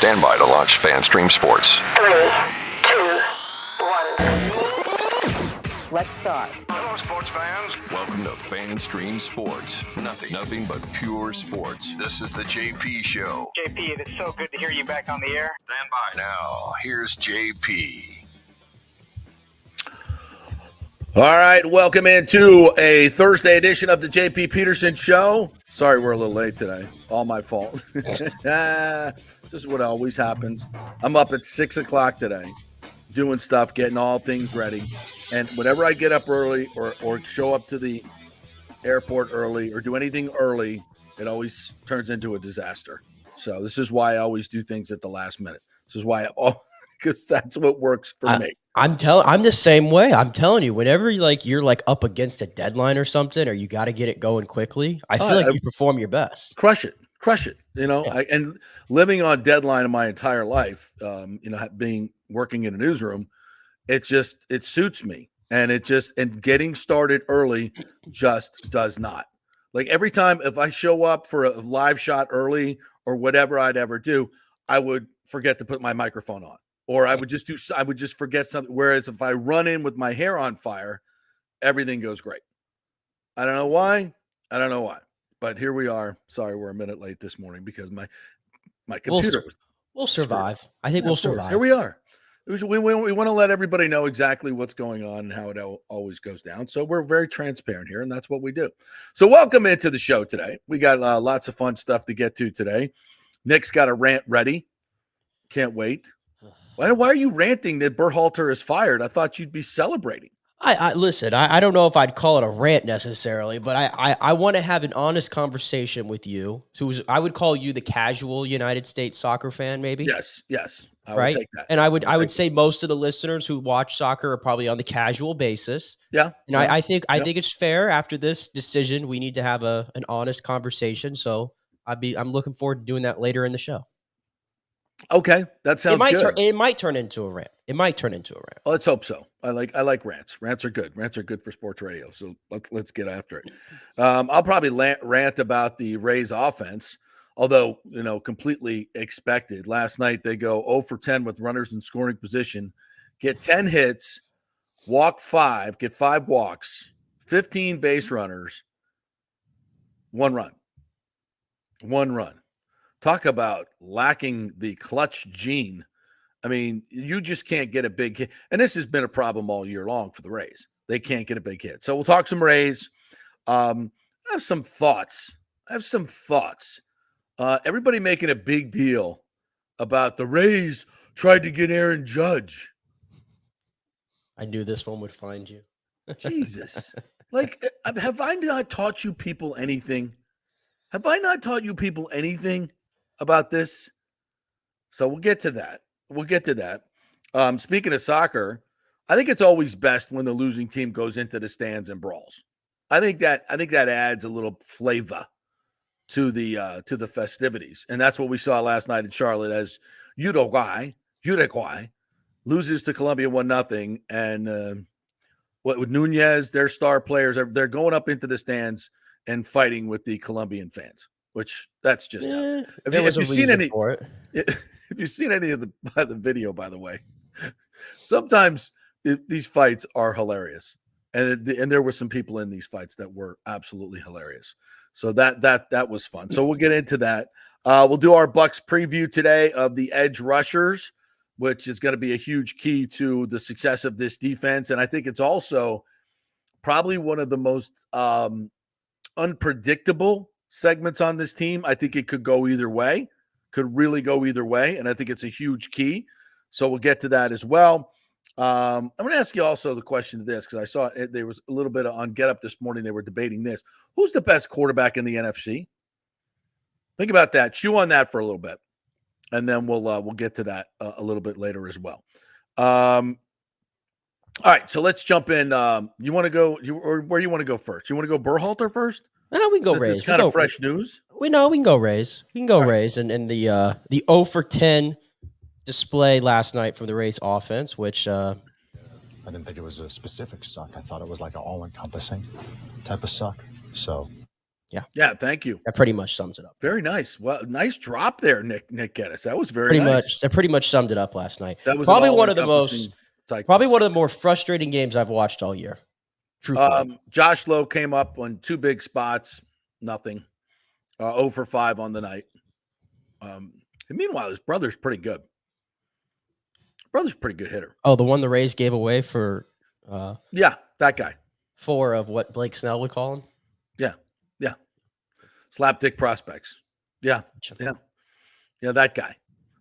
Stand by to launch FanStream Sports. 3, 2, 1. Let's start. Hello, sports fans. Welcome to FanStream Sports. Nothing but pure sports. This is the JP Show. JP, it's so good to hear you back on the air. Stand by. Now, here's JP. All right, welcome into a Thursday edition of the JP Peterson Show. Sorry we're a little late today. All my fault. This is what always happens. I'm up at 6 o'clock today doing stuff, getting all things ready. And whenever I get up early or show up to the airport early or do anything early, it always turns into a disaster. So this is why I always do things at the last minute. This is why because that's what works for me. I'm the same way. I'm telling you, whenever you're up against a deadline or something, or you got to get it going quickly, I feel like you perform your best. Crush it. You know, Yeah. And living on deadline my entire life, working in a newsroom, it suits me. And getting started early just does not. Like every time if I show up for a live shot early or whatever I'd ever do, I would forget to put my microphone on. Or I would just forget something. Whereas if I run in with my hair on fire, everything goes great. I don't know why. But here we are. Sorry, we're a minute late this morning because my computer. We'll survive. I think we'll survive. Here we are. We want to let everybody know exactly what's going on and how it always goes down. So we're very transparent here, and that's what we do. So welcome into the show today. We got lots of fun stuff to get to today. Nick's got a rant ready. Can't wait. Why are you ranting that Berhalter is fired? I thought you'd be celebrating. I listen. I don't know if I'd call it a rant necessarily, but I want to have an honest conversation with you. So I would call you the casual United States soccer fan, maybe. Yes. I right. would take that. And I would say most of the listeners who watch soccer are probably on the casual basis. Yeah. And I think it's fair after this decision. We need to have an honest conversation. So I'm looking forward to doing that later in the show. Okay, that sounds good. It might turn into a rant. Well, let's hope so. I like rants. Rants are good. Rants are good for sports radio. So let's get after it. I'll probably rant about the Rays offense, although completely expected. Last night they go 0 for 10 with runners in scoring position, get 10 hits, walk 5, get 5 walks, 15 base runners, 1 run. Talk about lacking the clutch gene. I mean, you just can't get a big hit. And this has been a problem all year long for the Rays. They can't get a big hit. So we'll talk some Rays. I have some thoughts. Everybody making a big deal about the Rays tried to get Aaron Judge. I knew this one would find you. Jesus. Have I not taught you people anything? Have I not taught you people anything about this? So we'll get to that. Speaking of soccer, I think it's always best when the losing team goes into the stands and brawls. I think that adds a little flavor to the festivities, and that's what we saw last night in Charlotte as Uruguay loses to Colombia 1-0, and with Nunez, their star players they're going up into the stands and fighting with the Colombian fans, which that's just nuts. If you've seen any of the video, by the way, sometimes these fights are hilarious, and there were some people in these fights that were absolutely hilarious. So that was fun. So we'll get into that. We'll do our Bucks preview today of the edge rushers, which is going to be a huge key to the success of this defense, and I think it's also probably one of the most unpredictable segments on this team. I think it could really go either way, and I think it's a huge key. So we'll get to that as well. I'm going to ask you also the question of this, because I saw there was a little bit on Get Up this morning. They were debating this. Who's the best quarterback in the NFC? Think about that. Chew on that for a little bit, and then we'll get to that a little bit later as well. All right, so let's jump in. You want to go? Where you want to go first? You want to go Berhalter first? No, we can go Rays. It's kind of fresh news. We can go Rays. Rays, and the 0 for 10 display last night from the Rays offense, which I didn't think it was a specific suck. I thought it was like an all-encompassing type of suck. So Yeah, thank you. That pretty much sums it up. Very nice. Well, nice drop there, Nick Geddes. That was very nice. That pretty much summed it up last night. That was probably an one of the most all-encompassing type probably of one of the more frustrating games I've watched all year. Truthfully. Josh Lowe came up on 2 big spots, nothing. 0 for 5 on the night. And meanwhile, his brother's pretty good. Brother's a pretty good hitter. Oh, the one the Rays gave away for Yeah, that guy. 4 of what Blake Snell would call him. Yeah. Slapdick prospects. Yeah, that guy.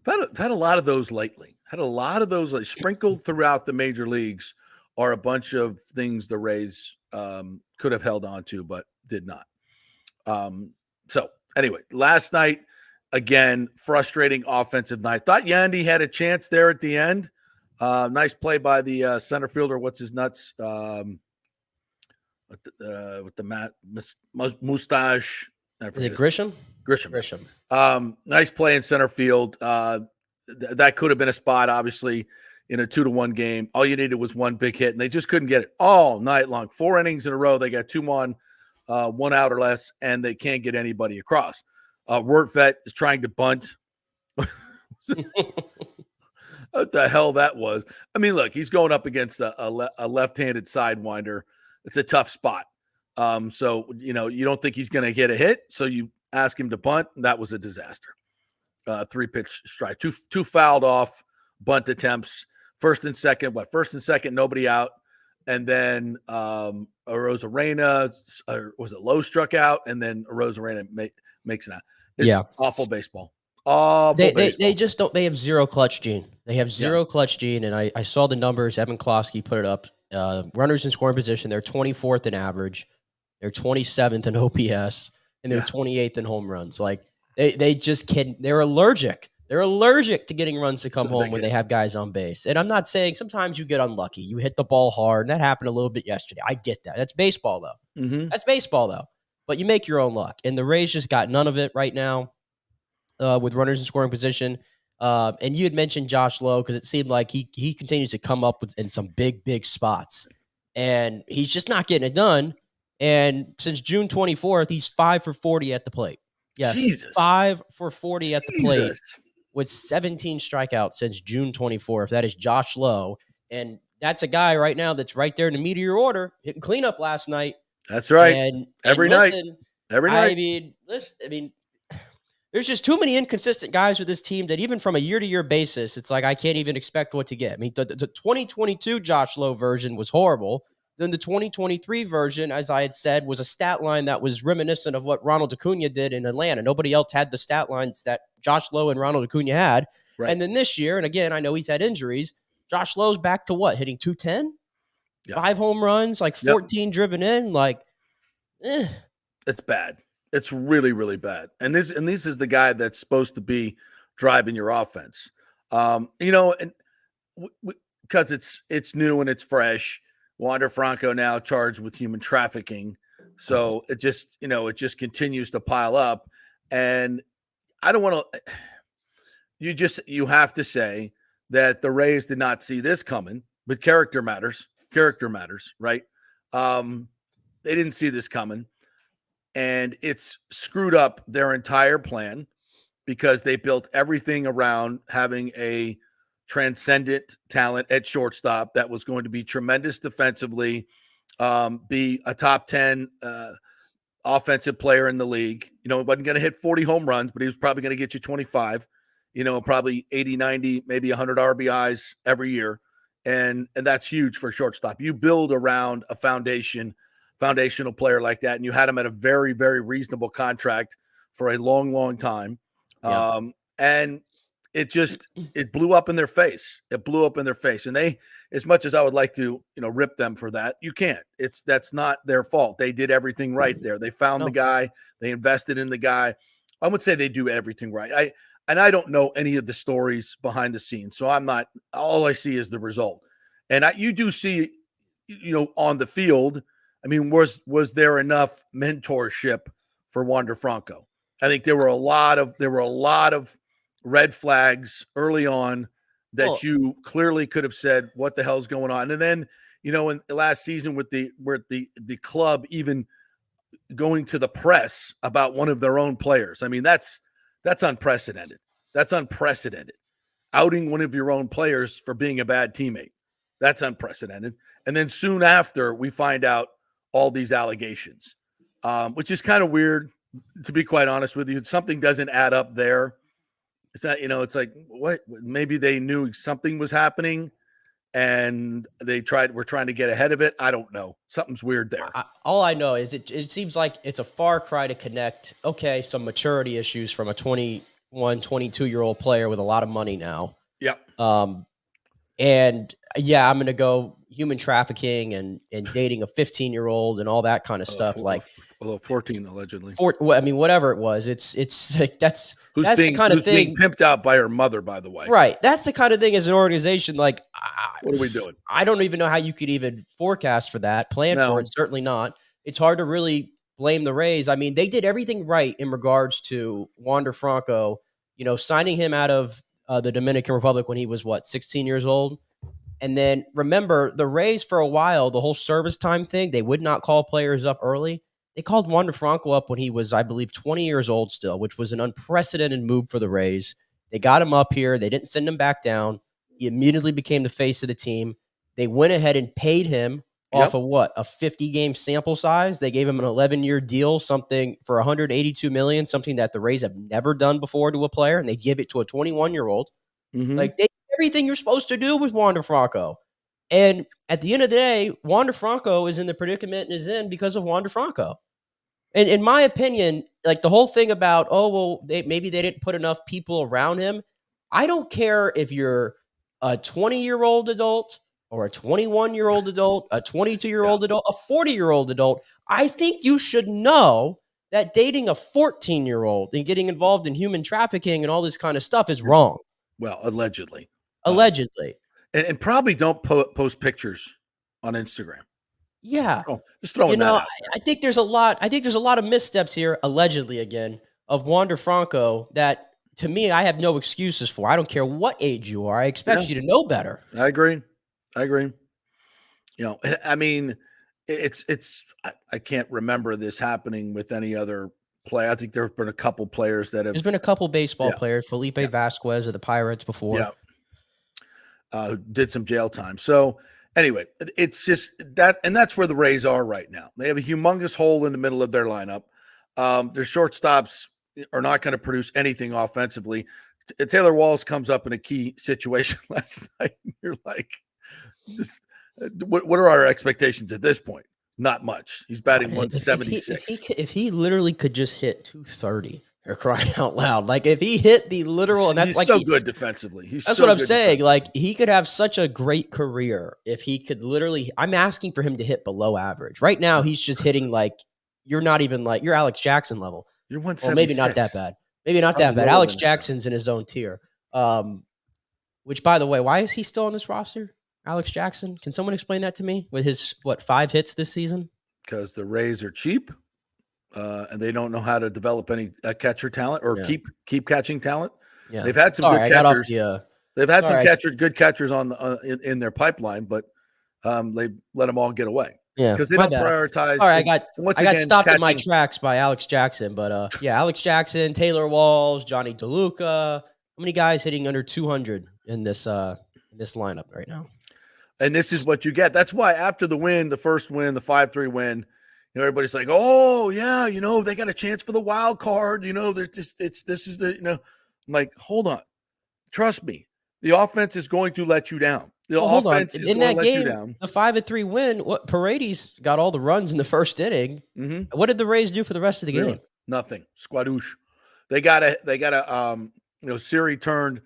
I've had a lot of those lately. Had a lot of those sprinkled throughout the major leagues are a bunch of things the Rays could have held on to, but did not. So anyway, last night, again, frustrating offensive night. Thought Yandy had a chance there at the end. Nice play by the center fielder. What's his nuts? With the mustache. Is it Grisham? Grisham. Nice play in center field. That could have been a spot, obviously, in a 2-1 game. All you needed was one big hit, and they just couldn't get it all night long. 4 innings in a row. They got 2 on, 1 out or less, and they can't get anybody across. Wertvet is trying to bunt. What the hell that was? I mean, look, he's going up against a left-handed sidewinder. It's a tough spot. So, you don't think he's going to get a hit, so you ask him to bunt, and that was a disaster. 3-pitch strike. Two fouled off bunt attempts. First and second, nobody out. And then Arozarena, was it Lowe struck out, and then Arozarena makes it out. It's awful baseball. They just don't. They have zero clutch gene. They have zero clutch gene, and I saw the numbers. Evan Klosky put it up. Runners in scoring position, they're 24th in average, they're 27th in OPS, and they're 28th in home runs. Like they just can't. They're allergic. They're allergic to getting runs to come home when they have guys on base. And I'm not saying sometimes you get unlucky. You hit the ball hard, and that happened a little bit yesterday. I get that. That's baseball, though. Mm-hmm. That's baseball, though. But you make your own luck. And the Rays just got none of it right now with runners in scoring position. And you had mentioned Josh Lowe because it seemed like he continues to come up in some big spots. And he's just not getting it done. And since June 24th, he's 5 for 40 at the plate. Yes, Jesus. 5 for 40 at the plate with 17 strikeouts since June 24th. That is Josh Lowe. And that's a guy right now that's right there in the meteor order, hitting cleanup last night. That's right. And every night. I mean, there's just too many inconsistent guys with this team that even from a year-to-year basis, it's like I can't even expect what to get. I mean, the 2022 Josh Lowe version was horrible. Then the 2023 version, as I had said, was a stat line that was reminiscent of what Ronald Acuna did in Atlanta. Nobody else had the stat lines that Josh Lowe and Ronald Acuna had. Right. And then this year, and again, I know he's had injuries, Josh Lowe's back to what? Hitting 210? Yep. 5 home runs, like 14 driven in. Like, It's bad. It's really, really bad. And this is the guy that's supposed to be driving your offense. And because it's new and it's fresh. Wander Franco now charged with human trafficking. So it just continues to pile up. And I don't want to, you have to say that the Rays did not see this coming, but character matters, right? They didn't see this coming. And it's screwed up their entire plan because they built everything around having a transcendent talent at shortstop that was going to be tremendous defensively, be a top 10 offensive player in the league. He wasn't going to hit 40 home runs, but he was probably going to get you 25, probably 80, 90, maybe 100 RBIs every year. And that's huge for shortstop. You build around a foundational player like that, and you had him at a very, very reasonable contract for a long, long time. Yeah. And it blew up in their face. And they, as much as I would like to, rip them for that, you can't. That's not their fault. They did everything right there. They found the guy. They invested in the guy. I would say they do everything right. I don't know any of the stories behind the scenes. So all I see is the result. And you do see, on the field, I mean, was there enough mentorship for Wander Franco? I think there were a lot of red flags early on that you clearly could have said, what the hell's going on? And then, in the last season where the club even going to the press about one of their own players. I mean, that's unprecedented. That's unprecedented. Outing one of your own players for being a bad teammate. That's unprecedented. And then soon after, we find out all these allegations, which is kind of weird, to be quite honest with you. Something doesn't add up there. It's not, it's like, what? Maybe they knew something was happening and we're trying to get ahead of it. I don't know. Something's weird there. All I know is it seems like it's a far cry to connect, some maturity issues from a 21, 22-year-old player with a lot of money now. Yep. And yeah, I'm going to go human trafficking and dating a 15-year-old and all that kind of stuff. 14 allegedly. Whatever it was, it's like that's the kind of thing being pimped out by her mother, by the way. Right. That's the kind of thing as an organization. Like, what are we doing? I don't even know how you could even forecast for that, plan for it. Certainly not. It's hard to really blame the Rays. I mean, they did everything right in regards to Wander Franco, signing him out of the Dominican Republic when he was 16 years old. And then remember the Rays for a while, the whole service time thing, they would not call players up early. They called Wander Franco up when he was, I believe, 20 years old still, which was an unprecedented move for the Rays. They got him up here. They didn't send him back down. He immediately became the face of the team. They went ahead and paid him off of a 50-game sample size. They gave him an 11-year deal, something for $182 million, something that the Rays have never done before to a player, and they give it to a 21-year-old. Mm-hmm. Like, they did everything you're supposed to do with Wander Franco. And at the end of the day, Wander Franco is in the predicament and is in because of Wander Franco. And in my opinion, like the whole thing about, maybe they didn't put enough people around him. I don't care if you're a 20-year-old adult or a 21-year-old adult, a 22-year-old adult, a 40-year-old adult. I think you should know that dating a 14-year-old and getting involved in human trafficking and all this kind of stuff is wrong. Well, allegedly. Allegedly. And probably don't post pictures on Instagram. Yeah. Just throwing that out there. I think there's a lot of missteps here, allegedly again, of Wander Franco that to me I have no excuses for. I don't care what age you are. I expect you to know better. I agree. I mean, I can't remember this happening with any other player. I think there's been a couple players that have. There's been a couple baseball players, Felipe Vasquez of the Pirates before. Yeah. Did some jail time. So anyway, it's just that, and that's where the Rays are right now. They have a humongous hole in the middle of their lineup. Their shortstops are not going to produce anything offensively. Taylor Walls comes up in a key situation last night. You're like, what are our expectations at this point? Not much. He's batting 176. If he literally could just hit 230, you're crying out loud. Like if he hit the literal, and that's he's like so good defensively. That's what I'm saying. Like he could have such a great career if he could literally. I'm asking for him to hit below average. Right now, he's just hitting like you're not even like you're Alex Jackson level. You're 176. Well, maybe not that bad. Maybe not that bad. Alex Jackson's in his own tier. Which, by the way, why is he still on this roster? Alex Jackson. Can someone explain that to me? With his 5 hits this season? Because the Rays are cheap. And they don't know how to develop any catcher talent or keep catching talent. Yeah. They've had some good catchers. They've had some good catchers on the in their pipeline, but they let them all get away. Yeah, because they don't prioritize. All right, I got stopped in my tracks by Alex Jackson, but Alex Jackson, Taylor Walls, Johnny DeLuca. How many guys hitting under 200 in this lineup right now? And this is what you get. That's why after the win, the first win, the 5-3 win. Everybody's like, oh yeah, they got a chance for the wild card. I'm like, hold on, trust me, the offense is going to let you down. The offense is going to let you down. The 5-3 win. What Paredes got all the runs in the first inning. Mm-hmm. What did the Rays do for the rest of the game? Nothing. Squadouche. They got a Siri turned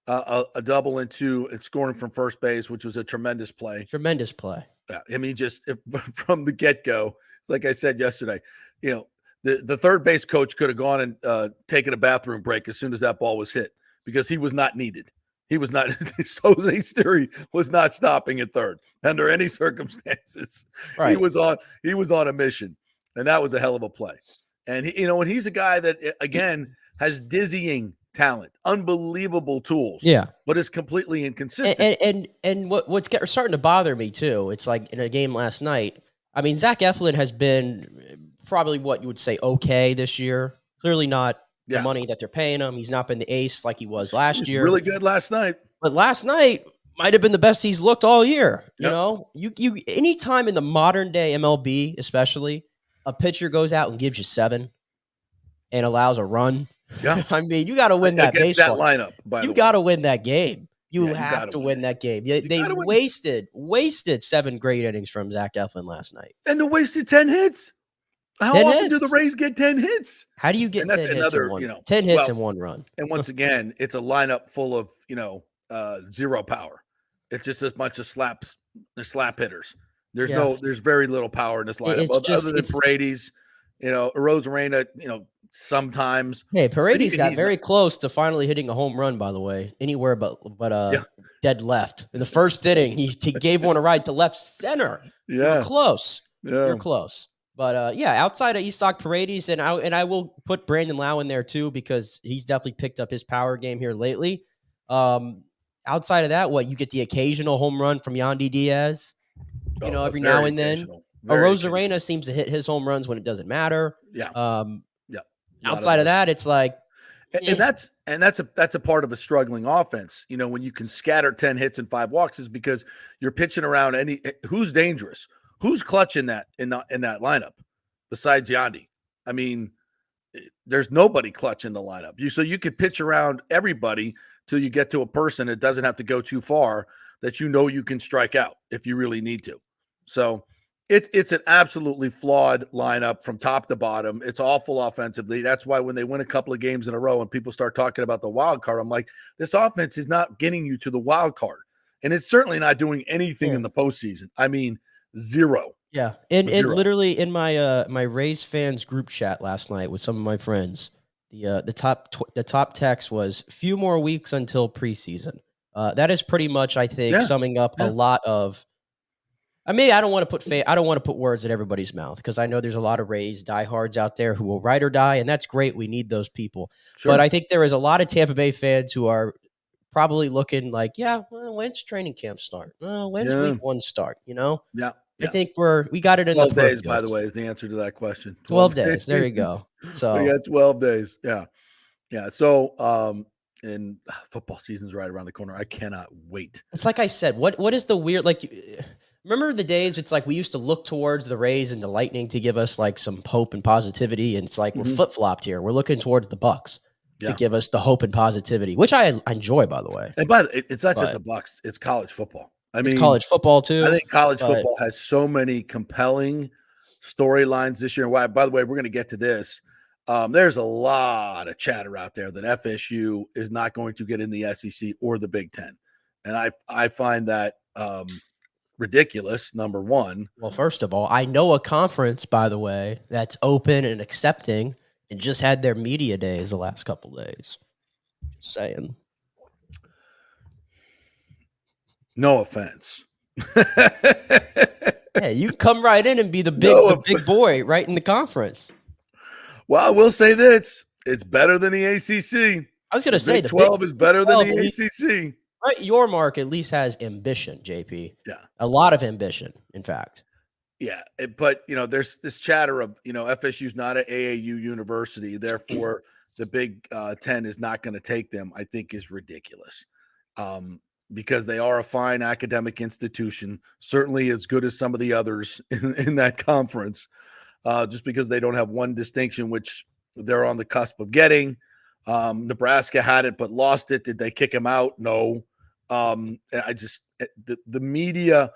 a double into and scoring from first base, which was a tremendous play. Yeah, I mean, just from the get-go. Like I said yesterday, the third base coach could have gone and taken a bathroom break as soon as that ball was hit because he was not needed. He was not. Jose Siri was not stopping at third under any circumstances. Right. He was on a mission, and that was a hell of a play. And and he's a guy that again has dizzying talent, unbelievable tools. Yeah, but is completely inconsistent. And what's starting to bother me too. It's like in a game last night. I mean, Zach Eflin has been probably what you would say okay this year. Clearly not the Yeah. money that they're paying him. He's not been the ace like he was last year. Really good last night. But last night might have been the best he's looked all year. You Yep. know, you anytime in the modern day MLB, especially, a pitcher goes out and gives you 7 and allows a run. Yeah. I mean, you got to win that Against baseball. that lineup, by the You way. got to win that game. You Yeah, you have gotta to win win it. that game. You They gotta win it. wasted 7 great innings from Zach Eflin last night. And they wasted 10 hits. How 10 often do the hits. Rays get 10 hits? How do you get And that's 10 hits another, in one? you know, 10 hits well, in one run. And once again, it's a lineup full of, zero power. It's just as much as slap hitters. There's very little power in this lineup. It's just- other than it's- Paredes, Rosarena, sometimes. Hey, Paredes even got he's very close to finally hitting a home run, by the way, anywhere but Yeah. dead left. In the first inning, he gave one a ride to left center. Yeah. You're close. Yeah. You're close. But outside of Isak Paredes, and I will put Brandon Lau in there too, because he's definitely picked up his power game here lately. Outside of that, you get the occasional home run from Yandy Diaz, every now and then. Rosarena seems to hit his home runs when it doesn't matter. Yeah. Yeah. Outside of that, it's like, And that's a part of a struggling offense. When you can scatter 10 hits and 5 walks is because you're pitching around who's dangerous, who's clutch in that lineup besides Yandy. I mean, there's nobody clutch in the lineup. So you could pitch around everybody till you get to a person that doesn't have to go too far that you can strike out if you really need to. So it's an absolutely flawed lineup from top to bottom. It's awful offensively. That's why when they win a couple of games in a row and people start talking about the wild card, I'm like, this offense is not getting you to the wild card. And it's certainly not doing anything in the postseason. I mean, zero. Yeah. And Zero. literally in my my Rays fans group chat last night with some of my friends, the top text was few more weeks until preseason. That is pretty much, I think, summing up a lot of. I don't want to put words in everybody's mouth, because I know there's a lot of Rays diehards out there who will ride or die, and that's great. We need those people. Sure. But I think there is a lot of Tampa Bay fans who are probably looking like, when's training camp start? When's week 1 start? Yeah. I think we got it in 12 the days, by the way, is the answer to that question. 12 days. There you go. We So got 12 days. Yeah. Yeah. So, and football season's right around the corner. I cannot wait. it's like I said, what is the weird, remember the days it's like we used to look towards the Rays and the Lightning to give us like some hope and positivity, and it's like we're flip-flopped here. We're looking towards the Bucks to give us the hope and positivity, which I enjoy, by the way. And it's not just the Bucks, it's college football. I mean, It's college football too. I think college football has so many compelling storylines this year. And by the way, we're going to get to this. There's a lot of chatter out there that FSU is not going to get in the SEC or the Big Ten. And I find that ridiculous, number one. Well, first of all, I know a conference, by the way, that's open and accepting and just had their media days the last couple days. Just saying. No offense. Hey, you come right in and be the big boy right in the conference. Well, I will say this. It's better than the ACC. I was going to say Big 12 is better than the ACC. Right, your mark at least has ambition, JP. Yeah. A lot of ambition, in fact. Yeah, but there's this chatter of FSU's not an AAU university, therefore the Big Ten is not going to take them. I think is ridiculous, because they are a fine academic institution, certainly as good as some of the others in that conference. Just because they don't have one distinction, which they're on the cusp of getting. Nebraska had it but lost it. Did they kick him out? No. The media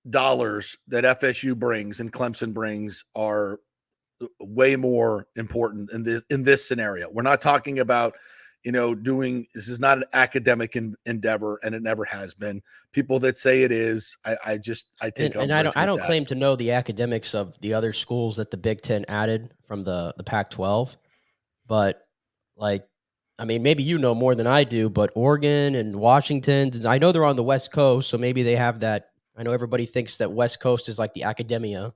dollars that FSU brings and Clemson brings are way more important in this scenario. We're not talking about this is not an academic endeavor, and it never has been. People that say it is, I take and I don't claim to know the academics of the other schools that the Big Ten added from the Pac-12, but maybe you know more than I do, but Oregon and Washington, I know they're on the West Coast, so maybe they have that. I know everybody thinks that West Coast is like the academia,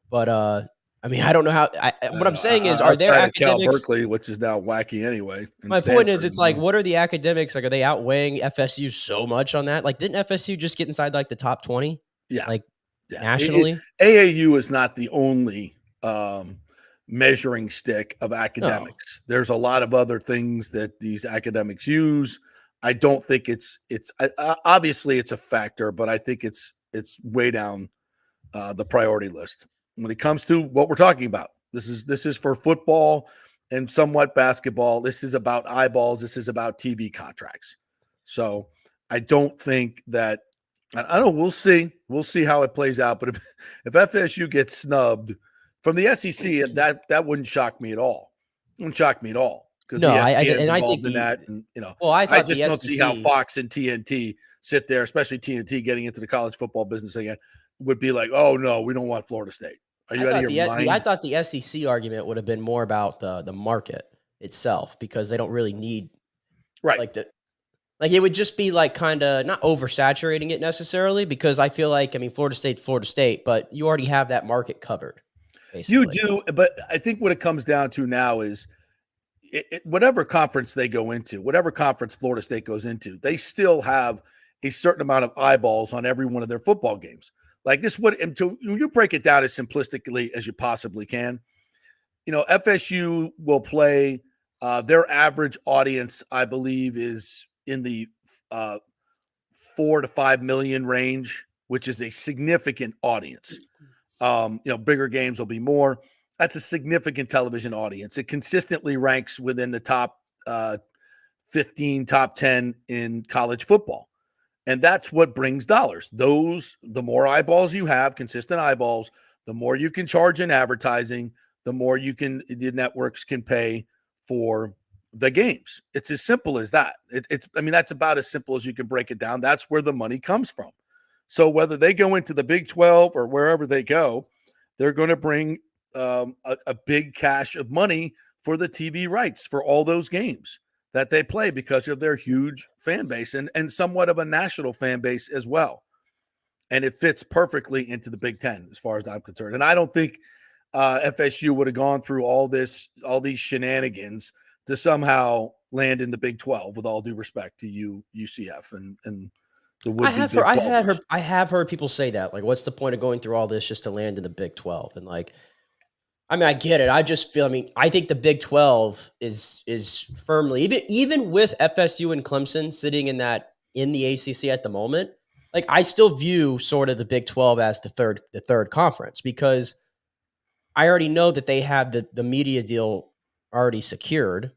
but I don't know how. What I'm saying is, are there academics? Cal Berkeley, which is now wacky anyway. My point is, it's like, what are the academics? Like, are they outweighing FSU so much on that? Like, didn't FSU just get inside like the top 20? Yeah, nationally. AAU is not the only measuring stick of academics. There's a lot of other things that these academics use. I don't think it's obviously it's a factor, but I think it's way down the priority list when it comes to what we're talking about. This is for football and somewhat basketball. This is about eyeballs. This is about TV contracts. So I don't think that, I don't know. We'll see. We'll see how it plays out. But if FSU gets snubbed from the SEC, that wouldn't shock me at all. It wouldn't shock me at all. No, I think that, and, you know, well, I just don't see how Fox and TNT sit there, especially TNT getting into the college football business again, would be like, oh no, we don't want Florida State. Are you out of your mind? I thought the SEC argument would have been more about the market itself, because they don't really need like it would just be like kind of not oversaturating it necessarily, because I feel like, I mean, Florida State's Florida State, but you already have that market covered. Basically. You do, but I think what it comes down to now is whatever conference they go into, whatever conference Florida State goes into, they still have a certain amount of eyeballs on every one of their football games. Like this, when you break it down as simplistically as you possibly can, you know, FSU will play their average audience, I believe, is in the 4 to 5 million range, which is a significant audience. You know, bigger games will be more. That's a significant television audience. It consistently ranks within the top 15, top 10 in college football. And that's what brings dollars. The more eyeballs you have, consistent eyeballs, the more you can charge in advertising, the more the networks can pay for the games. It's as simple as that. I mean, that's about as simple as you can break it down. That's where the money comes from. So whether they go into the Big 12 or wherever they go, they're going to bring a big cache of money for the TV rights for all those games that they play because of their huge fan base and somewhat of a national fan base as well. And it fits perfectly into the Big Ten as far as I'm concerned. And I don't think FSU would have gone through all these shenanigans to somehow land in the Big 12, with all due respect to UCF and the would-be I have heard people say that, like, what's the point of going through all this just to land in the Big 12? And like, I mean, I get it. I just feel, I mean, I think the Big 12 is firmly, even with FSU and Clemson sitting in the ACC at the moment, like, I still view sort of the Big 12 as the third conference, because I already know that they have the media deal already secured,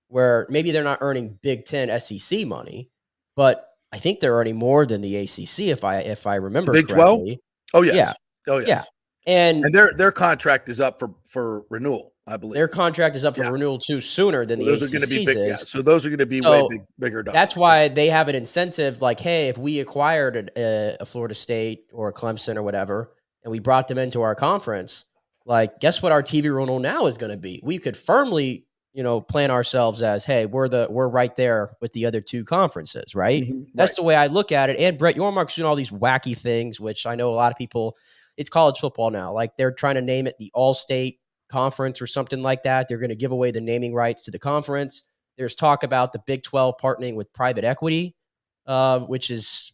where maybe they're not earning Big 10 SEC money, but I think they're earning more than the ACC if I remember Big correctly. 12? Oh yes. Yeah. Oh yes. Yeah. And their contract is up for renewal, I believe. Their contract is up for renewal too sooner than the ACC's be big, is. Yeah. So those are going to be way bigger dollars. That's why they have an incentive, like, hey, if we acquired a Florida State or a Clemson or whatever, and we brought them into our conference, like, guess what our TV renewal now is going to be? We could firmly, plan ourselves as, hey, we're right there with the other two conferences, right? Mm-hmm. That's the way I look at it. And Brett Yormark's doing all these wacky things, which I know a lot of people, it's college football now. Like, they're trying to name it the All-State Conference or something like that. They're going to give away the naming rights to the conference. There's talk about the Big 12 partnering with private equity, which is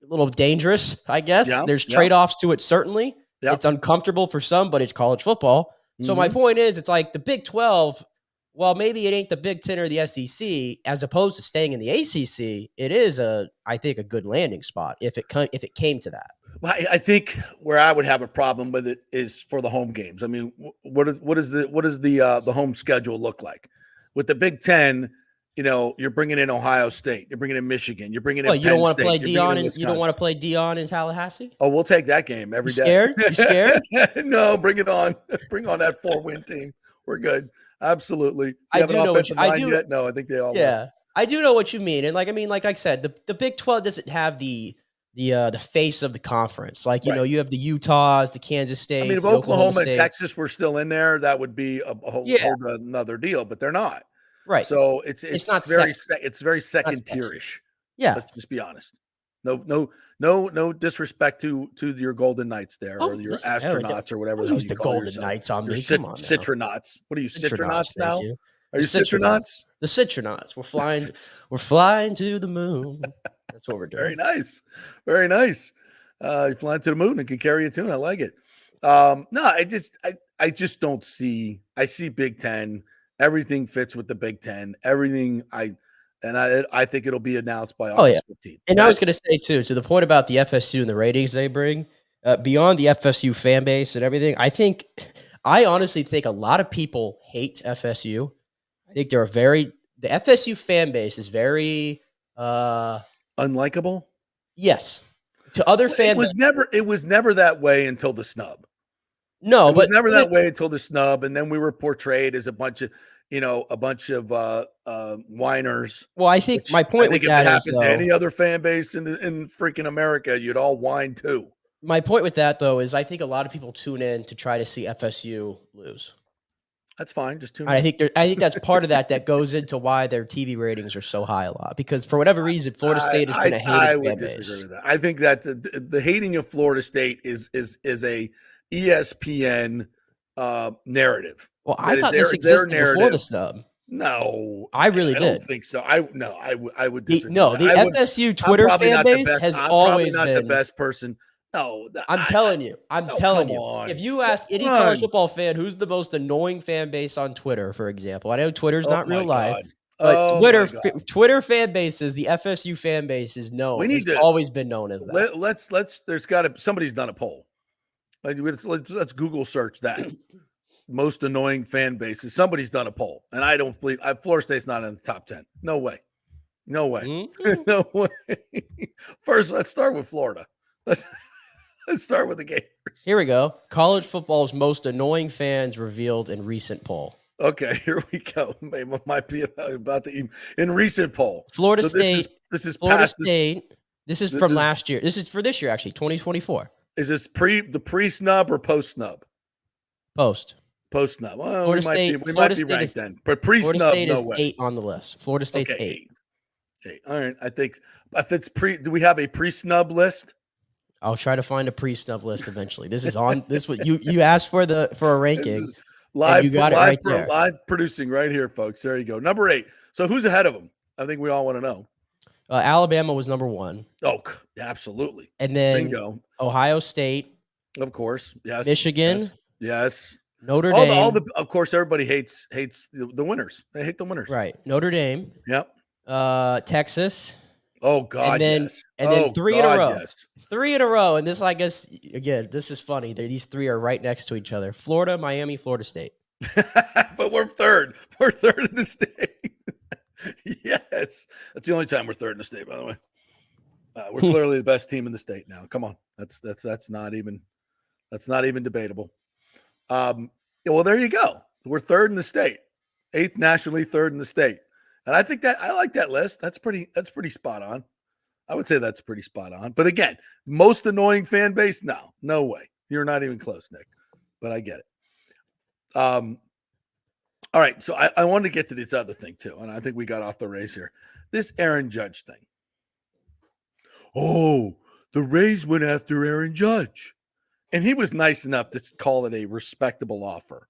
a little dangerous, I guess. There's trade-offs to it, certainly. It's uncomfortable for some, but it's college football. So my point is, it's like the Big 12, well, maybe it ain't the Big 10 or the SEC, as opposed to staying in the ACC, it is I think a good landing spot if it came to that. Well, I think where I would have a problem with it is for the home games. I mean, what does the home schedule look like? With the Big 10, you're bringing in Ohio State, you're bringing in Michigan, you're bringing in. You don't want to play Dion, and you don't want to play Dion in Tallahassee. Oh, we'll take that game every day. Scared? You scared? No, bring it on. Bring on that 4-win team. We're good. Absolutely. I do know what I do. No, I think they all. Yeah, I do know what you mean, and like I said, the Big 12 doesn't have the face of the conference. Like, you have the Utahs, the Kansas State. I mean, if Oklahoma and Texas were still in there, that would be a whole another deal. But they're not. Right. So it's not very it's very second tierish. Yeah. Let's just be honest. No disrespect to your Golden Knights there, or your astronauts or whatever. Use the Golden Knights on me. Come on, Citronauts. What are you, Citronauts now? Are you Citronauts? The Citronauts. We're flying to the moon. That's what we're doing. Very nice. Very nice. You're flying to the moon and can carry a tune. I like it. No, I just don't see. I see Big Ten. Everything fits with the Big Ten. Everything I think it'll be announced by Oh, yeah. August 15th. And I was going to say, too, to the point about the FSU and the ratings they bring, beyond the FSU fan base and everything, I honestly think a lot of people hate FSU. I think the FSU fan base is very, unlikable. yes, to other fan base. It was never that way until the snub. No, It was but never that way until the snub, and then we were portrayed as a bunch of whiners. Well, I think my point with if that it is, happened to any other fan base in freaking America, you'd all whine too. My point with that, though, is I think a lot of people tune in to try to see FSU lose. That's fine. Just tune in. I think that's part of that goes into why their TV ratings are so high a lot, because for whatever reason, Florida State has been a hated fan base. Disagree with that. I think that the hating of Florida State is a ESPN narrative. Well, I thought this existed before the snub. No, I really did. I don't think so. I would disagree. The FSU Twitter fan base has always been the best person. No, I'm telling you. If you ask any college football fan who's the most annoying fan base on Twitter, for example, I know Twitter's not real life, but Twitter fan bases, the FSU fan base is known. It's always been known as that. Let's. There's got to somebody's done a poll. Let's Google search that. Most annoying fan bases. Somebody's done a poll, and I don't believe Florida State's not in the top 10. No way. Mm-hmm. No way. First, let's start with Florida. Let's start with the Gators. Here we go. College football's most annoying fans revealed in recent poll. Okay, here we go. Might be about the in recent poll. Florida State. This is Florida State. This is from last year. This is for this year, actually, 2024. Is this pre-snub or post-snub? Post-snub. Well, we might be ranked then. But pre-snub, Florida State no is way. 8 on the list. Florida State's 8. All right. I think if it's do we have a pre-snub list? I'll try to find a pre-snub list eventually. This is on this what you asked for a ranking. Live, you got it right there. Live producing right here, folks. There you go. Number 8. So who's ahead of them? I think we all want to know. Alabama was number 1. Oh, absolutely. And then Bingo. Ohio State. Of course. Yes. Michigan. Yes. Notre Dame. Of course, everybody hates the winners. They hate the winners. Right. Notre Dame. Yep. Texas. Oh, God, yes. And then 3 in a row. Yes. 3 in a row. And this, I guess, again, this is funny. These 3 are right next to each other. Florida, Miami, Florida State. But we're third. We're third in the state. Yes. That's the only time we're third in the state, by the way. We're clearly the best team in the state now. Come on. That's not even debatable. Well, there you go. We're third in the state. 8th nationally, third in the state. And I think I like that list. That's pretty spot on. I would say that's pretty spot on. But again, most annoying fan base? No way. You're not even close, Nick. But I get it. All right. So I wanted to get to this other thing too. And I think we got off the race here. This Aaron Judge thing. Oh, the Rays went after Aaron Judge. And he was nice enough to call it a respectable offer.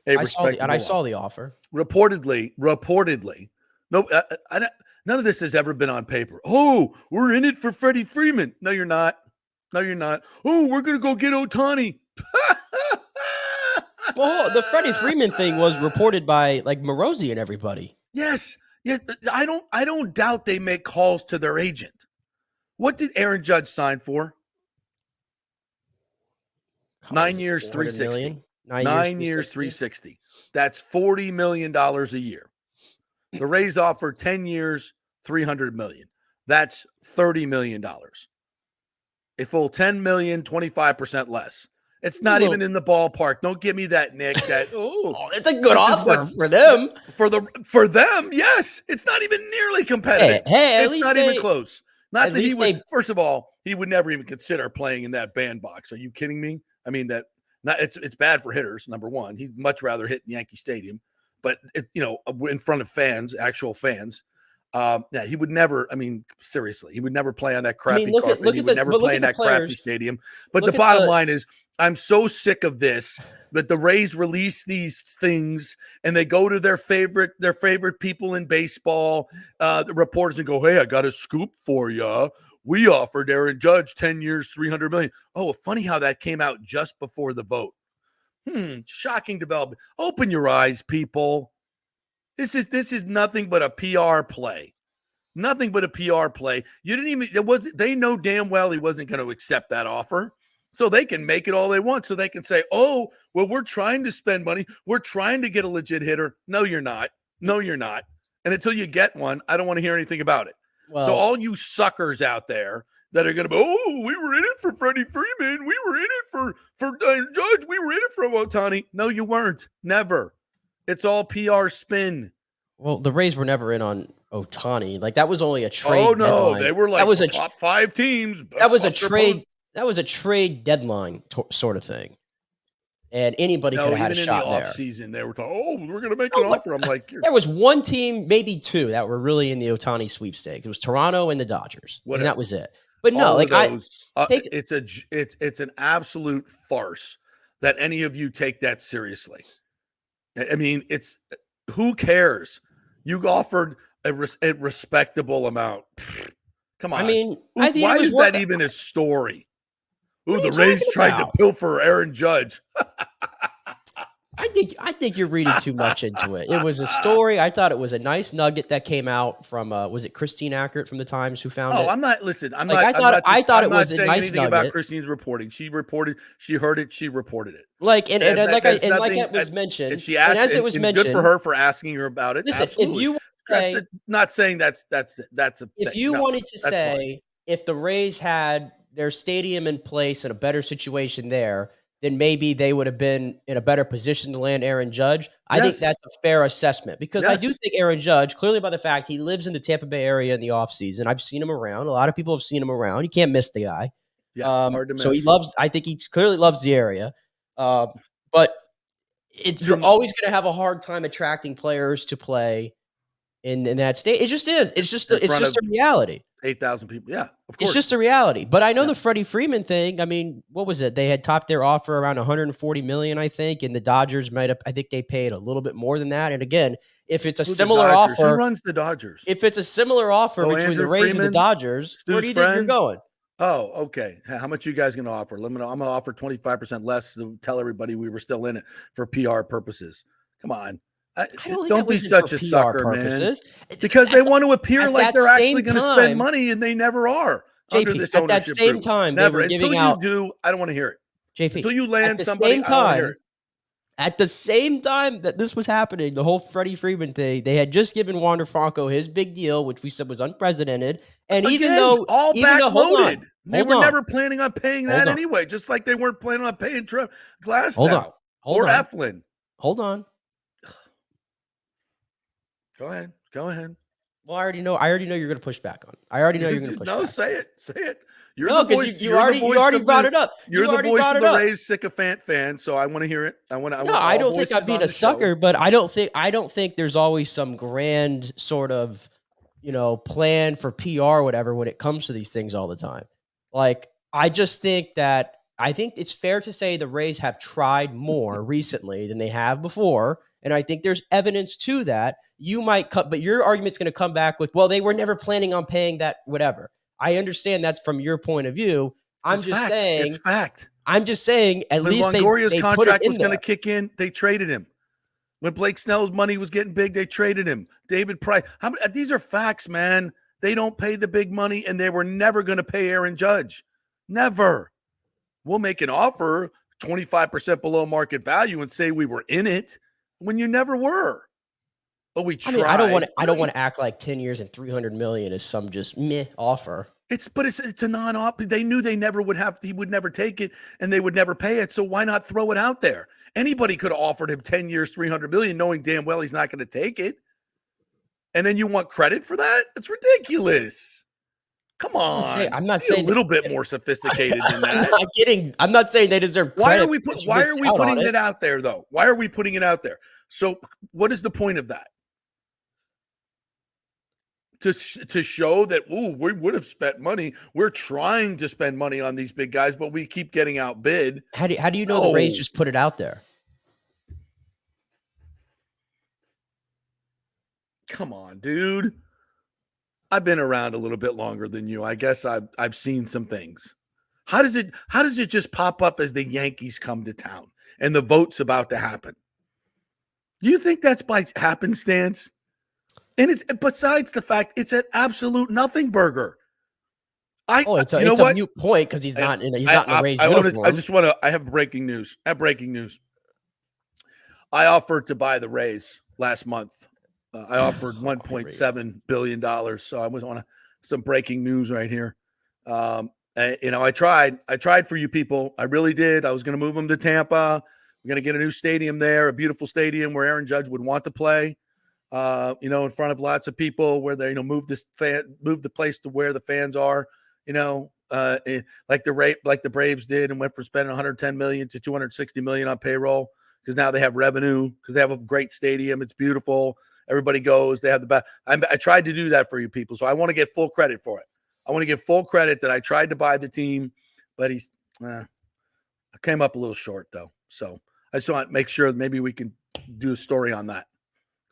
I saw the offer. Reportedly. No, none of this has ever been on paper. Oh, we're in it for Freddie Freeman. No, you're not. Oh, we're going to go get Ohtani. Well, the Freddie Freeman thing was reported by like Morosi and everybody. Yes. I don't doubt they make calls to their agent. What did Aaron Judge sign for? 9 years, $360. 9 years, $360. That's $40 million a year. The Rays offer 10 years, $300 million. That's $30 million. A full $10 million, 25% less. It's not even in the ballpark. Don't give me that, Nick. It's a good offer for them. For them, yes. It's not even nearly competitive. Hey, it's not even close. Not that he would. First of all, he would never even consider playing in that bandbox. Are you kidding me? I mean it's bad for hitters. Number one, he'd much rather hit in Yankee Stadium, but in front of fans, actual fans. He would never. I mean, seriously, he would never play on that crappy carpet. He would never play in that crappy stadium. But the bottom line is, I'm so sick of this. That the Rays release these things and they go to their favorite people in baseball, the reporters, and go, "Hey, I got a scoop for you. we offered Aaron Judge 10 years, $300 million. Oh, funny how that came out just before the vote. Shocking development. Open your eyes, people. This is nothing but a PR play. Nothing but a PR play. You didn't even, they know damn well he wasn't going to accept that offer. So they can make it all they want. So they can say, oh, well, we're trying to spend money. We're trying to get a legit hitter. No, you're not. No, you're not. And until you get one, I don't want to hear anything about it. Well, so all you suckers out there that are going to be, oh, we were in it for Freddie Freeman. We were in it for Judge. We were in it for Ohtani. No, you weren't. Never. It's all PR spin. Well, the Rays were never in on Ohtani. Like, that was only a trade. Oh, no. Deadline. They were like that was top 5 teams. That was a trade. That was a trade deadline sort of thing. And anybody could have had a shot there. Even in the offseason, they were talking, oh, we're going to make an offer. I'm like, there was one team, maybe two, that were really in the Ohtani sweepstakes. It was Toronto and the Dodgers. And that was it. But no, like it's an absolute farce that any of you take that seriously. I mean, who cares? You offered a respectable amount. Come on. I mean, why is that even a story? Ooh, the Rays tried to pilfer Aaron Judge. I think you're reading too much into it. It was a story. I thought it was a nice nugget that came out from was it Christine Ackert from the Times who found it? Oh, I'm not. Listen, I'm like, not. I thought it was a nice anything nugget about Christine's reporting. She reported. She heard it. She reported it. Like like it was mentioned. And she asked. And as it was mentioned, good for her for asking her about it. Listen, absolutely. if you say, not saying that's if you wanted to say if the Rays had their stadium in place in a better situation there, then maybe they would have been in a better position to land Aaron Judge. I think that's a fair assessment because I do think Aaron Judge, clearly by the fact he lives in the Tampa Bay area in the offseason, I've seen him around. A lot of people have seen him around. You can't miss the guy. Yeah, hard to miss. So I think he clearly loves the area. But you're always going to have a hard time attracting players to play in that state. It just is. It's just a reality. 8,000 people. Yeah, of course. It's just a reality. But I know the Freddie Freeman thing. I mean, what was it? They had topped their offer around $140 million, I think, and the Dodgers might have. I think they paid a little bit more than that. And again, if it's a similar offer, who runs the Dodgers? If it's a similar offer between Andrew the Rays Freeman, and the Dodgers, where do you think you're going? Oh, okay. How much are you guys going to offer? I'm going to offer 25% less to tell everybody we were still in it for PR purposes. Come on. Don't be such a sucker, purposes. Man. Because they want to appear like they're actually going to spend money, and they never are. JP, under this at that same group. time, never. They were giving Until out. You do, I don't want to hear it. JP, until you land somebody, I don't want to hear it. At the same time that this was happening, the whole Freddie Freeman thing, they had just given Wander Franco his big deal, which we said was unprecedented. And even though all backloaded, they were never planning on paying that anyway. Just like they weren't planning on paying Trev Glasnow or Eflin. Hold on. Go ahead. Well, I already know you're going to push back on it. I already know you're going to push back. No, say it. You're the voice. You already brought it up. You're the voice of the Rays sycophant fan, so I want to hear it. I don't think I'm being a sucker, but I don't think there's always some grand sort of, plan for PR or whatever when it comes to these things all the time. Like, I just think it's fair to say the Rays have tried more recently than they have before. And I think there's evidence to that. You might cut, but your argument's going to come back with, well, they were never planning on paying that, whatever. I understand that's from your point of view. I'm just saying it's fact. I'm just saying at least Longoria's contract was going to kick in. They traded him. When Blake Snell's money was getting big, they traded him. David Price. These are facts, man. They don't pay the big money, and they were never going to pay Aaron Judge. Never. We'll make an offer 25% below market value and say we were in it when you never were. But we tried. I don't want to act like 10 years and $300 million is some just meh offer. It's a non-op. They knew he would never take it, and they would never pay it. So why not throw it out there? Anybody could have offered him 10 years, $300 million, knowing damn well he's not going to take it. And then you want credit for that? That's ridiculous. Come on. I'm not saying a little bit more sophisticated than that. I'm not saying they deserve credit. Why are we putting it out there, though? Why are we putting it out there? So what is the point of that? To show that, we would have spent money. We're trying to spend money on these big guys, but we keep getting outbid. How do you know the Rays just put it out there? Come on, dude. I've been around a little bit longer than you. I guess I've seen some things. How does it just pop up as the Yankees come to town and the vote's about to happen? Do you think that's by happenstance? And it's besides the fact it's an absolute nothing burger. It's a mute point because he's not in the Rays uniform. I have breaking news. I offered to buy the Rays last month. I offered $1.7 billion. So I was on some breaking news right here. I tried for you people. I really did. I was going to move them to Tampa. We're going to get a new stadium there, a beautiful stadium where Aaron Judge would want to play. In front of lots of people, where they move the place to where the fans are. Like the Braves did, and went from spending 110 million to 260 million on payroll because now they have revenue because they have a great stadium. It's beautiful. Everybody goes. They have the best. I tried to do that for you people, so I want to get full credit for it. I want to give full credit that I tried to buy the team, but I came up a little short though. So I just want to make sure that maybe we can do a story on that.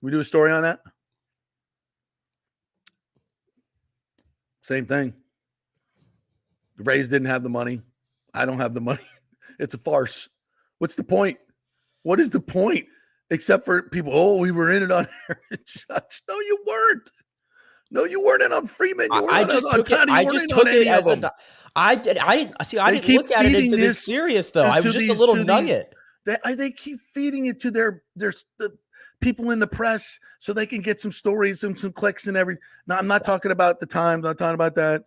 Can we do a story on that? Same thing. The Rays didn't have the money. I don't have the money. It's a farce. What's the point? What is the point? Except for people, we were in it on Aaron Judge. No, you weren't. No, you weren't in on Freeman. I just took it as a. I didn't look at it as this serious though. I was just a little nugget. They keep feeding it to the people in the press so they can get some stories and some clicks and everything. No, I'm not talking about the Times. I'm not talking about that.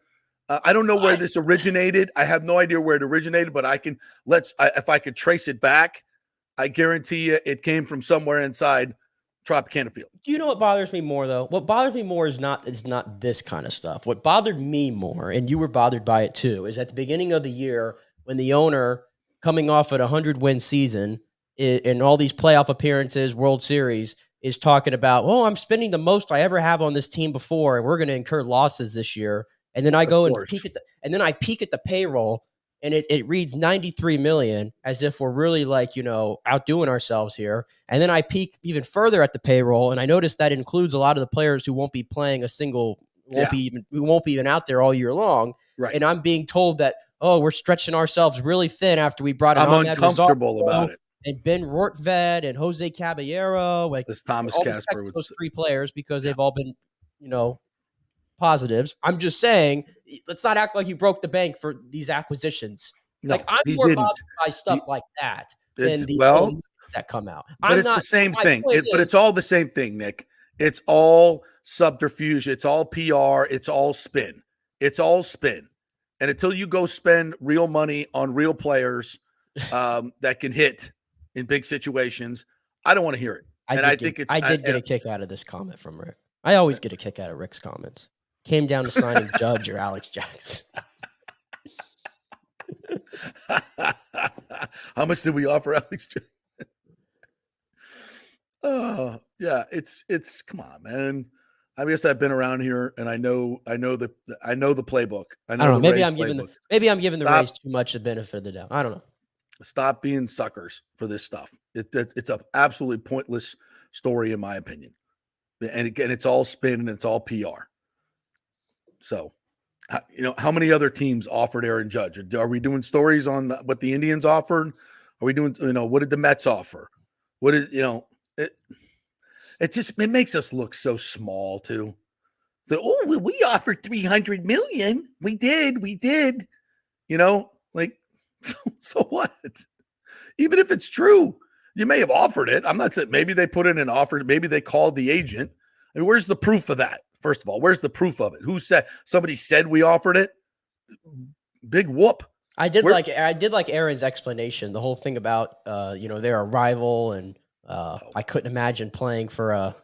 I don't know where this originated. I have no idea where it originated, but if I could trace it back, I guarantee you it came from somewhere inside Tropicana Field. Do you know what bothers me more though? What bothers me more is not this kind of stuff. What bothered me more, and you were bothered by it too, is at the beginning of the year when the owner, coming off at a 100-win season in all these playoff appearances, World Series, is talking about, I'm spending the most I ever have on this team before, and we're going to incur losses this year. And then I go and peek at the payroll, and it reads 93 million, as if we're really outdoing ourselves here. And then I peek even further at the payroll, and I notice that it includes a lot of the players who won't be playing who won't be even out there all year long. Right. And I'm being told that, we're stretching ourselves really thin after we brought in. I'm uncomfortable about it. And Ben Rortvedt and Jose Caballero, this Thomas Casper, those three players, because they've all been, positives. I'm just saying, let's not act like you broke the bank for these acquisitions. No, I'm more bothered by stuff like that than that come out. But it's the same thing. But it's all the same thing, Nick. It's all subterfuge. It's all PR. It's all spin. It's all spin. And until you go spend real money on real players that can hit in big situations, I don't want to hear it. I did get a kick out of this comment from Rick. I always get a kick out of Rick's comments. Came down to signing Judge or Alex Jackson. How much did we offer Alex Jackson? Oh, yeah, it's come on, man. I guess I've been around here and I know the playbook. I don't know. Maybe I'm giving the Rays too much the benefit of the doubt. I don't know. Stop being suckers for this stuff. It's an absolutely pointless story, in my opinion. And again, it's all spin and it's all PR. So, how many other teams offered Aaron Judge? Are we doing stories on what the Indians offered? Are we doing, what did the Mets offer? What did, it makes us look so small too. So, we offered 300 million. We did, so what? Even if it's true, you may have offered it. I'm not saying maybe they put in an offer. Maybe they called the agent. I mean, where's the proof of that? First of all, where's the proof of it? Who said somebody said we offered it? Big whoop. I did like Aaron's explanation. The whole thing about they're a rival, and I couldn't imagine playing for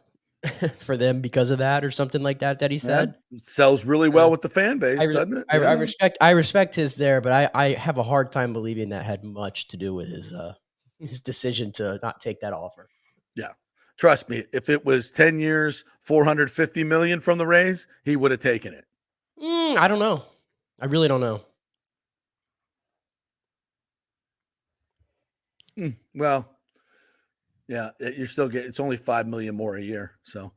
them because of that or something like that. That he said it sells really well with the fan base, doesn't it? I respect his there, but I have a hard time believing that had much to do with his decision to not take that offer. Yeah. Trust me, if it was 10 years, $450 million from the Rays, he would have taken it. I don't know. I really don't know. Well, yeah, you're still getting, it's only $5 million more a year. So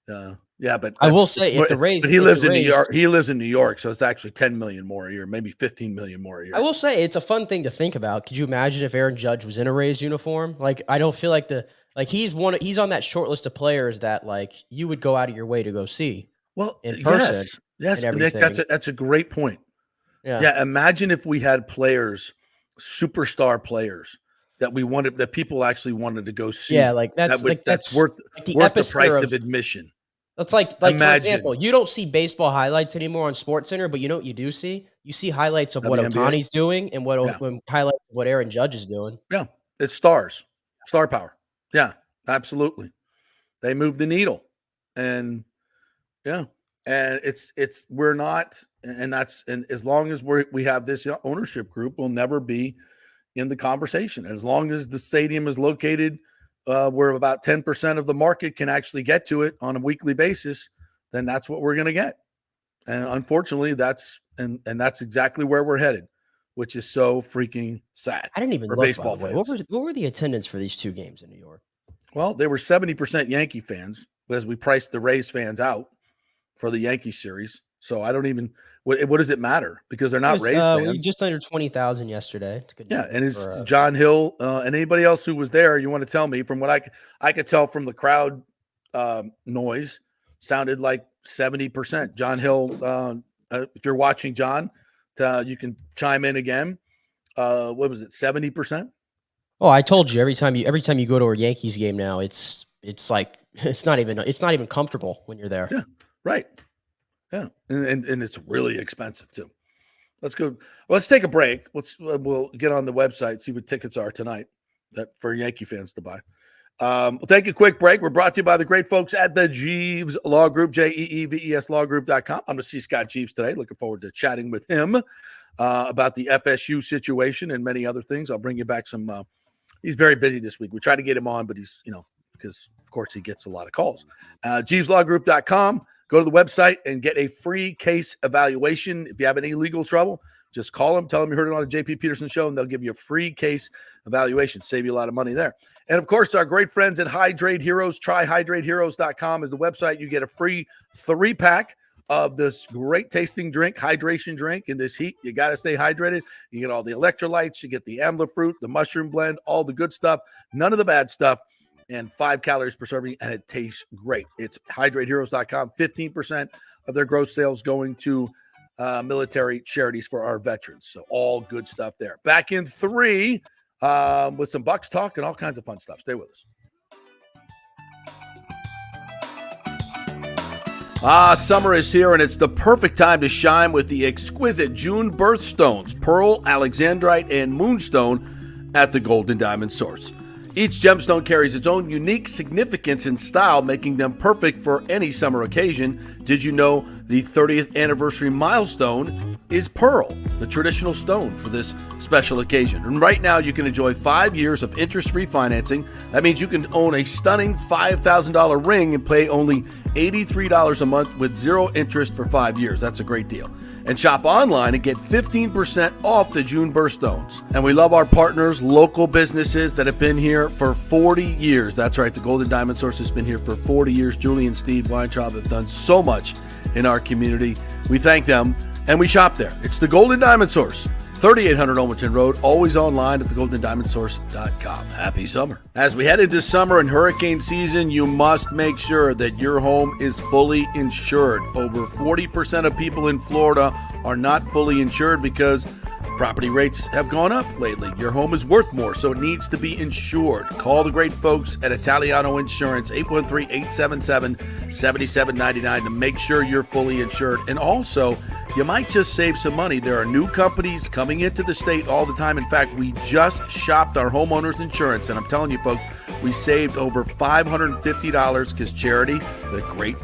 Yeah, but I will say if the Rays, but he if lives the in New Rays- York. He lives in New York, so it's actually 10 million more a year, maybe 15 million more a year. I will say it's a fun thing to think about. Could you imagine if Aaron Judge was in a Rays uniform? Like, I don't feel like he's on that short list of players that like you would go out of your way to go see. Well, in person yes, and Nick, everything. that's a great point. Yeah. Yeah, imagine if we had players, superstar players that people actually wanted to go see. Yeah, like that's worth like the the epicenter price of admission. That's like Imagine. for example, you don't see baseball highlights anymore on SportsCenter, but you know what you do see? You see highlights of what WNBA. Ohtani's doing and what Yeah. highlights of what Aaron Judge is doing. Yeah, it's star power. Yeah, absolutely. They move the needle, and we're not, and as long as we have this ownership group, we'll never be in the conversation. As long as the stadium is located where about 10% of the market can actually get to it on a weekly basis, then that's what we're going to get. And unfortunately, that's exactly where we're headed, which is so freaking sad. I didn't even for look, baseball by the way. fans. What were the attendance for these two games in New York? Well, they were 70% Yankee fans as we priced the Rays fans out for the Yankee series. So I don't even what does it matter? Because they're not Rays fans. Just under 20,000 yesterday. It's good. Yeah, and it's John Hill and anybody else who was there. You want to tell me from what I could tell from the crowd noise, sounded like 70%. John Hill. If you're watching, John, you can chime in again. What was it? 70%. Oh, I told you every time you go to a Yankees game now, it's like it's not even comfortable when you're there. Yeah, right. Yeah, and it's really expensive too. Let's go. Let's take a break. We'll get on the website, see what tickets are tonight for Yankee fans to buy. We'll take a quick break. We're brought to you by the great folks at the Jeeves Law Group, JEEVES lawgroup.com. I'm going to see Scott Jeeves today. Looking forward to chatting with him about the FSU situation and many other things. I'll bring you back some. He's very busy this week. We try to get him on, but he's, because of course he gets a lot of calls. JeevesLawGroup.com. Go to the website and get a free case evaluation. If you have any legal trouble, just call them. Tell them you heard it on the JP Peterson Show, and they'll give you a free case evaluation. Save you a lot of money there. And, of course, our great friends at Hydrate Heroes. TryHydrateHeroes.com is the website. You get a free 3-pack of this great tasting drink, hydration drink. In this heat, you got to stay hydrated. You get all the electrolytes. You get the amla fruit, the mushroom blend, all the good stuff, none of the bad stuff, and 5 calories per serving, and it tastes great. It's HydrateHeroes.com. 15% of their gross sales going to military charities for our veterans. So all good stuff there. Back in 3 with some Bucks talk and all kinds of fun stuff. Stay with us. Summer is here, and it's the perfect time to shine with the exquisite June birthstones, Pearl, Alexandrite, and Moonstone at the Golden Diamond Source. Each gemstone carries its own unique significance and style, making them perfect for any summer occasion. Did you know the 30th anniversary milestone is Pearl, the traditional stone for this special occasion? And right now you can enjoy 5 years of interest-free financing. That means you can own a stunning $5,000 ring and pay only $83 a month with 0 interest for 5 years. That's a great deal. And shop online and get 15% off the June birthstones. And we love our partners, local businesses that have been here for 40 years. That's right, the Golden Diamond Source has been here for 40 years. Julie and Steve Weintraub have done so much in our community. We thank them, and we shop there. It's the Golden Diamond Source, 3800 Olmerton Road, always online at thegoldendiamondsource.com. Happy summer. As we head into summer and hurricane season, you must make sure that your home is fully insured. Over 40% of people in Florida are not fully insured because property rates have gone up lately. Your home is worth more, so it needs to be insured. Call the great folks at Italiano Insurance, 813-877-7799 to make sure you're fully insured. And also, you might just save some money. There are new companies coming into the state all the time. In fact, we just shopped our homeowners insurance, and I'm telling you, folks, we saved over $550 because Charity, the great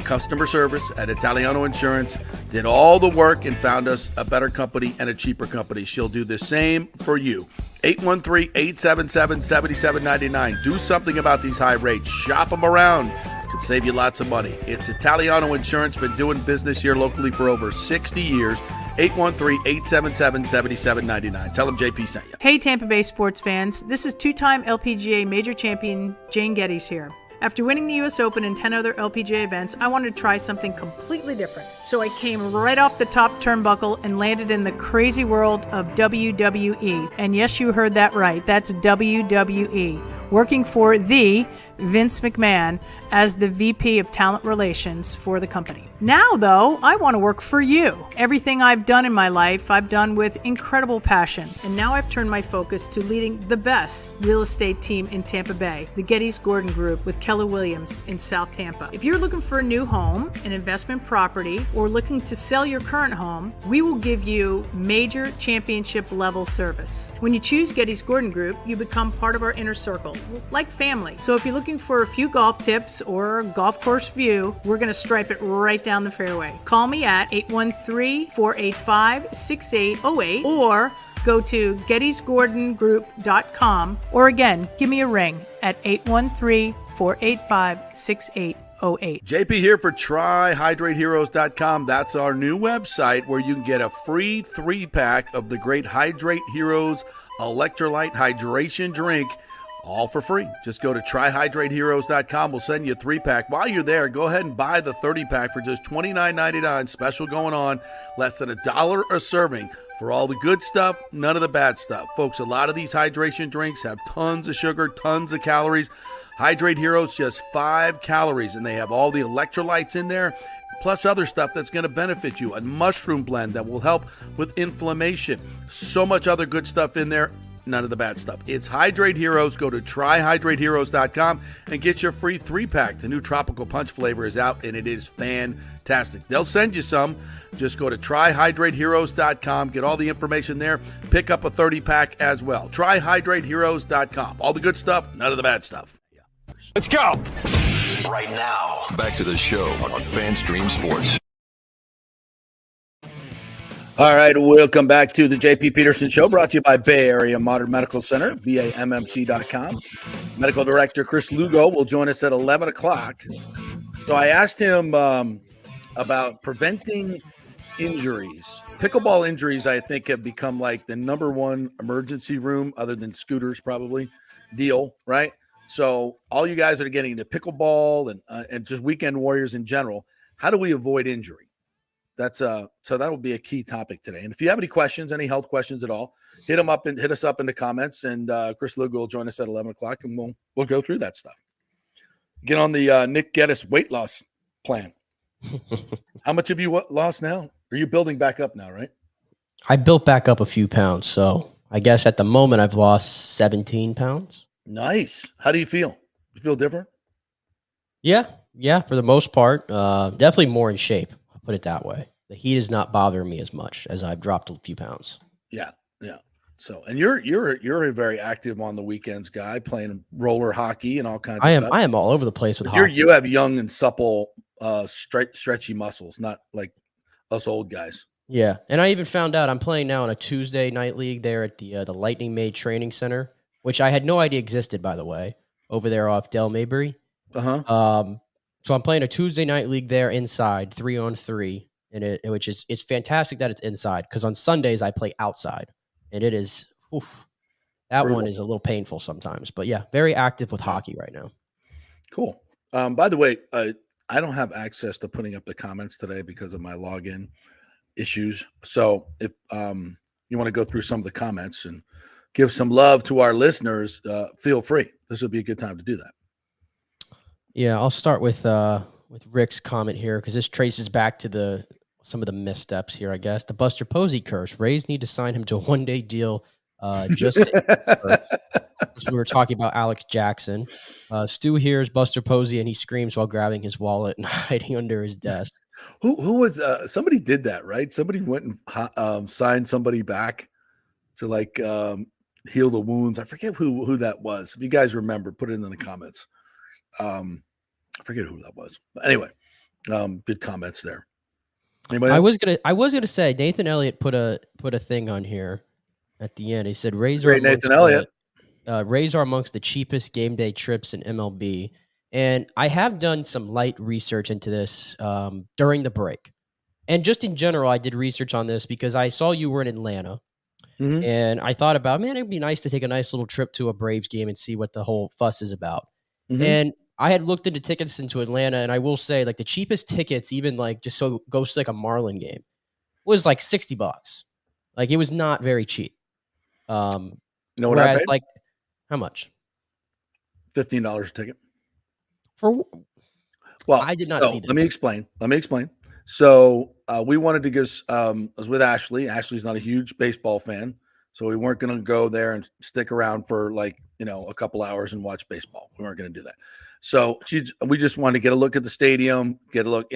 customer service at Italiano Insurance, did all the work and found us a better company and a cheaper company. She'll do the same for you. 813-877-7799. Do something about these high rates. Shop them around. Could save you lots of money. It's Italiano Insurance. Been doing business here locally for over 60 years. 813-877-7799. Tell them JP sent you. Hey, Tampa Bay sports fans. This is 2-time LPGA major champion Jane Geddes here. After winning the US Open and 10 other LPGA events, I wanted to try something completely different. So I came right off the top turnbuckle and landed in the crazy world of WWE. And yes, you heard that right. That's WWE. Working for the Vince McMahon as the VP of Talent Relations for the company. Now, though, I want to work for you. Everything I've done in my life, I've done with incredible passion. And now I've turned my focus to leading the best real estate team in Tampa Bay, the Gettys Gordon Group with Keller Williams in South Tampa. If you're looking for a new home, an investment property, or looking to sell your current home, we will give you major championship level service. When you choose Gettys Gordon Group, you become part of our inner circle, like family. So if you're looking for a few golf tips or a golf course view, we're going to stripe it right down the fairway. Call me at 813-485-6808 or go to gettysgordongroup.com, or again, give me a ring at 813-485-6808. JP here for TryHydrateHeroes.com. That's our new website where you can get a free 3-pack of the great Hydrate Heroes electrolyte hydration drink, all for free. Just go to TryHydrateHeroes.com. We'll send you a 3-pack. While you're there, go ahead and buy the 30-pack for just $29.99. Special going on, less than $1 a serving. For all the good stuff, none of the bad stuff. Folks, a lot of these hydration drinks have tons of sugar, tons of calories. Hydrate Heroes, just 5 calories, and they have all the electrolytes in there, plus other stuff that's going to benefit you. A mushroom blend that will help with inflammation. So much other good stuff in there, none of the bad stuff. It's Hydrate Heroes. Go to TryHydrateHeroes.com and get your free 3-pack. The new Tropical Punch flavor is out, and it is fantastic. They'll send you some. Just go to TryHydrateHeroes.com. Get all the information there. Pick up a 30-pack as well. TryHydrateHeroes.com. All the good stuff, none of the bad stuff. Let's go. Right now, back to the show on FanStream Sports. All right, welcome back to the JP Peterson Show, brought to you by Bay Area Modern Medical Center, BAMMC.com. Medical Director Chris Lugo will join us at 11 o'clock. So I asked him about preventing injuries. Pickleball injuries, I think, have become like the number one emergency room, other than scooters probably, deal, right? So all you guys that are getting into pickleball and just weekend warriors in general, how do we avoid injury? That's so that will be a key topic today. And if you have any questions, any health questions at all, hit us up in the comments, and Chris Lugo will join us at 11 o'clock, and we'll go through that stuff. Get on the Nick Geddes weight loss plan. How much have you lost now? Are you building back up now, right? I built back up a few pounds, so I guess at the moment I've lost 17 pounds. Nice. How do you feel? You feel different? Yeah, for the most part. Definitely more in shape, I'll put it that way. The heat is not bothering me as much as I've dropped a few pounds. Yeah. So, and you're a very active on the weekends guy, playing roller hockey and all kinds of stuff. I am all over the place with hockey. You have young and supple, stretchy muscles, not like us old guys. Yeah, and I even found out I'm playing now in a Tuesday night league there at the Lightning Maid Training Center, which I had no idea existed, by the way, over there off Del Maybury. So I'm playing a Tuesday night league there inside, 3-on-3, and it's fantastic that it's inside, because on Sundays I play outside, and it is that brutal. One is a little painful sometimes. But yeah, very active with hockey right now. Cool. By the way, I don't have access to putting up the comments today because of my login issues. So if you want to go through some of the comments and give some love to our listeners, feel free. This would be a good time to do that. Yeah, I'll start with Rick's comment here, because this traces back to some of the missteps here, I guess. The Buster Posey curse. Rays need to sign him to a one-day deal. Just we were talking about Alex Jackson. Stu hears Buster Posey and he screams while grabbing his wallet and hiding under his desk. Who was somebody did that, right? Somebody went and signed somebody back to heal the wounds. I forget who that was. If you guys remember, put it in the comments. I forget who that was. But anyway, good comments there. Anybody else? I was gonna say Nathan Elliott put a thing on here at the end. He said Rays are amongst the cheapest game day trips in MLB. And I have done some light research into this during the break. And just in general, I did research on this because I saw you were in Atlanta. Mm-hmm. And I thought about, man, it'd be nice to take a nice little trip to a Braves game and see what the whole fuss is about. Mm-hmm. And I had looked into tickets into Atlanta, and I will say, like, the cheapest tickets, even like just so go to like a Marlin game, was like $60. Like, it was not very cheap. You know what I Whereas, paid? like, how much $15 a ticket. for? Well, I did not so see that. Let me explain. So we wanted to go. I was with Ashley. Ashley's not a huge baseball fan, so we weren't going to go there and stick around for like a couple hours and watch baseball. We weren't going to do that. So we just wanted to get a look at the stadium, get a look,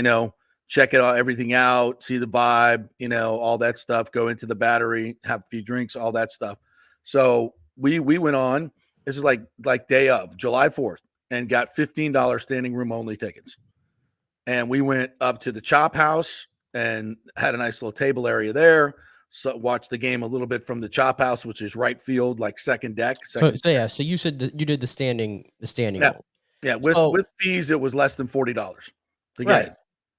check it out, everything out, see the vibe, all that stuff. Go into the Battery, have a few drinks, all that stuff. So we went on. This is like day of July 4th. And got $15 standing room only tickets. And we went up to the Chop House and had a nice little table area there. So watched the game a little bit from the Chop House, which is right field, like second deck. So you said that you did the standing. Yeah. Yeah. With fees, it was less than $40 to get in.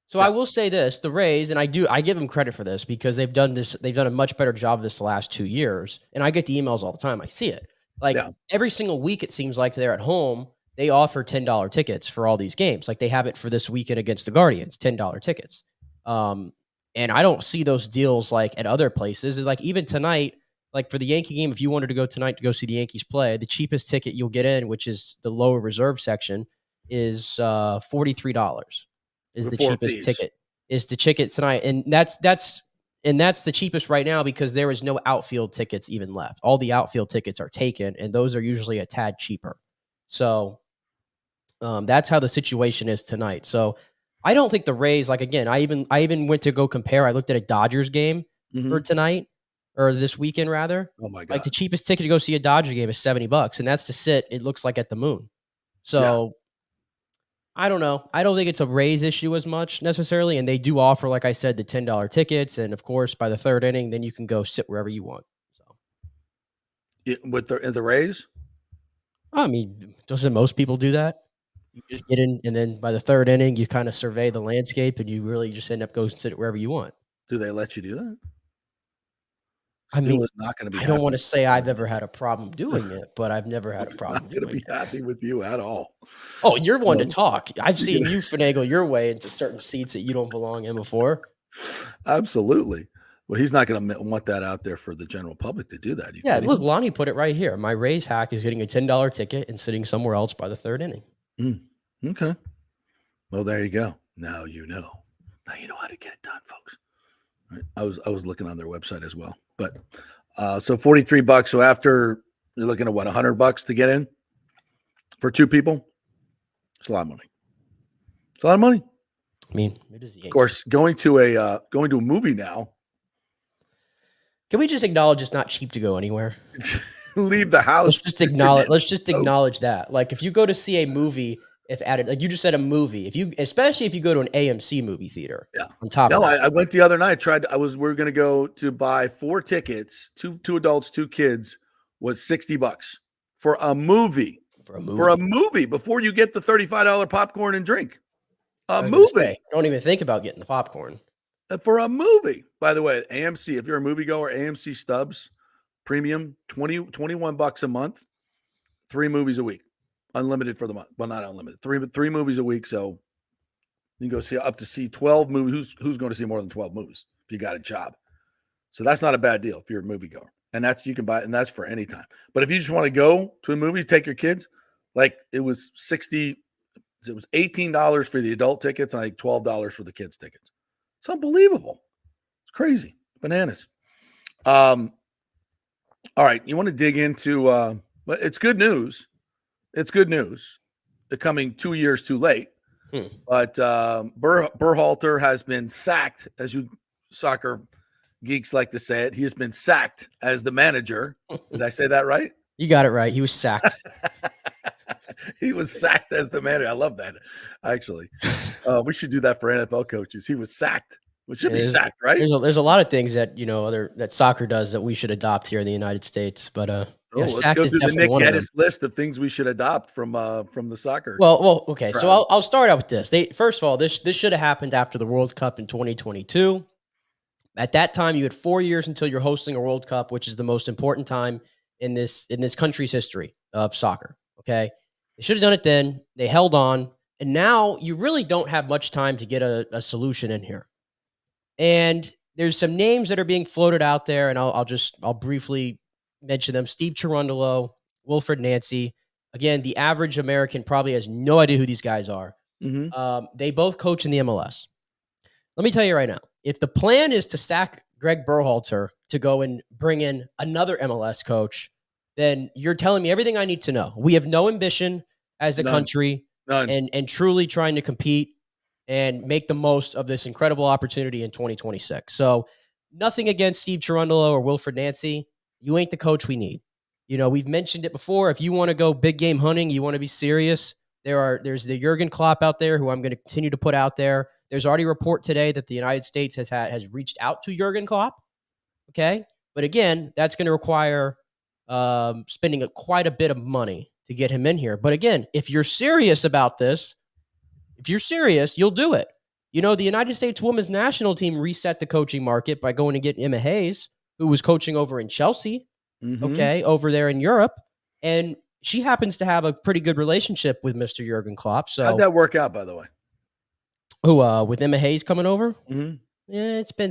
So I will say this: the Rays, and I give them credit for this because they've done a much better job this the last 2 years. And I get the emails all the time. I see it every single week. It seems like they're at home. They offer $10 tickets for all these games. Like they have it for this weekend against the Guardians, $10 tickets. And I don't see those deals like at other places. And like even tonight, like for the Yankee game, if you wanted to go tonight to go see the Yankees play, the cheapest ticket you'll get in, which is the lower reserve section, is $43. Is the cheapest ticket. Is the ticket tonight, and that's the cheapest right now because there is no outfield tickets even left. All the outfield tickets are taken, and those are usually a tad cheaper. So that's how the situation is tonight. So I don't think the Rays, like, again, I even went to go compare. I looked at a Dodgers game for tonight or this weekend rather. Oh my God. Like the cheapest ticket to go see a Dodger game is $70 and that's to sit, it looks like at the Moon. So I don't know. I don't think it's a Rays issue as much necessarily. And they do offer, like I said, the $10 tickets. And of course, by the third inning, then you can go sit wherever you want. So with the Rays? I mean, doesn't most people do that? You just get in, and then by the third inning, you kind of survey the landscape, and you really just end up going sit wherever you want. Do they let you do that? I mean, not going to be. I don't want to say I've ever had a problem doing it, but I've never had a problem doing it. Not going to be happy with you at all. Oh, you're one to talk. I've seen you finagle your way into certain seats that you don't belong in before. Absolutely. Well, he's not going to want that out there for the general public to do that. Yeah, look, Lonnie put it right here. My Rays hack is getting a $10 ticket and sitting somewhere else by the third inning. Okay. Well, there you go. Now you know. Now you know how to get it done, folks. Right. I was looking on their website as well. But so $43. So after you're looking at what, $100 to get in for two people? It's a lot of money. It's a lot of money. I mean, it is. Of course, going to a movie now. Can we just acknowledge it's not cheap to go anywhere? Leave the house. Let's just acknowledge that. Like if you go to see a movie, like you just said a movie, especially if you go to an AMC movie theater. Yeah. On top of that. I went the other night. We were going to go to buy 4 tickets, two adults, 2 kids, was $60 for a movie. For a movie before you get the $35 popcorn and drink. A movie. Don't even think about getting the popcorn. For a movie. By the way, AMC, if you're a moviegoer, AMC Stubs Premium, $21 a month, 3 movies a week. Unlimited for the month. Well, not unlimited. Three movies a week. So you can go see 12 movies. Who's going to see more than 12 movies if you got a job? So that's not a bad deal if you're a moviegoer. And you can buy it, and that's for any time. But if you just want to go to a movie, take your kids, like it was $18 for the adult tickets and like $12 for the kids tickets. It's unbelievable. It's crazy. Bananas. All right. You want to dig into it's good news. It's good news. They're coming 2 years too late. But Berhalter has been sacked, as you soccer geeks like to say it. He has been sacked as the manager. Did I say that right? You got it right. He was sacked. He was sacked as the manager. I love that. Actually, we should do that for NFL coaches. He was sacked. We should be sacked, right? There's a lot of things that that soccer does that we should adopt here in the United States. But let's go through the Nick Geddes list of things we should adopt from the soccer. Well, okay. So I'll start out with this. First of all, this should have happened after the World Cup in 2022. At that time, you had 4 years until you're hosting a World Cup, which is the most important time in this country's history of soccer. Okay. They should have done it then. They held on. And now you really don't have much time to get a solution in here. And there's some names that are being floated out there, and I'll briefly mention them. Steve Cherundolo, Wilfred Nancy. Again, the average American probably has no idea who these guys are. They both coach in the MLS. Let me tell you right now, if the plan is to sack Greg Berhalter to go and bring in another MLS coach, then you're telling me everything I need to know. We have no ambition as a country and truly trying to compete and make the most of this incredible opportunity in 2026. So nothing against Steve Cherundolo or Wilfred Nancy. You ain't the coach we need. You know, we've mentioned it before. If you want to go big game hunting, you want to be serious, there's the Jurgen Klopp out there who I'm going to continue to put out there. There's already a report today that the United States has reached out to Jurgen Klopp. Okay. But again, that's going to require spending quite a bit of money to get him in here. But again, if you're serious about this, if you're serious, you'll do it. You know, the United States women's national team reset the coaching market by going to get Emma Hayes, who was coaching over in Chelsea, over there in Europe. And she happens to have a pretty good relationship with Mr. Jurgen Klopp. So how'd that work out, by the way? Who, with Emma Hayes coming over? Mm-hmm. Yeah, it's been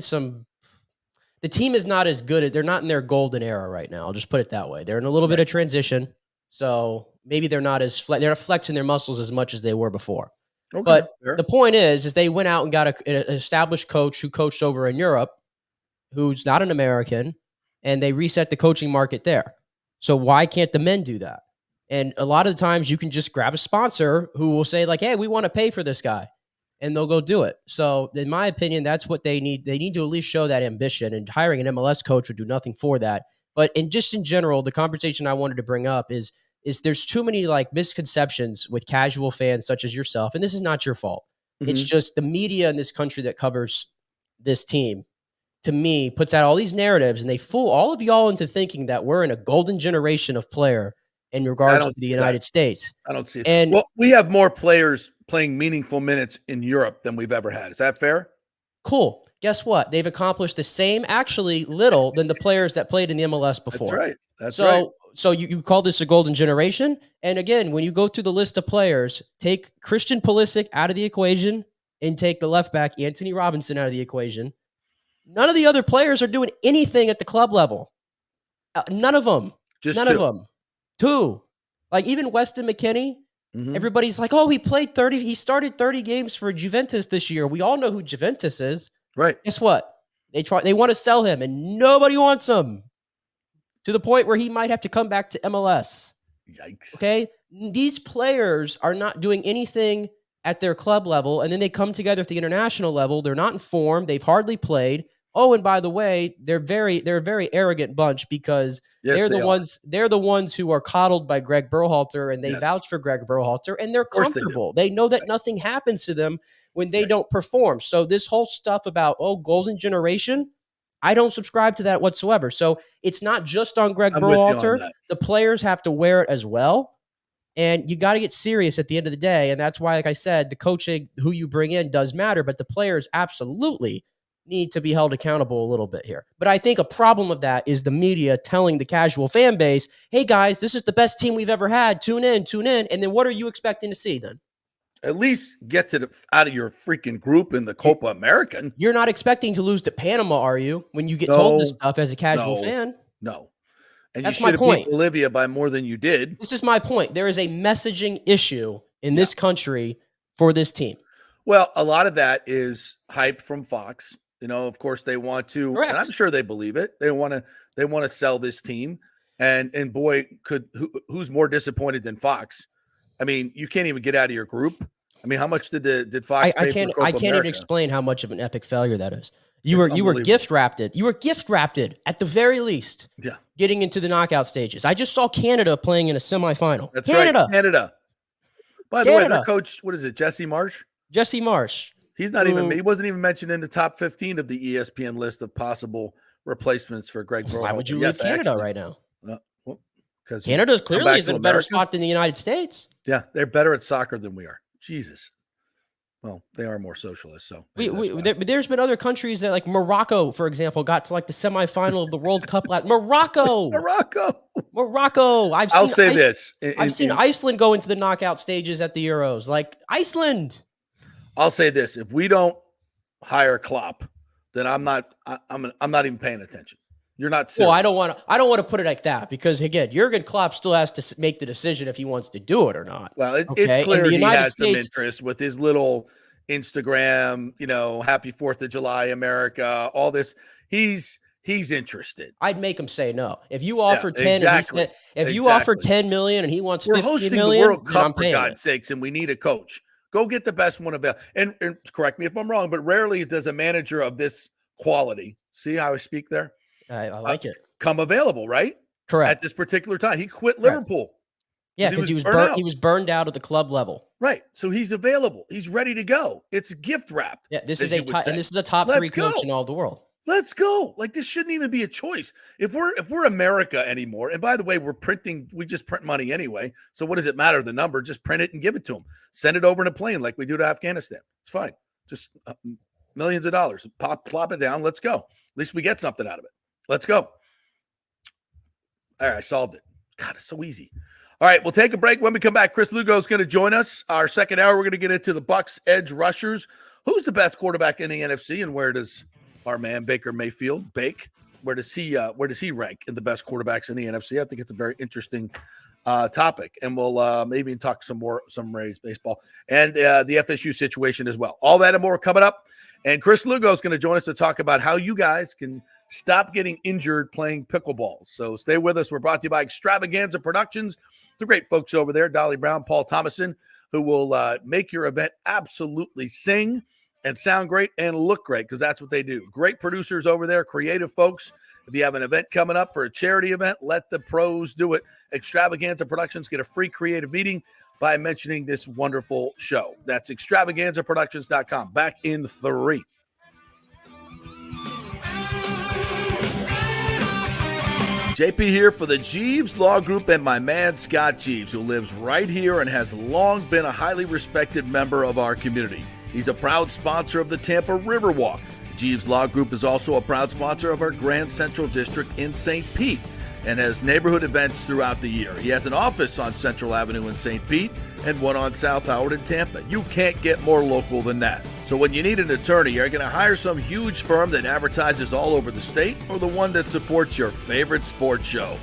the team is not as good. They're not in their golden era right now. I'll just put it that way. They're in a little bit of transition. So maybe they're not flexing their muscles as much as they were before. Okay, but the point is they went out and got an established coach who coached over in Europe, who's not an American, and they reset the coaching market there. So why can't the men do that? And a lot of the times you can just grab a sponsor who will say like, hey, we want to pay for this guy, and they'll go do it. So in my opinion, that's what they need. They need to at least show that ambition, and hiring an MLS coach would do nothing for that. But in general, the conversation I wanted to bring up is there's too many like misconceptions with casual fans such as yourself. And this is not your fault. It's just the media in this country that covers this team, to me, puts out all these narratives, and they fool all of y'all into thinking that we're in a golden generation of player in regards to the United States. I don't see it. And well, we have more players playing meaningful minutes in Europe than we've ever had. Is that fair? Cool. Guess what? They've accomplished the same, actually little, than the players that played in the MLS before. That's right. That's right. So you call this a golden generation? And again, when you go through the list of players, take Christian Pulisic out of the equation and take the left back, Anthony Robinson, out of the equation. None of the other players are doing anything at the club level. None of them. None of them. Two. Like even Weston McKennie, everybody's like, oh, he started 30 games for Juventus this year. We all know who Juventus is. Right. Guess what? They want to sell him, and nobody wants him. To the point where he might have to come back to MLS. Yikes. Okay? These players are not doing anything at their club level, and then they come together at the international level. They're not informed. They've hardly played. Oh, and by the way, they're a very arrogant bunch because they're the ones who are coddled by Greg Berhalter, and they vouch for Greg Berhalter, and they're comfortable. They know that nothing happens to them when they don't perform. So this whole stuff about, golden generation, I don't subscribe to that whatsoever. So it's not just on Greg Berhalter. The players have to wear it as well. And you got to get serious at the end of the day. And that's why, like I said, the coaching, who you bring in does matter, but the players absolutely need to be held accountable a little bit here. But I think a problem of that is the media telling the casual fan base, hey guys, this is the best team we've ever had. Tune in. And then what are you expecting to see then? At least get out of your freaking group in the Copa American. You're not expecting to lose to Panama, are you? When you get told this stuff as a casual fan? No. And that's you should have beat Bolivia by more than you did. This is my point. There is a messaging issue in this country for this team. Well, a lot of that is hype from Fox. You know, of course they want to, and I'm sure they believe it. They want to sell this team. And boy, who's more disappointed than Fox? I mean, you can't even get out of your group. I mean, how much did Fox pay for Copa I can't even explain how much of an epic failure that is. You were gift wrapped. You were gift wrapped at the very least. Yeah. Getting into the knockout stages. I just saw Canada playing in a semifinal. That's right. Canada. By the way, their coach, what is it? Jesse Marsh? Jesse Marsh. He's not even. He wasn't even mentioned in the top 15 of the ESPN list of possible replacements for Greg Berhalter. Why would you leave Canada right now? Because Canada clearly is in a better spot than the United States. Yeah, they're better at soccer than we are. Jesus. Well, they are more socialist. So there's been other countries that, like Morocco, for example, got to like the semifinal of the World Cup. Morocco. Morocco. I'll say this. I've seen Iceland go into the knockout stages at the Euros. Like Iceland. I'll say this: if we don't hire Klopp, then I'm not even paying attention. You're not serious. Well, I don't want to put it like that because again, Jurgen Klopp still has to make the decision if he wants to do it or not. Well, it's clear he has some interest with his little Instagram, happy 4th of July, America, all this. He's interested. I'd make him say no. If you offer 10, you offer 10 million and he wants 50 million, we're hosting the World Cup for God's sakes, and we need a coach. Go get the best one available. And correct me if I'm wrong, but rarely does a manager of this quality, see how I speak there? I like it. Come available, right? Correct. At this particular time. He quit Liverpool. Yeah, because he was burned out at the club level. Right. So he's available. He's ready to go. It's gift wrapped. Yeah, this is a top 3 coach in all the world. Let's go. Like this shouldn't even be a choice. If we're America anymore, and by the way, we just print money anyway. So what does it matter? The number, just print it and give it to them. Send it over in a plane like we do to Afghanistan. It's fine. Just millions of dollars. Plop it down. Let's go. At least we get something out of it. Let's go. All right, I solved it. God, it's so easy. All right, we'll take a break. When we come back, Chris Lugo is going to join us. Our second hour, we're going to get into the Bucs edge rushers. Who's the best quarterback in the NFC, and where does our man Baker Mayfield bake? Where does he rank in the best quarterbacks in the NFC? I think it's a very interesting topic, and we'll maybe talk some Rays baseball and the FSU situation as well. All that and more coming up. And Chris Lugo is going to join us to talk about how you guys can stop getting injured playing pickleball. So stay with us. We're brought to you by Extravaganza Productions. The great folks over there, Dolly Brown, Paul Thomason, who will make your event absolutely sing and sound great and look great, because that's what they do. Great producers over there, creative folks. If you have an event coming up for a charity event, let the pros do it. Extravaganza Productions, get a free creative meeting by mentioning this wonderful show. That's extravaganzaproductions.com. Back in 3. JP here for the Jeeves Law Group and my man Scott Jeeves, who lives right here and has long been a highly respected member of our community. He's a proud sponsor of the Tampa Riverwalk. Jeeves Law Group is also a proud sponsor of our Grand Central District in St. Pete and has neighborhood events throughout the year. He has an office on Central Avenue in St. Pete and one on South Howard in Tampa. You can't get more local than that. So when you need an attorney, are you going to hire some huge firm that advertises all over the state, or the one that supports your favorite sports show?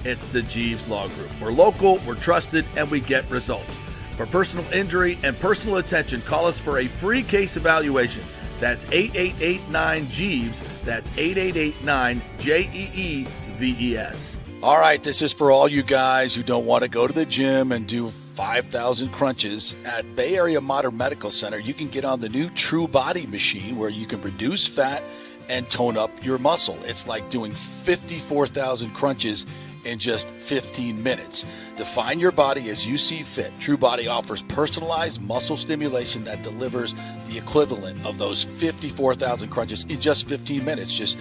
It's the Jeeves Law Group. We're local, we're trusted, and we get results. For personal injury and personal attention, call us for a free case evaluation. That's 8889-JEEVES. That's 8889-JEEVES. All right, this is for all you guys who don't want to go to the gym and do 5,000 crunches. At Bay Area Modern Medical Center, you can get on the new True Body machine where you can reduce fat and tone up your muscle. It's like doing 54,000 crunches in just 15 minutes. Define your body as you see fit. True Body offers personalized muscle stimulation that delivers the equivalent of those 54,000 crunches in just 15 minutes. Just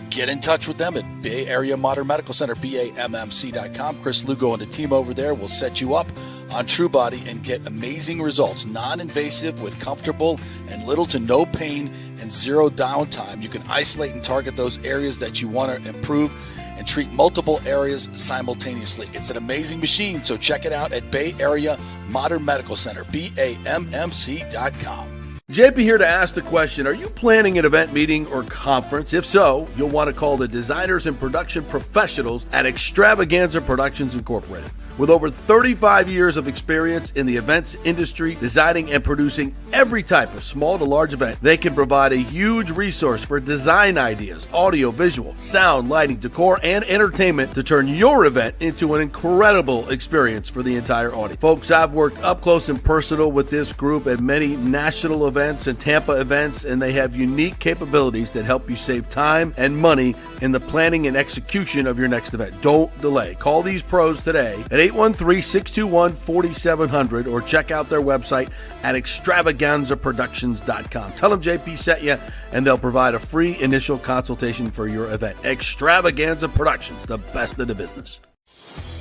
get in touch with them at Bay Area Modern Medical Center, BAMMC.com. Chris Lugo and the team over there will set you up on True Body and get amazing results. Non-invasive with comfortable and little to no pain and zero downtime. You can isolate and target those areas that you want to improve and treat multiple areas simultaneously. It's an amazing machine, so check it out at Bay Area Modern Medical Center, BAMMC.com. JP here to ask the question, are you planning an event, meeting, or conference? If so, you'll want to call the designers and production professionals at Extravaganza Productions Incorporated. With over 35 years of experience in the events industry, designing and producing every type of small to large event, they can provide a huge resource for design ideas, audio, visual, sound, lighting, decor, and entertainment to turn your event into an incredible experience for the entire audience. Folks, I've worked up close and personal with this group at many national events and Tampa events, and they have unique capabilities that help you save time and money in the planning and execution of your next event. Don't delay. Call these pros today at 813-621-4700 or check out their website at extravaganzaproductions.com. Tell them JP sent you, and they'll provide a free initial consultation for your event. Extravaganza Productions, the best in the business.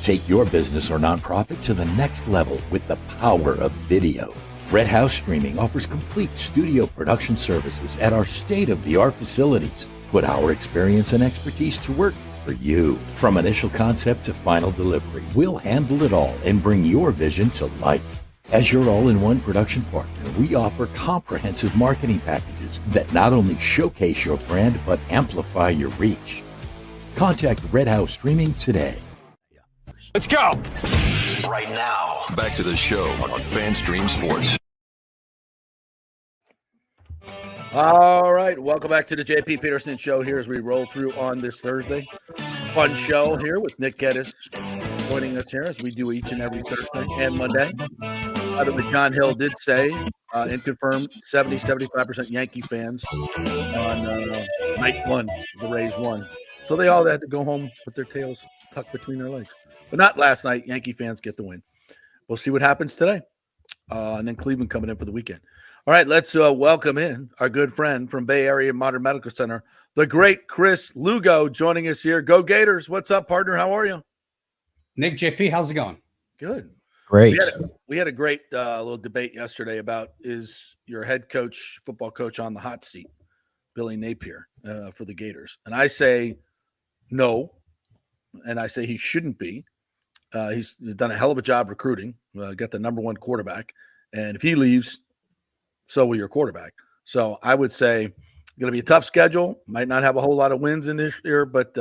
Take your business or nonprofit to the next level with the power of video. Red House Streaming offers complete studio production services at our state-of-the-art facilities. Put our experience and expertise to work for you. From initial concept to final delivery, we'll handle it all and bring your vision to life. As your all-in-one production partner, we offer comprehensive marketing packages that not only showcase your brand, but amplify your reach. Contact Red House Streaming today. Let's go! Right now. Back to the show on FanStream Sports. All right, welcome back to the JP Peterson Show here as we roll through on this Thursday. Fun show here with Nick Geddes joining us here as we do each and every Thursday and Monday. By the way, John Hill did say and confirm 70-75% Yankee fans on night one, the Rays won. So they all had to go home with their tails tucked between their legs. But not last night. Yankee fans get the win. We'll see what happens today. And then Cleveland coming in for the weekend. All right, let's welcome in our good friend from Bay Area Modern Medical Center, the great Chris Lugo, joining us here. Go Gators. What's up, partner? How are you? Nick, JP, how's it going? Good. Great. We had a great little debate yesterday about is your head coach, football coach, on the hot seat, Billy Napier, for the Gators. And I say no, and I say he shouldn't be. He's done a hell of a job recruiting, got the number one quarterback. And if he leaves, so will your quarterback. So I would say going to be a tough schedule. Might not have a whole lot of wins in this year, but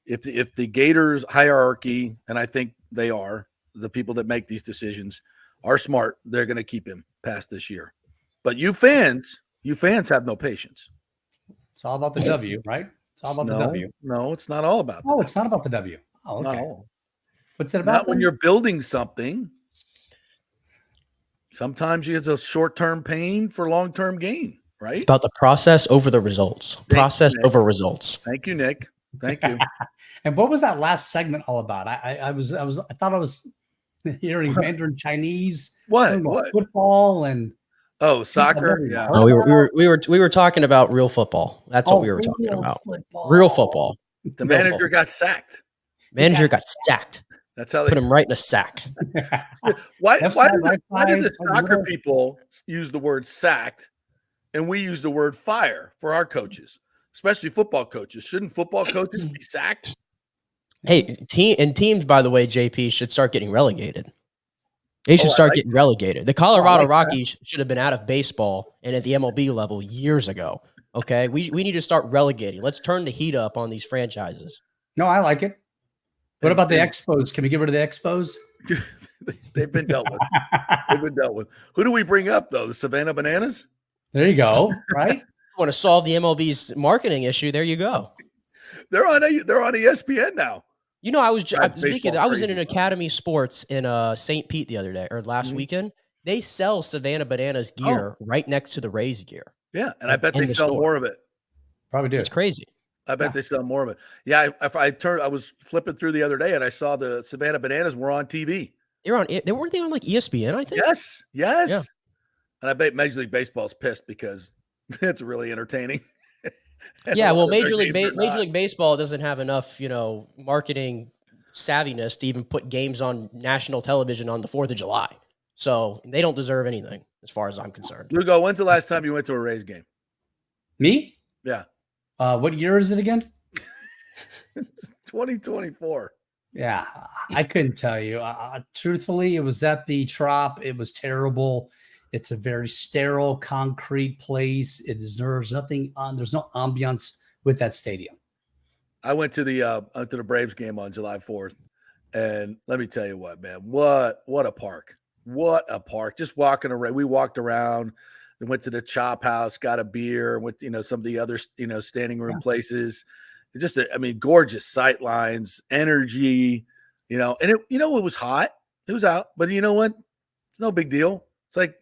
if the Gators hierarchy, and I think they are, the people that make these decisions are smart, they're going to keep him past this year. But you fans have no patience. It's all about the W, right? It's all about the W. No, it's not all about that. Oh, it's not about the W. Oh, okay. No. What's it about? Not when you're building something. Sometimes you get a short-term pain for long-term gain, right? It's about the process over the results. Process over results. Thank you, Nick. Thank you. And what was that last segment all about? I thought I was hearing Mandarin Chinese. What? Football and soccer. Yeah. No, we were talking about real football. That's what we were talking about. Real football. The manager got sacked. Manager got sacked. That's how they put him right in a sack. Why did the soccer people use the word sacked and we use the word fire for our coaches, especially football coaches? Shouldn't football coaches be sacked? Hey, teams, by the way, JP, should start getting relegated. They should start getting relegated. The Colorado Rockies should have been out of baseball and at the MLB level years ago. Okay, we need to start relegating. Let's turn the heat up on these franchises. No, I like it. What about the Expos? Can we get rid of the Expos? They've been dealt with. Who do we bring up, though? The Savannah Bananas? There you go. Right? You want to solve the MLB's marketing issue? There you go. They're on ESPN now. You know, I was in an Academy Sports in St. Pete the other day or last weekend. They sell Savannah Bananas gear right next to the Rays gear. Yeah, and I bet they sell more of it. Probably do. It's crazy. I bet they sell more of it. Yeah, I was flipping through the other day and I saw the Savannah Bananas were on TV. Weren't they on like ESPN? I think. Yes. Yeah. And I bet Major League Baseball's pissed because it's really entertaining. Yeah, well, Major League Baseball doesn't have enough, marketing savviness to even put games on national television on the 4th of July. So they don't deserve anything, as far as I'm concerned. Lugo, when's the last time you went to a Rays game? Me? Yeah. What year is it again? 2024. Yeah, I couldn't tell you. Truthfully, it was at the Trop. It was terrible. It's a very sterile, concrete place. There's nothing on. There's no ambiance with that stadium. I went to the Braves game on July 4th, and let me tell you what, man, what a park. What a park. Just walking around. We walked around and went to the Chop House, got a beer, went some of the other standing room places. Just gorgeous sight lines, energy, and it was hot. It was out, but you know what? It's no big deal. It's like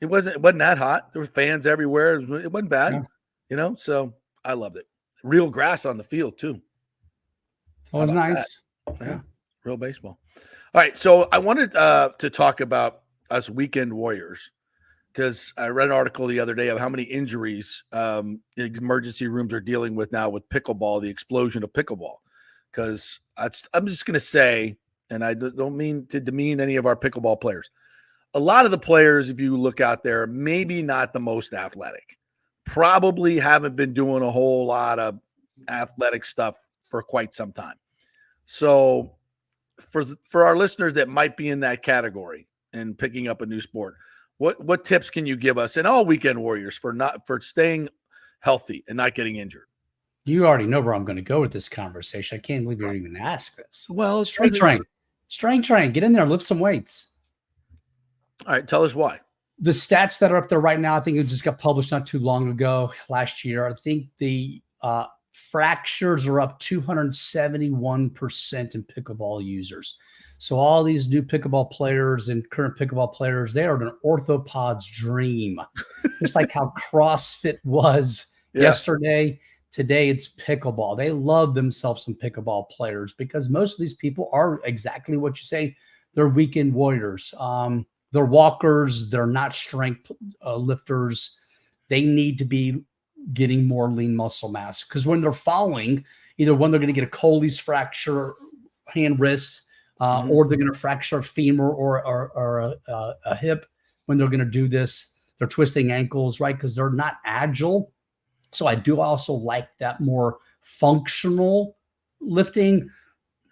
it wasn't that hot. There were fans everywhere. It wasn't bad, so I loved it. Real grass on the field too. That was nice. Yeah, real baseball. All right, so I wanted to talk about us weekend warriors because I read an article the other day of how many injuries emergency rooms are dealing with now with pickleball, the explosion of pickleball. Because I'm just going to say, and I don't mean to demean any of our pickleball players, a lot of the players, if you look out there, maybe not the most athletic, probably haven't been doing a whole lot of athletic stuff for quite some time. So for our listeners that might be in that category and picking up a new sport, what tips can you give us and all weekend warriors for staying healthy and not getting injured? You already know where I'm going to go with this conversation. I can't believe you're even asked this. Well, strength train, get in there, lift some weights. All right, tell us why. The stats that are up there right now, I think it just got published not too long ago, last year. I think the fractures are up 271% in pickleball users. So all these new pickleball players and current pickleball players, they are an orthopod's dream. Just like how CrossFit was yesterday, today it's pickleball. They love themselves some pickleball players because most of these people are exactly what you say. They're weekend warriors. They're walkers. They're not strength lifters. They need to be getting more lean muscle mass because when they're following, either when they're going to get a Colles fracture, hand, wrist, or they're going to fracture a femur or a hip when they're going to do this. They're twisting ankles, right? Because they're not agile. So I do also like that more functional lifting,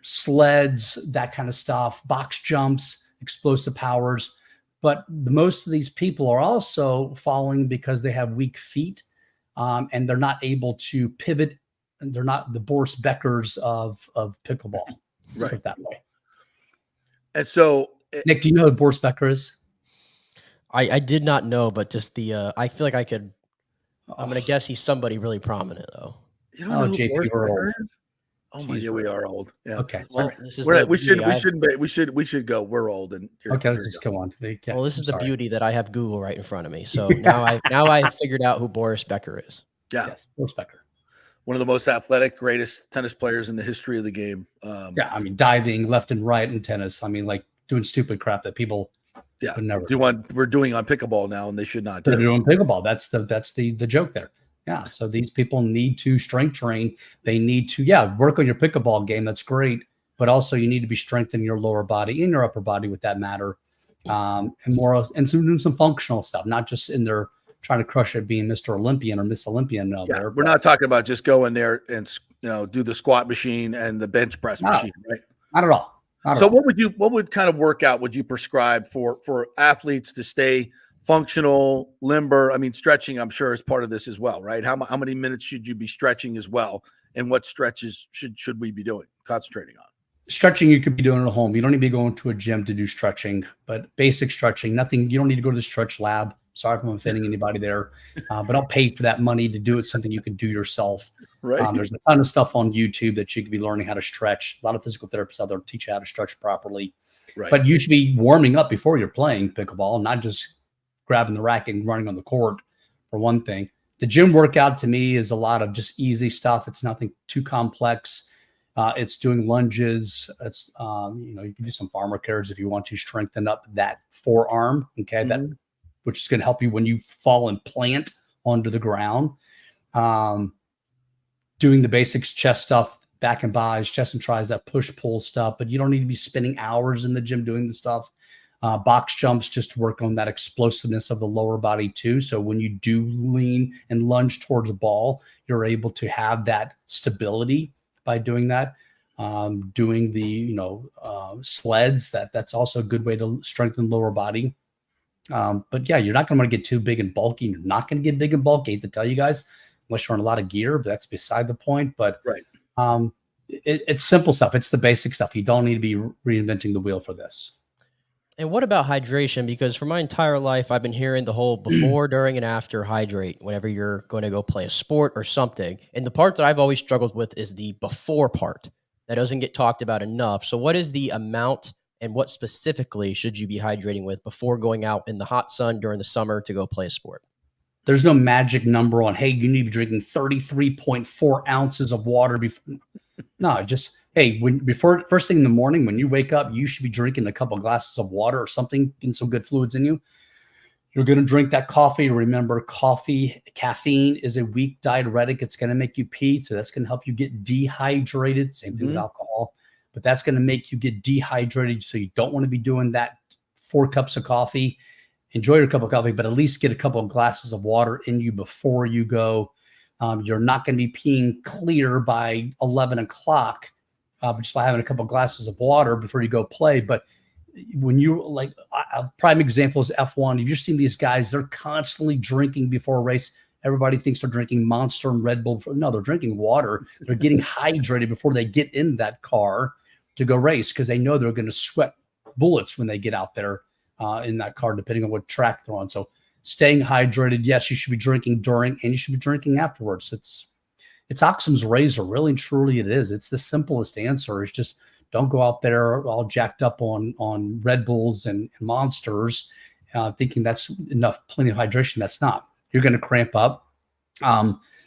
sleds, that kind of stuff, box jumps, explosive powers. But most of these people are also falling because they have weak feet and they're not able to pivot. And they're not the Boris Beckers of pickleball. Let's put it that way. And so, Nick, do you know who Boris Becker is? I did not know, but just I feel like I could. I'm going to guess he's somebody really prominent, though. You don't know who JP, Boris we're Becker old. is? Oh my, yeah, we are old. Yeah. Okay. Well, this is we should go. We're old, and Okay, let's just go on. Yeah, well, this is I'm the sorry. beauty that I have Google right in front of me. So now I figured out who Boris Becker is. Yeah, Yes, Boris Becker. one of the most athletic, greatest tennis players in the history of the game. Yeah, I mean, diving left and right in tennis. I mean, like doing stupid crap that people would never do. We're doing on pickleball now, and they should not do. They're doing pickleball. That's the joke there. Yeah. So these people need to strength train. They need to, work on your pickleball game. That's great. But also you need to be strengthening your lower body and your upper body with that matter. And doing some functional stuff, not just in there trying to crush it being Mr. Olympian or Miss Olympian. We're not talking about just go in there and do the squat machine and the bench press machine, right? Not at all. What would kind of workout would you prescribe for athletes to stay functional, limber? I mean, stretching, I'm sure, is part of this as well, right? How many minutes should you be stretching as well? And what stretches should we be concentrating on? Stretching you could be doing at home. You don't need to be going to a gym to do stretching, but basic stretching, nothing. You don't need to go to the stretch lab. Sorry if I'm offending anybody there, but I'll pay for that money to do it. Something you can do yourself. Right. There's a ton of stuff on YouTube that you could be learning how to stretch. A lot of physical therapists out there teach you how to stretch properly. Right. But you should be warming up before you're playing pickleball, not just grabbing the racket and running on the court, for one thing. The gym workout to me is a lot of just easy stuff. It's nothing too complex. It's doing lunges. It's you can do some farmer carries if you want to strengthen up that forearm. Okay, which is going to help you when you fall and plant onto the ground. Doing the basics, chest stuff, back and buys, chest and tries, that push pull stuff. But you don't need to be spending hours in the gym doing the stuff. Box jumps just to work on that explosiveness of the lower body too. So when you do lean and lunge towards a ball, you're able to have that stability by doing that. Doing the sleds, that's also a good way to strengthen lower body. But yeah, you're not going to want to get too big and bulky. You're not going to get big and bulky, I hate to tell you guys, unless you're on a lot of gear, but that's beside the point. But it's simple stuff. It's the basic stuff. You don't need to be reinventing the wheel for this. And what about hydration? Because for my entire life, I've been hearing the whole before, during, and after hydrate whenever you're going to go play a sport or something. And the part that I've always struggled with is the before part that doesn't get talked about enough. So what is the amount and what specifically should you be hydrating with before going out in the hot sun during the summer to go play a sport? There's no magic number on, hey, you need to be drinking 33.4 ounces of water before. No, just, hey, before first thing in the morning, when you wake up, you should be drinking a couple of glasses of water or something, getting some good fluids in you. You're going to drink that coffee. Remember, caffeine is a weak diuretic. It's going to make you pee. So that's going to help you get dehydrated. Same thing with alcohol, but that's going to make you get dehydrated. So you don't want to be doing that 4 cups of coffee. Enjoy your cup of coffee, but at least get a couple of glasses of water in you before you go. You're not going to be peeing clear by 11 o'clock just by having a couple glasses of water before you go play. But when you like a prime example is F1, have you seen these guys? They're constantly drinking before a race. Everybody thinks they're drinking Monster and Red Bull. No, they're drinking water. They're getting hydrated before they get in that car to go race because they know they're going to sweat bullets when they get out there in that car, depending on what track they're on. So staying hydrated, yes, you should be drinking during and you should be drinking afterwards. It's Occam's razor, really and truly it is. It's the simplest answer. It's just don't go out there all jacked up on Red Bulls and Monsters thinking that's enough, plenty of hydration. That's not. You're going to cramp up.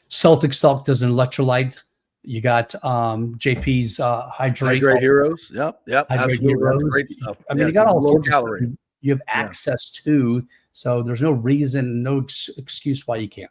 Celtic Salt does an electrolyte. You got JP's Hydrate Heroes. Yep. Hydrate Absolutely. Heroes. Great stuff. I mean, you got all sorts of calorie. stuff you have access to. So there's no reason, no excuse why you can't.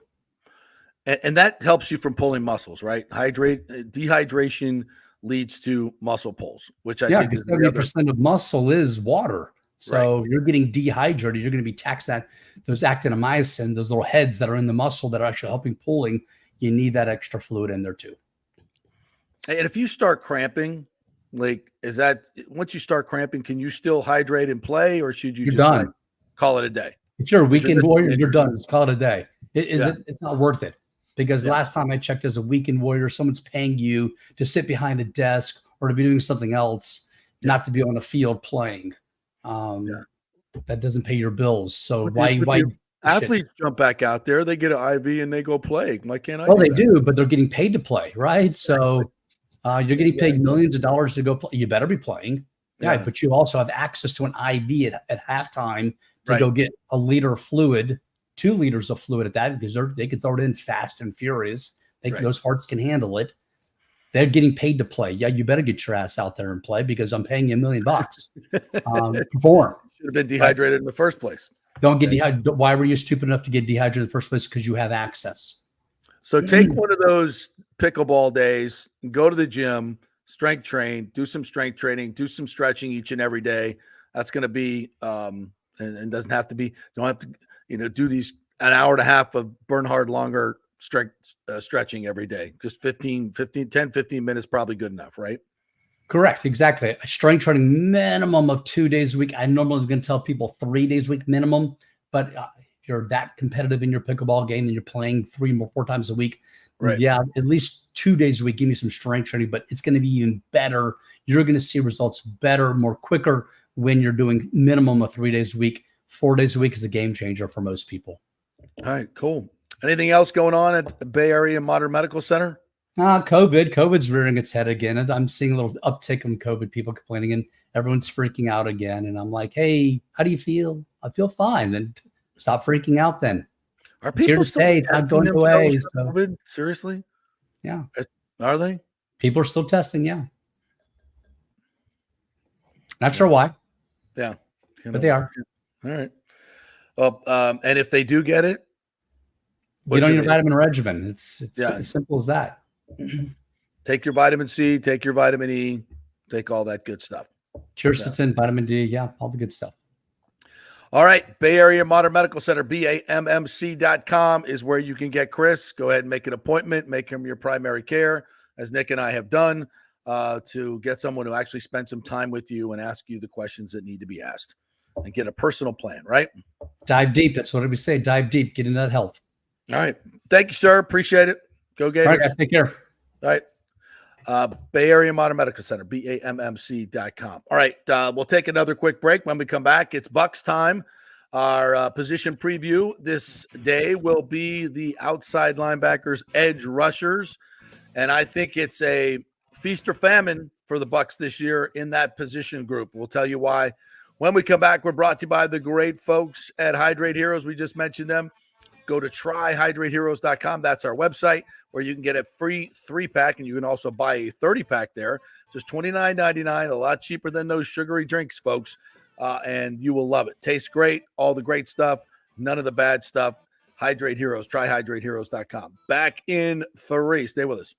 And that helps you from pulling muscles, right? Dehydration leads to muscle pulls, which I think is 70% of muscle is water. So you're getting dehydrated. You're going to be taxed that those actinomycin, those little heads that are in the muscle that are actually helping pulling. You need that extra fluid in there too. And if you start cramping, like, is that once you start cramping, can you still hydrate and play, or should you done. Call it a day? If you're a weekend warrior, you're done. Just call it a day. It's not worth it because last time I checked, as a weekend warrior, someone's paying you to sit behind a desk or to be doing something else, not to be on a field playing. That doesn't pay your bills. So why athletes jump back out there? They get an IV and they go play. Why can't I? Well, they do, but they're getting paid to play, right? So you're getting paid millions of dollars to go play. You better be playing, right? But you also have access to an IV at halftime to go get a liter of fluid, 2 liters of fluid at that because they can throw it in fast and furious. Those hearts can handle it. They're getting paid to play. Yeah, you better get your ass out there and play because I'm paying you $1 million. Perform. Should have been dehydrated in the first place. Don't get dehydrated. Why were you stupid enough to get dehydrated in the first place? Because you have access. So take one of those pickleball days, go to the gym, strength train, do some strength training, do some stretching each and every day. That's going to be, and doesn't have to be, don't have to, do these an hour and a half of Bernhard Langer stretching every day. Just 10, 15 minutes, probably good enough, right? Correct. Exactly. Strength training minimum of 2 days a week. I normally was going to tell people 3 days a week minimum, but if you're that competitive in your pickleball game and you're playing 3 or 4 times a week, yeah, at least 2 days a week, give me some strength training, but it's going to be even better. You're going to see results better, more quicker when you're doing minimum of 3 days a week. 4 days a week is a game changer for most people. All right, cool. Anything else going on at the Bay Area Modern Medical Center? COVID's rearing its head again. And I'm seeing a little uptick in COVID, people complaining, and everyone's freaking out again. And I'm like, hey, how do you feel? I feel fine. Then stop freaking out then. Are people here to stay? It's not going away. So. COVID? Seriously? Yeah. Are they? People are still testing, yeah. Not sure why. Yeah. But they are. All right. Well, and if they do get it, get on your vitamin regimen. It's as simple as that. Take your vitamin C, take your vitamin E, take all that good stuff. Quercetin, vitamin D, yeah, all the good stuff. All right. Bay Area Modern Medical Center, BAMMC.com is where you can get Chris. Go ahead and make an appointment, make him your primary care, as Nick and I have done, to get someone who actually spend some time with you and ask you the questions that need to be asked and get a personal plan, right? Dive deep. That's what we say. Dive deep. Get into that health. All right. Thank you, sir. Appreciate it. Go Gators. All right, guys. Take care. All right. Bay Area Modern Medical Center, BAMMC.com. All right. We'll take another quick break. When we come back, it's Bucks time. Our position preview this day will be the outside linebackers, edge rushers. And I think it's a feast or famine for the Bucks this year in that position group. We'll tell you why. When we come back, we're brought to you by the great folks at Hydrate Heroes. We just mentioned them. Go to tryhydrateheroes.com. That's our website where you can get a free 3-pack, and you can also buy a 30-pack there. Just $29.99, a lot cheaper than those sugary drinks, folks, and you will love it. Tastes great, all the great stuff, none of the bad stuff. Hydrate Heroes, tryhydrateheroes.com. Back in 3. Stay with us.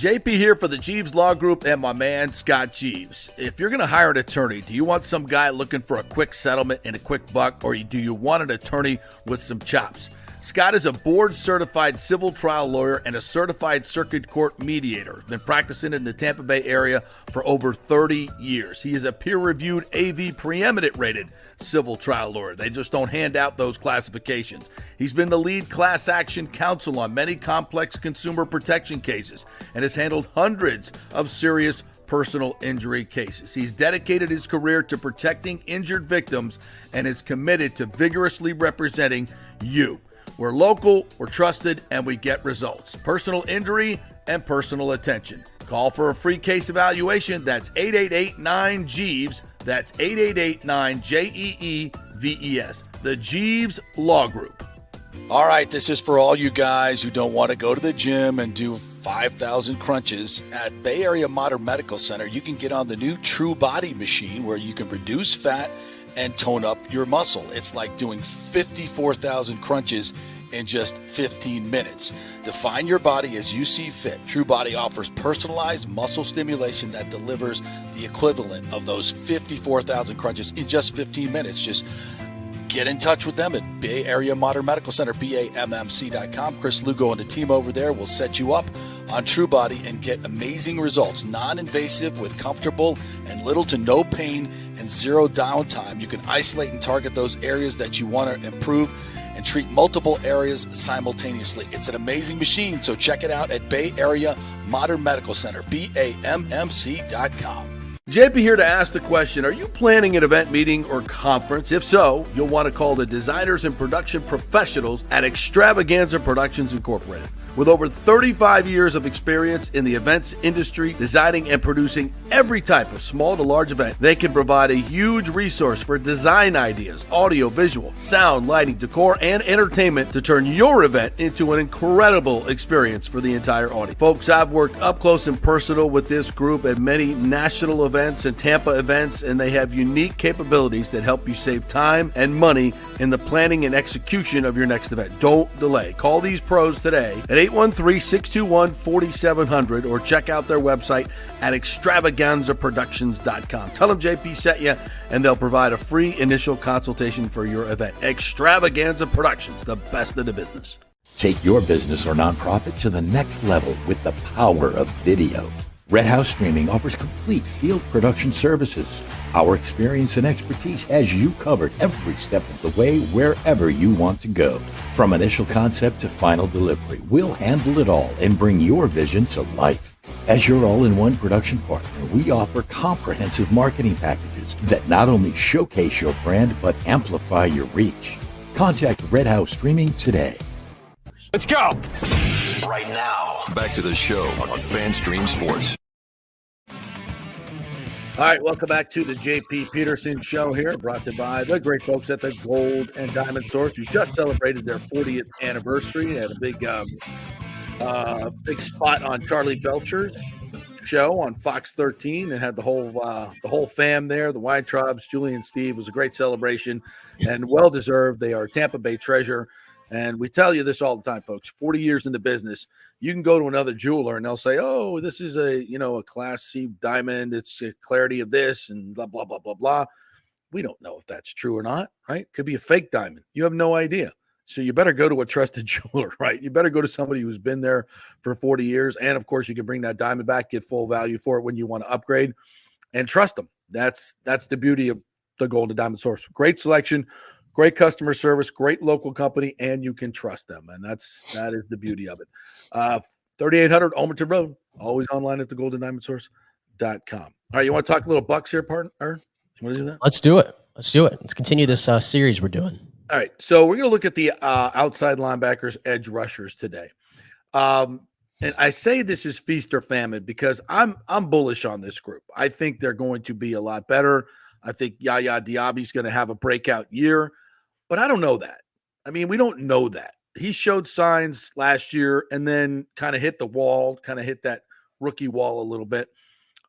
JP here for the Jeeves Law Group and my man Scott Jeeves. If you're going to hire an attorney, do you want some guy looking for a quick settlement and a quick buck, or do you want an attorney with some chops? Scott is a board-certified civil trial lawyer and a certified circuit court mediator. Been practicing in the Tampa Bay area for over 30 years. He is a peer-reviewed AV preeminent rated civil trial lawyer. They just don't hand out those classifications. He's been the lead class action counsel on many complex consumer protection cases and has handled hundreds of serious personal injury cases. He's dedicated his career to protecting injured victims and is committed to vigorously representing you. We're local, we're trusted, and we get results. Personal injury and personal attention. Call for a free case evaluation. That's 888-9-JEEVES. That's 888-9-JEEVES. The Jeeves Law Group. All right, this is for all you guys who don't want to go to the gym and do 5,000 crunches. At Bay Area Modern Medical Center, you can get on the new True Body machine where you can reduce fat and tone up your muscle. It's like doing 54,000 crunches in just 15 minutes. Define your body as you see fit. True Body offers personalized muscle stimulation that delivers the equivalent of those 54,000 crunches in just 15 minutes. Just get in touch with them at Bay Area Modern Medical Center, BAMMC.com. Chris Lugo and the team over there will set you up on True Body and get amazing results. Non-invasive with comfortable and little to no pain and zero downtime. You can isolate and target those areas that you want to improve and treat multiple areas simultaneously. It's an amazing machine, so check it out at Bay Area Modern Medical Center, BAMMC.com. JP here to ask the question, are you planning an event, meeting, or conference? If so, you'll want to call the designers and production professionals at Extravaganza Productions Incorporated. With over 35 years of experience in the events industry, designing and producing every type of small to large event, they can provide a huge resource for design ideas, audio, visual, sound, lighting, decor, and entertainment to turn your event into an incredible experience for the entire audience. Folks, I've worked up close and personal with this group at many national events and Tampa events, and they have unique capabilities that help you save time and money in the planning and execution of your next event. Don't delay. Call these pros today at 813-621-4700 or check out their website at extravaganzaproductions.com. Tell them JP sent you, and they'll provide a free initial consultation for your event. Extravaganza Productions, the best of the business. Take your business or nonprofit to the next level with the power of video. Red House Streaming offers complete field production services. Our experience and expertise has you covered every step of the way wherever you want to go. From initial concept to final delivery, we'll handle it all and bring your vision to life. As your all-in-one production partner, we offer comprehensive marketing packages that not only showcase your brand, but amplify your reach. Contact Red House Streaming today. Let's go! Right now. Back to the show on FanStream Sports. All right, welcome back to the JP Peterson Show here, brought to you by the great folks at the Gold and Diamond Source, who just celebrated their 40th anniversary. They had a big spot on Charlie Belcher's show on Fox 13 and had the whole fam there, the Weintraubs, Julie and Steve. It was a great celebration and well-deserved. They are a Tampa Bay treasure. And we tell you this all the time, folks, 40 years in the business, you can go to another jeweler and they'll say, oh, this is a Class C diamond. It's a clarity of this and blah, blah, blah, blah, blah. We don't know if that's true or not, right? Could be a fake diamond. You have no idea. So you better go to a trusted jeweler, right? You better go to somebody who's been there for 40 years. And of course, you can bring that diamond back, get full value for it when you want to upgrade, and trust them. That's the beauty of the Gold and Diamond Source. Great selection. Great customer service, great local company, and you can trust them. And that is the beauty of it. 3800 Almerton Road, always online at thegoldendiamondsource.com. All right, you want to talk a little Bucks here, partner? You want to do that? Let's do it. Let's continue this series we're doing. All right, so we're going to look at the outside linebackers, edge rushers today. And I say this is feast or famine because I'm bullish on this group. I think they're going to be a lot better. I think Yaya Diaby's going to have a breakout year, but I don't know that. I mean, we don't know that. He showed signs last year and then kind of hit the wall, kind of hit that rookie wall a little bit.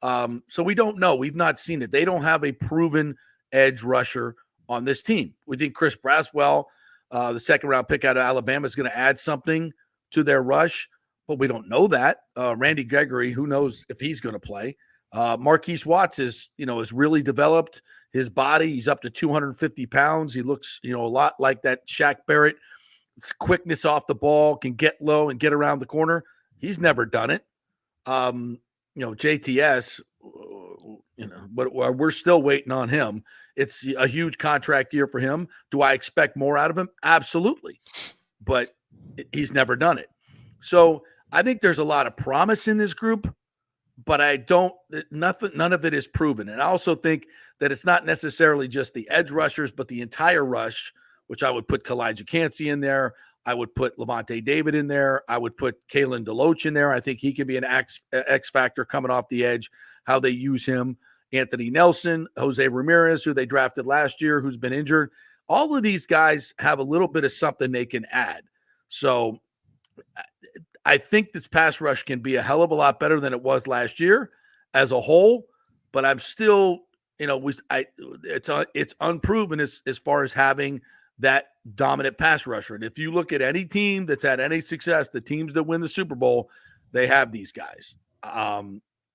So we don't know. We've not seen it. They don't have a proven edge rusher on this team. We think Chris Braswell, the second-round pick out of Alabama, is going to add something to their rush, but we don't know that. Randy Gregory, who knows if he's going to play. Marquise Watts is really developed his body. He's up to 250 pounds. He looks, a lot like that Shaq Barrett. His quickness off the ball, can get low and get around the corner. He's never done it. JTS, but we're still waiting on him. It's a huge contract year for him. Do I expect more out of him? Absolutely. But he's never done it. So I think there's a lot of promise in this group, but none of it is proven. And I also think that it's not necessarily just the edge rushers, but the entire rush, which I would put Kalijah Cansey in there. I would put Levante David in there. I would put Kalen DeLoach in there. I think he can be an X factor coming off the edge, how they use him. Anthony Nelson, Jose Ramirez, who they drafted last year, who's been injured. All of these guys have a little bit of something they can add. So I think this pass rush can be a hell of a lot better than it was last year as a whole, but I'm still, it's unproven as far as having that dominant pass rusher. And if you look at any team that's had any success, the teams that win the Super Bowl, they have these guys.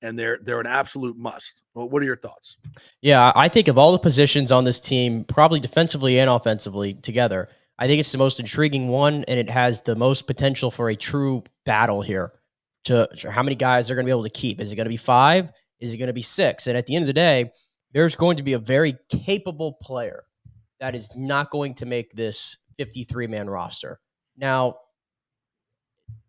And they're an absolute must. Well, what are your thoughts? Yeah, I think of all the positions on this team, probably defensively and offensively together, I think it's the most intriguing one, and it has the most potential for a true battle here to how many guys they're going to be able to keep. Is it going to be 5? Is it going to be 6? And at the end of the day, there's going to be a very capable player that is not going to make this 53-man roster. Now,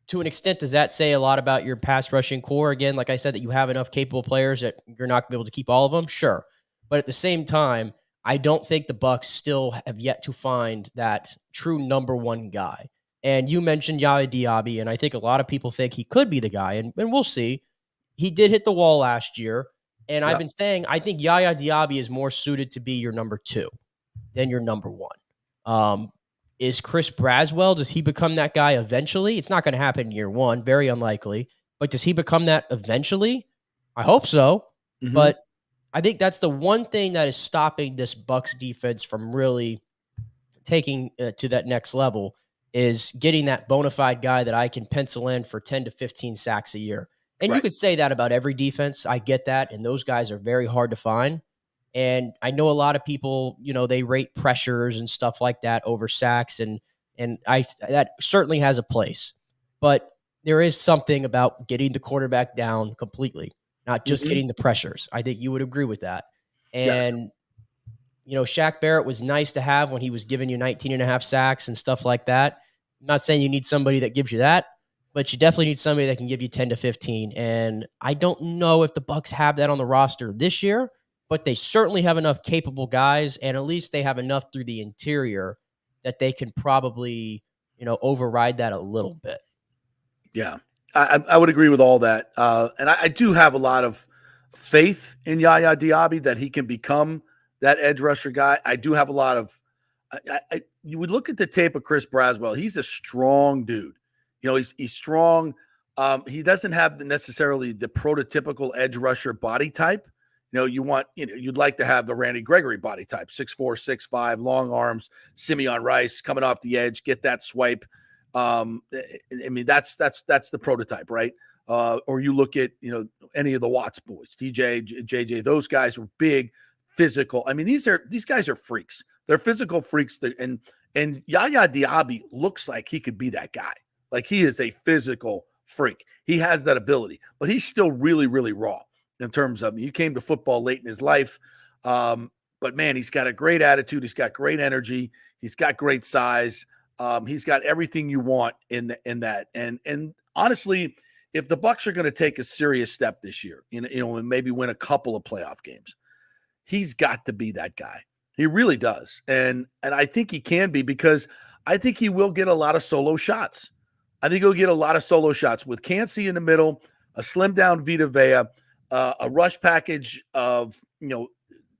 to an extent, does that say a lot about your pass rushing core? Again, like I said, that you have enough capable players that you're not going to be able to keep all of them? Sure. But at the same time, I don't think the Bucs still have yet to find that true number one guy. And you mentioned Yaya Diaby, and I think a lot of people think he could be the guy, and we'll see. He did hit the wall last year, and I've been saying I think Yaya Diaby is more suited to be your number 2 than your number 1. Is Chris Braswell, does he become that guy eventually? It's not going to happen in year 1, very unlikely. But does he become that eventually? I hope so. Mm-hmm. But I think that's the one thing that is stopping this Bucs defense from really taking to that next level is getting that bona fide guy that I can pencil in for 10 to 15 sacks a year. And you could say that about every defense. I get that. And those guys are very hard to find. And I know a lot of people, they rate pressures and stuff like that over sacks. And that certainly has a place. But there is something about getting the quarterback down completely, not just getting the pressures. I think you would agree with that. And, Shaq Barrett was nice to have when he was giving you 19 and a half sacks and stuff like that. I'm not saying you need somebody that gives you that, but you definitely need somebody that can give you 10 to 15. And I don't know if the Bucs have that on the roster this year, but they certainly have enough capable guys, and at least they have enough through the interior that they can probably, override that a little bit. Yeah, I would agree with all that. And I do have a lot of faith in Yaya Diaby that he can become that edge rusher guy. I do have a lot of you would look at the tape of Chris Braswell. He's a strong dude. He's strong. He doesn't have necessarily the prototypical edge rusher body type. You'd like to have the Randy Gregory body type, 6'4", 6'5", long arms, Simeon Rice coming off the edge, get that swipe. That's the prototype, right? Or you look at, any of the Watts boys, TJ, JJ, those guys are big, physical. I mean, these guys are freaks. They're physical freaks. And Yaya Diaby looks like he could be that guy. Like, he is a physical freak. He has that ability, but he's still really, really raw. In terms of, he came to football late in his life. But man, he's got a great attitude. He's got great energy. He's got great size. He's got everything you want in that. And honestly, if the Bucs are going to take a serious step this year, and maybe win a couple of playoff games, he's got to be that guy. He really does. And I think he can be, because I think he will get a lot of solo shots. I think he'll get a lot of solo shots with Cansey in the middle, a slim down Vita Vea, a rush package of,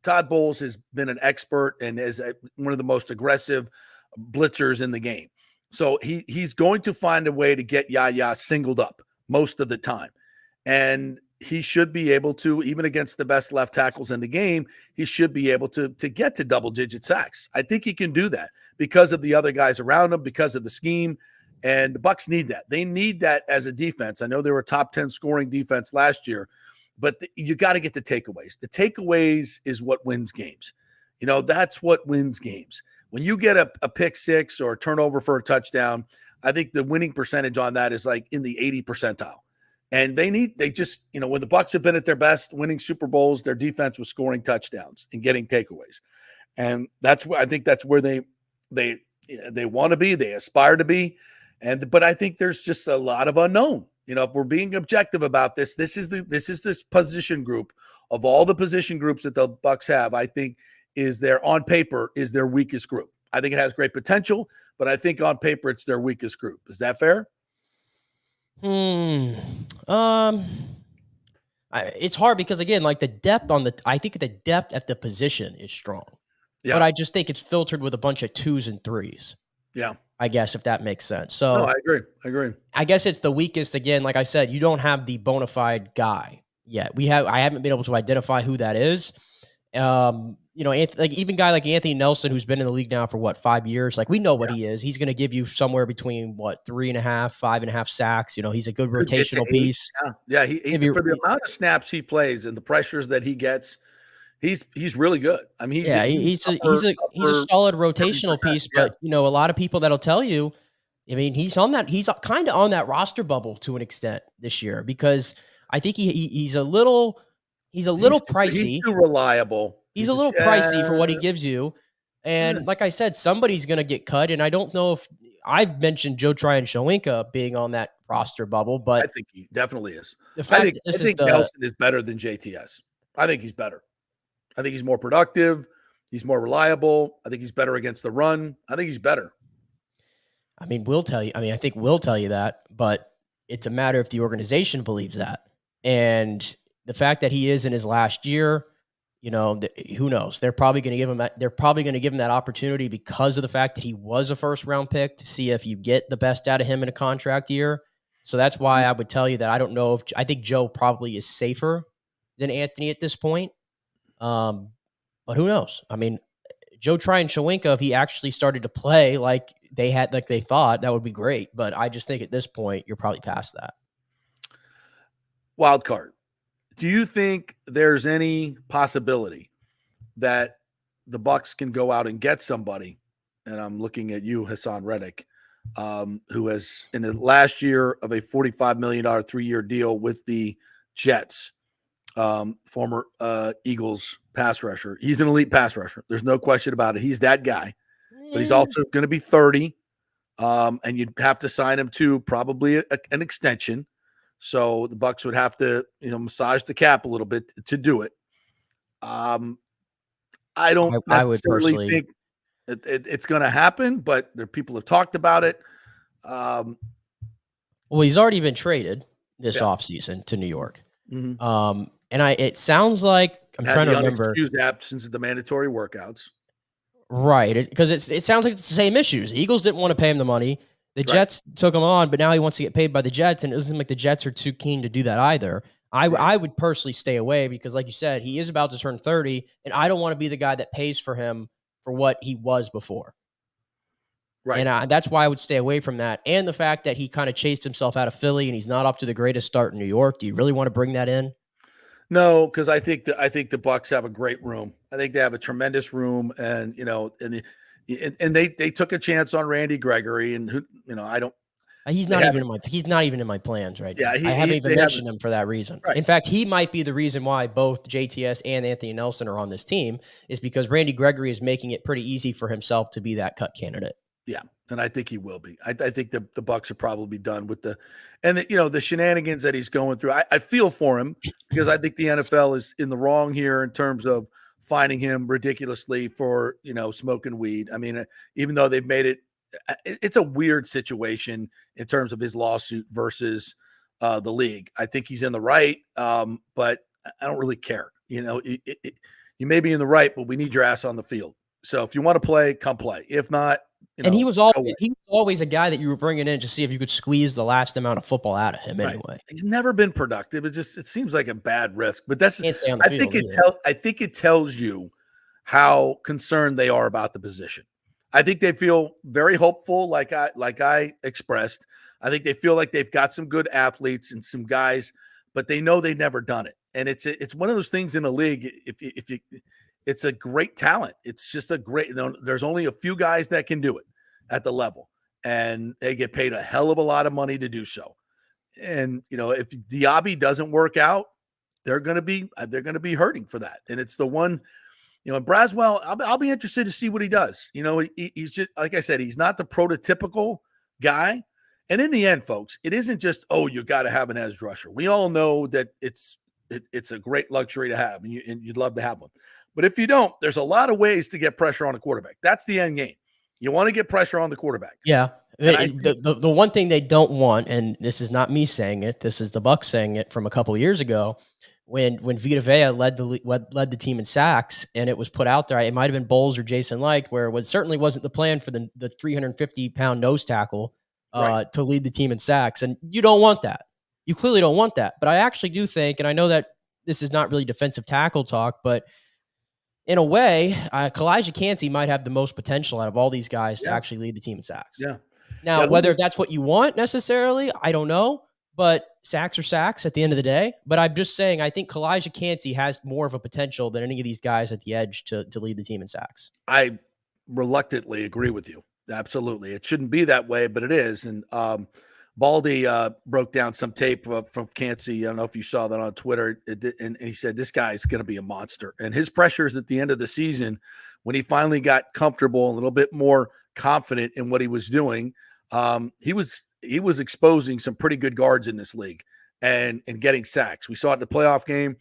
Todd Bowles has been an expert and is one of the most aggressive blitzers in the game. So he's going to find a way to get Yaya singled up most of the time. And he should be able to, even against the best left tackles in the game, he should be able to get to double-digit sacks. I think he can do that because of the other guys around him, because of the scheme. And the Bucs need that. They need that as a defense. I know they were a top 10 scoring defense last year, but you got to get the takeaways. The takeaways is what wins games. That's what wins games. When you get a pick six or a turnover for a touchdown, I think the winning percentage on that is like in the 80 percentile. And they just, when the Bucs have been at their best, winning Super Bowls, their defense was scoring touchdowns and getting takeaways. And I think that's where they want to be. They aspire to be. But I think there's just a lot of unknown. If we're being objective about this, this is this position group of all the position groups that the Bucs have. I think on paper is their weakest group. I think it has great potential, but I think on paper it's their weakest group. Is that fair? It's hard because again, like I think the depth at the position is strong. Yeah. But I just think it's filtered with a bunch of 2s and 3s. Yeah. I guess if that makes sense. So no, I agree. I guess it's the weakest. Again, like I said, you don't have the bona fide guy yet. I haven't been able to identify who that is. Like even a guy like Anthony Nelson, who's been in the league now for 5 years, like we know what he is. He's going to give you somewhere between 3.5, 5.5 sacks. He's a good rotational piece. Yeah. He for the amount of snaps he plays and the pressures that he gets, he's really good. I mean, he's a solid rotational piece. But a lot of people that'll tell you, I mean, he's kind of on that roster bubble to an extent this year because I think he's a little pricey. He's too reliable. He's a little pricey for what he gives you. And like I said, somebody's going to get cut. And I don't know if I've mentioned Joe Tryon-Shoyinka being on that roster bubble, but I think he definitely is. I think Nelson is better than JTS. I think he's better. I think he's more productive. He's more reliable. I think he's better against the run. I think he's better. I think we'll tell you that, but it's a matter if the organization believes that. And the fact that he is in his last year, who knows? They're probably going to give him that opportunity because of the fact that he was a first-round pick to see if you get the best out of him in a contract year. So that's why I would tell you that I think Joe probably is safer than Anthony at this point. But who knows? I mean, Joe Tryon-Shoyinka, if he actually started to play like they thought, that would be great. But I just think at this point, you're probably past that. Wild card. Do you think there's any possibility that the Bucs can go out and get somebody? And I'm looking at you, Hassan Reddick, who has in the last year of a $45 million 3-year deal with the Jets, former Eagles pass rusher. He's an elite pass rusher. There's no question about it. He's that guy. But he's also going to be 30, and you'd have to sign him to probably an extension. So the Bucs would have to, massage the cap a little bit to do it. I don't necessarily think it's going to happen, but people have talked about it. Well, he's already been traded this offseason to New York. Mm-hmm. And it sounds like I'm trying to remember. Excused absence of the mandatory workouts. Right, because it sounds like it's the same issues. The Eagles didn't want to pay him the money. The Jets took him on, but now he wants to get paid by the Jets, and it doesn't seem like the Jets are too keen to do that either. I would personally stay away because, like you said, he is about to turn 30, and I don't want to be the guy that pays for him for what he was before. Right. And that's why I would stay away from that. And the fact that he kind of chased himself out of Philly, and he's not up to the greatest start in New York. Do you really want to bring that in? No, because I think the Bucs have a great room. I think they have a tremendous room, and they took a chance on Randy Gregory, and I don't. He's not even in my plans right now. I haven't even mentioned him for that reason. Right. In fact, he might be the reason why both JTS and Anthony Nelson are on this team is because Randy Gregory is making it pretty easy for himself to be that cut candidate. Yeah, and I think he will be. I think the Bucs are probably done with the shenanigans that he's going through. I feel for him because I think the NFL is in the wrong here in terms of fining him ridiculously for smoking weed. I mean, even though they've made it, it's a weird situation in terms of his lawsuit versus the league. I think he's in the right, but I don't really care. You may be in the right, but we need your ass on the field. So if you want to play, come play. If not, and he was always a guy that you were bringing in to see if you could squeeze the last amount of football out of him. Anyway, right. He's never been productive. It seems like a bad risk. But I think it tells you how concerned they are about the position. I think they feel very hopeful, like I expressed. I think they feel like they've got some good athletes and some guys, but they know they've never done it. And it's one of those things in the league. If you, it's a great talent. It's just a great. There's only a few guys that can do it at the level, and they get paid a hell of a lot of money to do so. And if Diaby doesn't work out, they're going to be hurting for that. And it's the one. And Braswell, I'll be interested to see what he does. He's just, like I said, he's not the prototypical guy. And in the end, folks, it isn't just, you got to have an edge rusher. We all know that it's a great luxury to have, and you'd love to have one. But if you don't, there's a lot of ways to get pressure on a quarterback. That's the end game. You want to get pressure on the quarterback. Yeah. The one thing they don't want, and this is not me saying it, this is the Bucs saying it from a couple of years ago, when Vita Vea led the team in sacks, and it was put out there, it might have been Bowles or Jason Licht, where it certainly wasn't the plan for the 350-pound nose tackle to lead the team in sacks. And you don't want that. You clearly don't want that. But I actually do think, and I know that this is not really defensive tackle talk, but in a way, Kalijah Kancey might have the most potential out of all these guys to actually lead the team in sacks. Yeah. Now, whether that's what you want necessarily, I don't know. But sacks are sacks at the end of the day. But I'm just saying, I think Kalijah Kancey has more of a potential than any of these guys at the edge to lead the team in sacks. I reluctantly agree with you. Absolutely. It shouldn't be that way, but it is. And Baldy broke down some tape from Kancey. I don't know if you saw that on Twitter. And he said, this guy's going to be a monster. And his pressures at the end of the season, when he finally got comfortable, a little bit more confident in what he was doing, he was exposing some pretty good guards in this league and getting sacks. We saw it in the playoff game.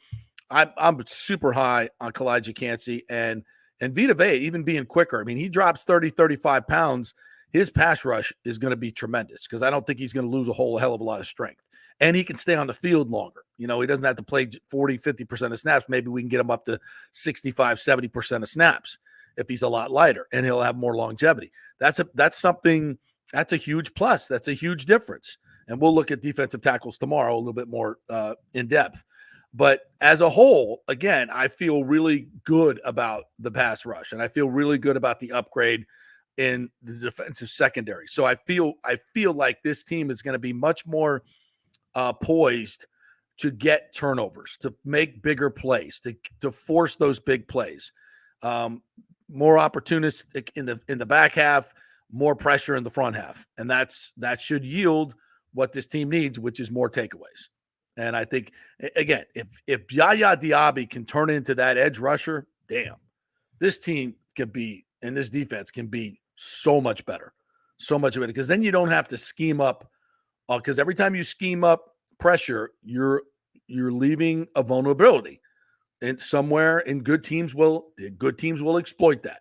I'm super high on Kalijah Kancey and Vita Vea even being quicker. I mean, he drops 30, 35 pounds. His pass rush is going to be tremendous because I don't think he's going to lose a whole hell of a lot of strength. And he can stay on the field longer. He doesn't have to play 40, 50% of snaps. Maybe we can get him up to 65, 70% of snaps if he's a lot lighter, and he'll have more longevity. That's a huge plus. That's a huge difference. And we'll look at defensive tackles tomorrow a little bit more in depth. But as a whole, again, I feel really good about the pass rush, and I feel really good about the upgrade in the defensive secondary. So I feel like this team is going to be much more poised to get turnovers, to make bigger plays, to force those big plays. More opportunistic in the back half, more pressure in the front half. And that should yield what this team needs, which is more takeaways. And I think, again, if Yaya Diaby can turn into that edge rusher, damn, this team can be, and this defense can be so much better. So much better. Because then you don't have to scheme up. Because every time you scheme up pressure, you're leaving a vulnerability. And somewhere, and good teams will exploit that.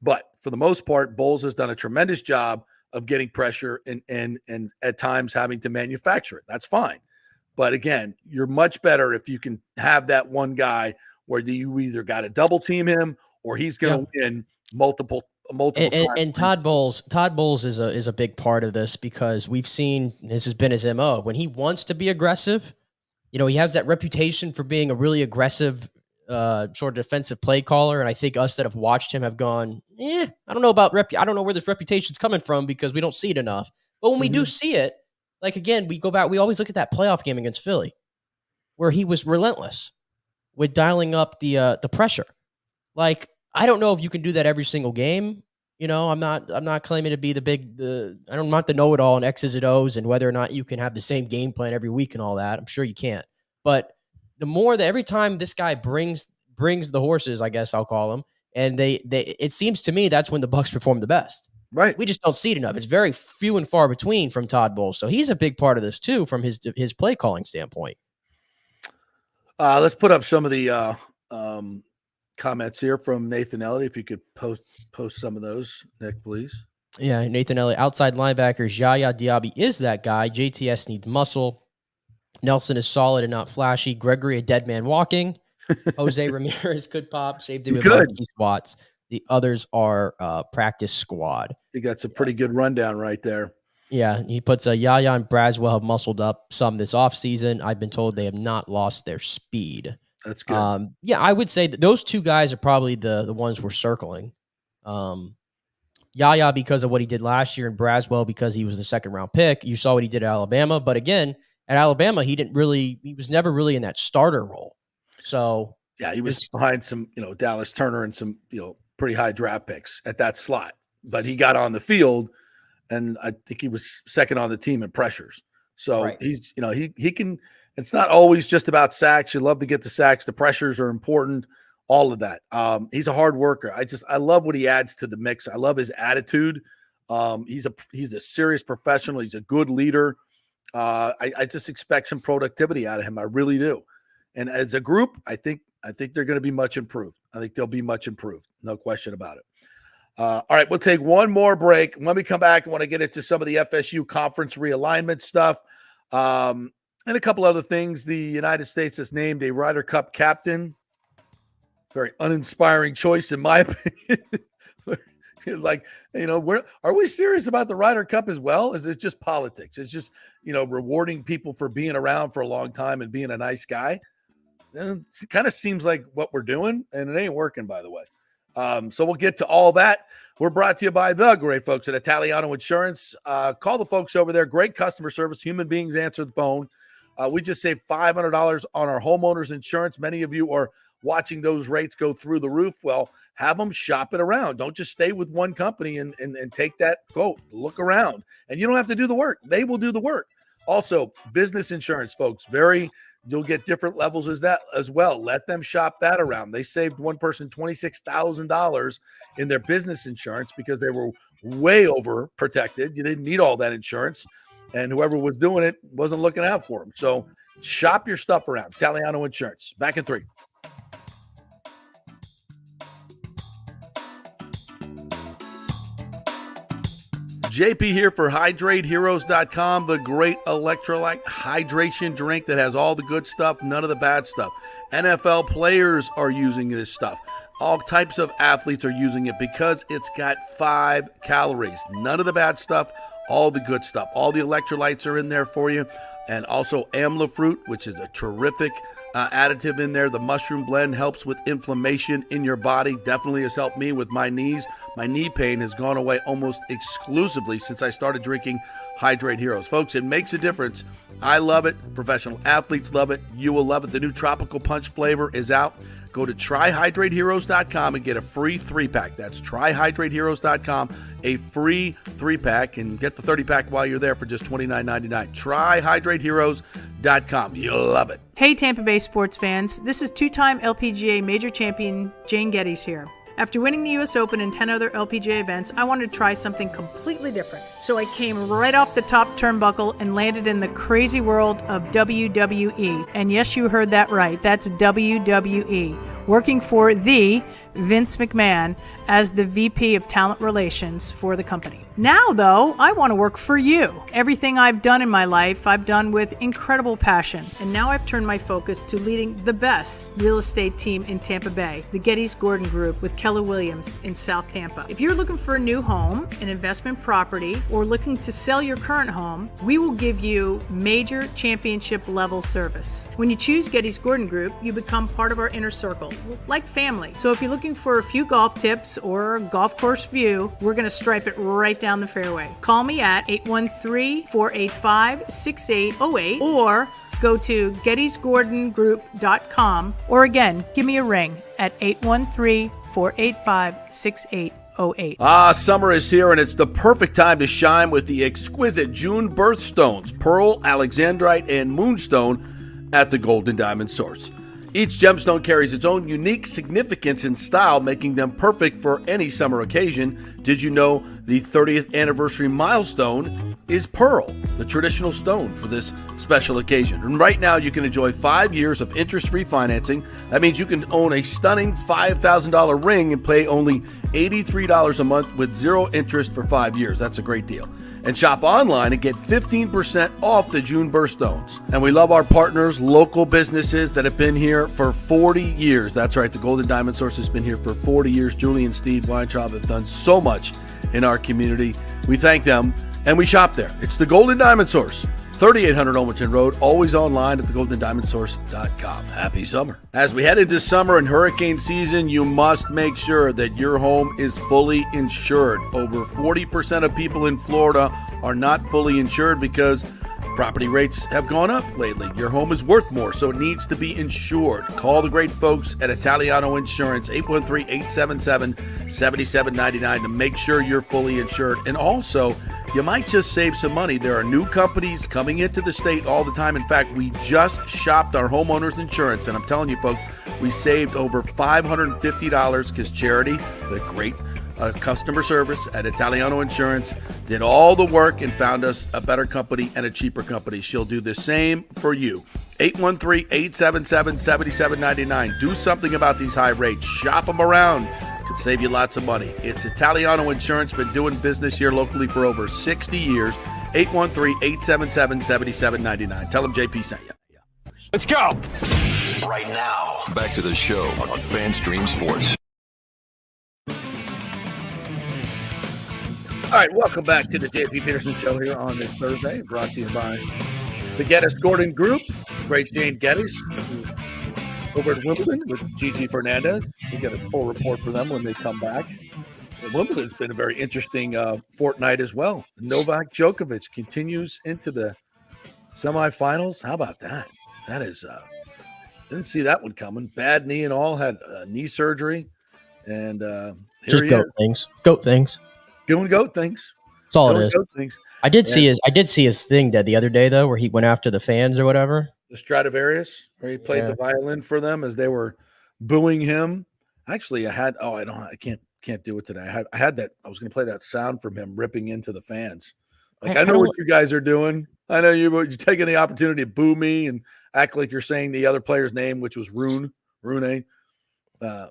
But for the most part, Bowles has done a tremendous job of getting pressure and at times having to manufacture it. That's fine. But again, you're much better if you can have that one guy where you either got to double team him or he's going to win multiple times. And Todd Bowles is a big part of this because we've seen, this has been his MO. When he wants to be aggressive, he has that reputation for being a really aggressive sort of defensive play caller. And I think us that have watched him have gone, I don't know about I don't know where this reputation's coming from because we don't see it enough. But when we do see it, like, again, we go back, we always look at that playoff game against Philly where he was relentless with dialing up the pressure. Like, I don't know if you can do that every single game. I'm not claiming to be I'm not the know-it-all in X's and O's and whether or not you can have the same game plan every week and all that. I'm sure you can't. But the more that every time this guy brings the horses, I guess I'll call them, and it seems to me that's when the Bucs perform the best. Right. We just don't see it enough. It's very few and far between from Todd Bowles. So he's a big part of this too, from his play calling standpoint. Let's put up some of the comments here from Nathan Elliott. If you could post some of those, Nick, please. Yeah, Nathan Elliott, outside linebackers. Yaya Diaby is that guy. JTS needs muscle. Nelson is solid and not flashy. Gregory, a dead man walking. Jose Ramirez could pop. Saved it with Marquise Watts. The others are practice squad. I think that's a pretty good rundown right there. Yeah, he puts Yaya and Braswell have muscled up some this offseason. I've been told they have not lost their speed. That's good. Yeah, I would say that those two guys are probably the ones we're circling. Yaya because of what he did last year, and Braswell because he was the second round pick. You saw what he did at Alabama, but again, at Alabama, he was never really in that starter role. So yeah, he was behind some, Dallas Turner and some, pretty high draft picks at that slot, but he got on the field, and I think he was second on the team in pressures. So right. He's, he can. It's not always just about sacks. You love to get the sacks. The pressures are important. All of that. He's a hard worker. I love what he adds to the mix. I love his attitude. He's a serious professional. He's a good leader. I just expect some productivity out of him. I really do. And as a group, I think they're going to be much improved. I think they'll be much improved. No question about it. All right, we'll take one more break. When we come back, I want to get into some of the FSU conference realignment stuff and a couple other things. The United States has named a Ryder Cup captain. Very uninspiring choice, in my opinion. Like, are we serious about the Ryder Cup as well? Is it just politics? It's just, rewarding people for being around for a long time and being a nice guy. It kind of seems like what we're doing, and it ain't working, by the way. So we'll get to all that. We're brought to you by the great folks at Italiano Insurance. Call the folks over there. Great customer service. Human beings answer the phone. We just saved $500 on our homeowners insurance. Many of you are watching those rates go through the roof. Well, have them shop it around. Don't just stay with one company and take that quote. Look around. And you don't have to do the work. They will do the work. Also, business insurance, folks. You'll get different levels as well. Let them shop that around. They saved one person $26,000 in their business insurance because they were way over protected. You didn't need all that insurance, and whoever was doing it wasn't looking out for them. So shop your stuff around. Italiano Insurance. Back in 3. JP here for HydrateHeroes.com, the great electrolyte hydration drink that has all the good stuff, none of the bad stuff. NFL players are using this stuff. All types of athletes are using it because it's got 5 calories. None of the bad stuff, all the good stuff. All the electrolytes are in there for you. And also Amla Fruit, which is a terrific additive in there. The mushroom blend helps with inflammation in your body. Definitely has helped me with my knees. My knee pain has gone away almost exclusively since I started drinking Hydrate Heroes. Folks, it makes a difference. I love it. Professional athletes love it. You will love it. The new Tropical Punch flavor is out. Go to tryhydrateheroes.com and get a free 3-pack. That's tryhydrateheroes.com, a free 3-pack, and get the 30-pack while you're there for just $29.99. Tryhydrateheroes.com. You'll love it. Hey, Tampa Bay sports fans. This is 2-time LPGA major champion Jane Geddes here. After winning the U.S. Open and 10 other LPGA events, I wanted to try something completely different. So I came right off the top turnbuckle and landed in the crazy world of WWE. And yes, you heard that right. That's WWE. Working for the Vince McMahon as the VP of Talent Relations for the company. Now, though, I want to work for you. Everything I've done in my life, I've done with incredible passion. And now I've turned my focus to leading the best real estate team in Tampa Bay, the Geddes Gordon Group with Keller Williams in South Tampa. If you're looking for a new home, an investment property, or looking to sell your current home, we will give you major championship level service. When you choose Geddes Gordon Group, you become part of our inner circle, like family. So if you're looking for a few golf tips or a golf course view, we're going to stripe it right down the fairway. Call me at 813-485-6808 or go to GettysGordonGroup.com, or again, give me a ring at 813-485-6808. Summer is here, and it's the perfect time to shine with the exquisite June birthstones, Pearl, Alexandrite, and Moonstone at the Golden Diamond Source. Each gemstone carries its own unique significance and style, making them perfect for any summer occasion. Did you know the 30th anniversary milestone is Pearl, the traditional stone for this special occasion? And right now you can enjoy 5 years of interest-free financing. That means you can own a stunning $5,000 ring and pay only $83 a month with zero interest for 5 years. That's a great deal. And shop online and get 15% off the June birthstones. And we love our partners, local businesses that have been here for 40 years. That's right, the Golden Diamond Source has been here for 40 years. Julie and Steve Weintraub have done so much in our community. We thank them and we shop there. It's the Golden Diamond Source, 3800 Olmerton Road, always online at thegoldendiamondsource.com. Happy summer. As we head into summer and hurricane season, you must make sure that your home is fully insured. Over 40% of people in Florida are not fully insured because property rates have gone up lately. Your home is worth more, so it needs to be insured. Call the great folks at Italiano Insurance, 813-877-7799 to make sure you're fully insured. And also, you might just save some money. There are new companies coming into the state all the time. In fact, we just shopped our homeowners insurance, and I'm telling you, folks, we saved over $550 because Charity, the great customer service at Italiano Insurance, did all the work and found us a better company and a cheaper company. She'll do the same for you. 813-877-7799. Do something about these high rates. Shop them around. Could save you lots of money. It's Italiano Insurance. Been doing business here locally for over 60 years. 813-877-7799. Tell them JP sent you. Let's go. Right now, back to the show on FanStream Sports. All right, welcome back to the JP Peterson Show here on this Thursday, brought to you by the Geddes Gordon Group. Great Jane Geddes over at Wimbledon with Gigi Fernandez. We get a full report for them when they come back. And Wimbledon's been a very interesting fortnight as well. Novak Djokovic continues into the semifinals. How about that? That is, didn't see that one coming. Bad knee and all, had knee surgery. And just goat things. Goat things. Doing goat things. That's all it is. Things. I did see his thing the other day though, where he went after the fans or whatever. The Stradivarius, where he played the violin for them as they were booing him. Actually, I can't do it today. I had that. I was going to play that sound from him ripping into the fans. Like, I know what you guys are doing. I know you're taking the opportunity to boo me and act like you're saying the other player's name, which was Rune. No, I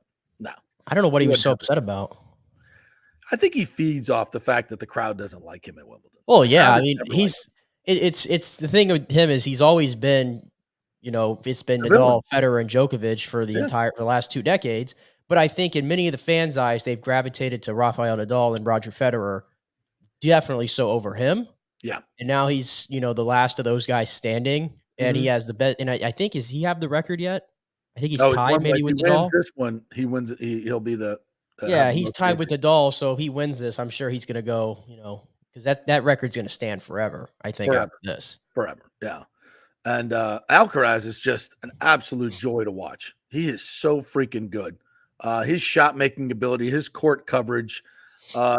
don't know what he was so upset about. I think he feeds off the fact that the crowd doesn't like him at Wimbledon. Well, yeah, I mean, it's the thing with him is he's always been, it's been all Federer and Djokovic for the last 2 decades. But I think in many of the fans' eyes, they've gravitated to Rafael Nadal and Roger Federer, definitely so over him. Yeah, and now he's the last of those guys standing, and he has the best. And I think does he have the record yet? I think he's tied maybe with Nadal. This one, he wins. He'll be the. He's tied with Nadal, so if he wins this, I'm sure he's going to go, because that record's going to stand forever, I think, after this. Forever, yeah. And Alcaraz is just an absolute joy to watch. He is so freaking good. His shot-making ability, his court coverage,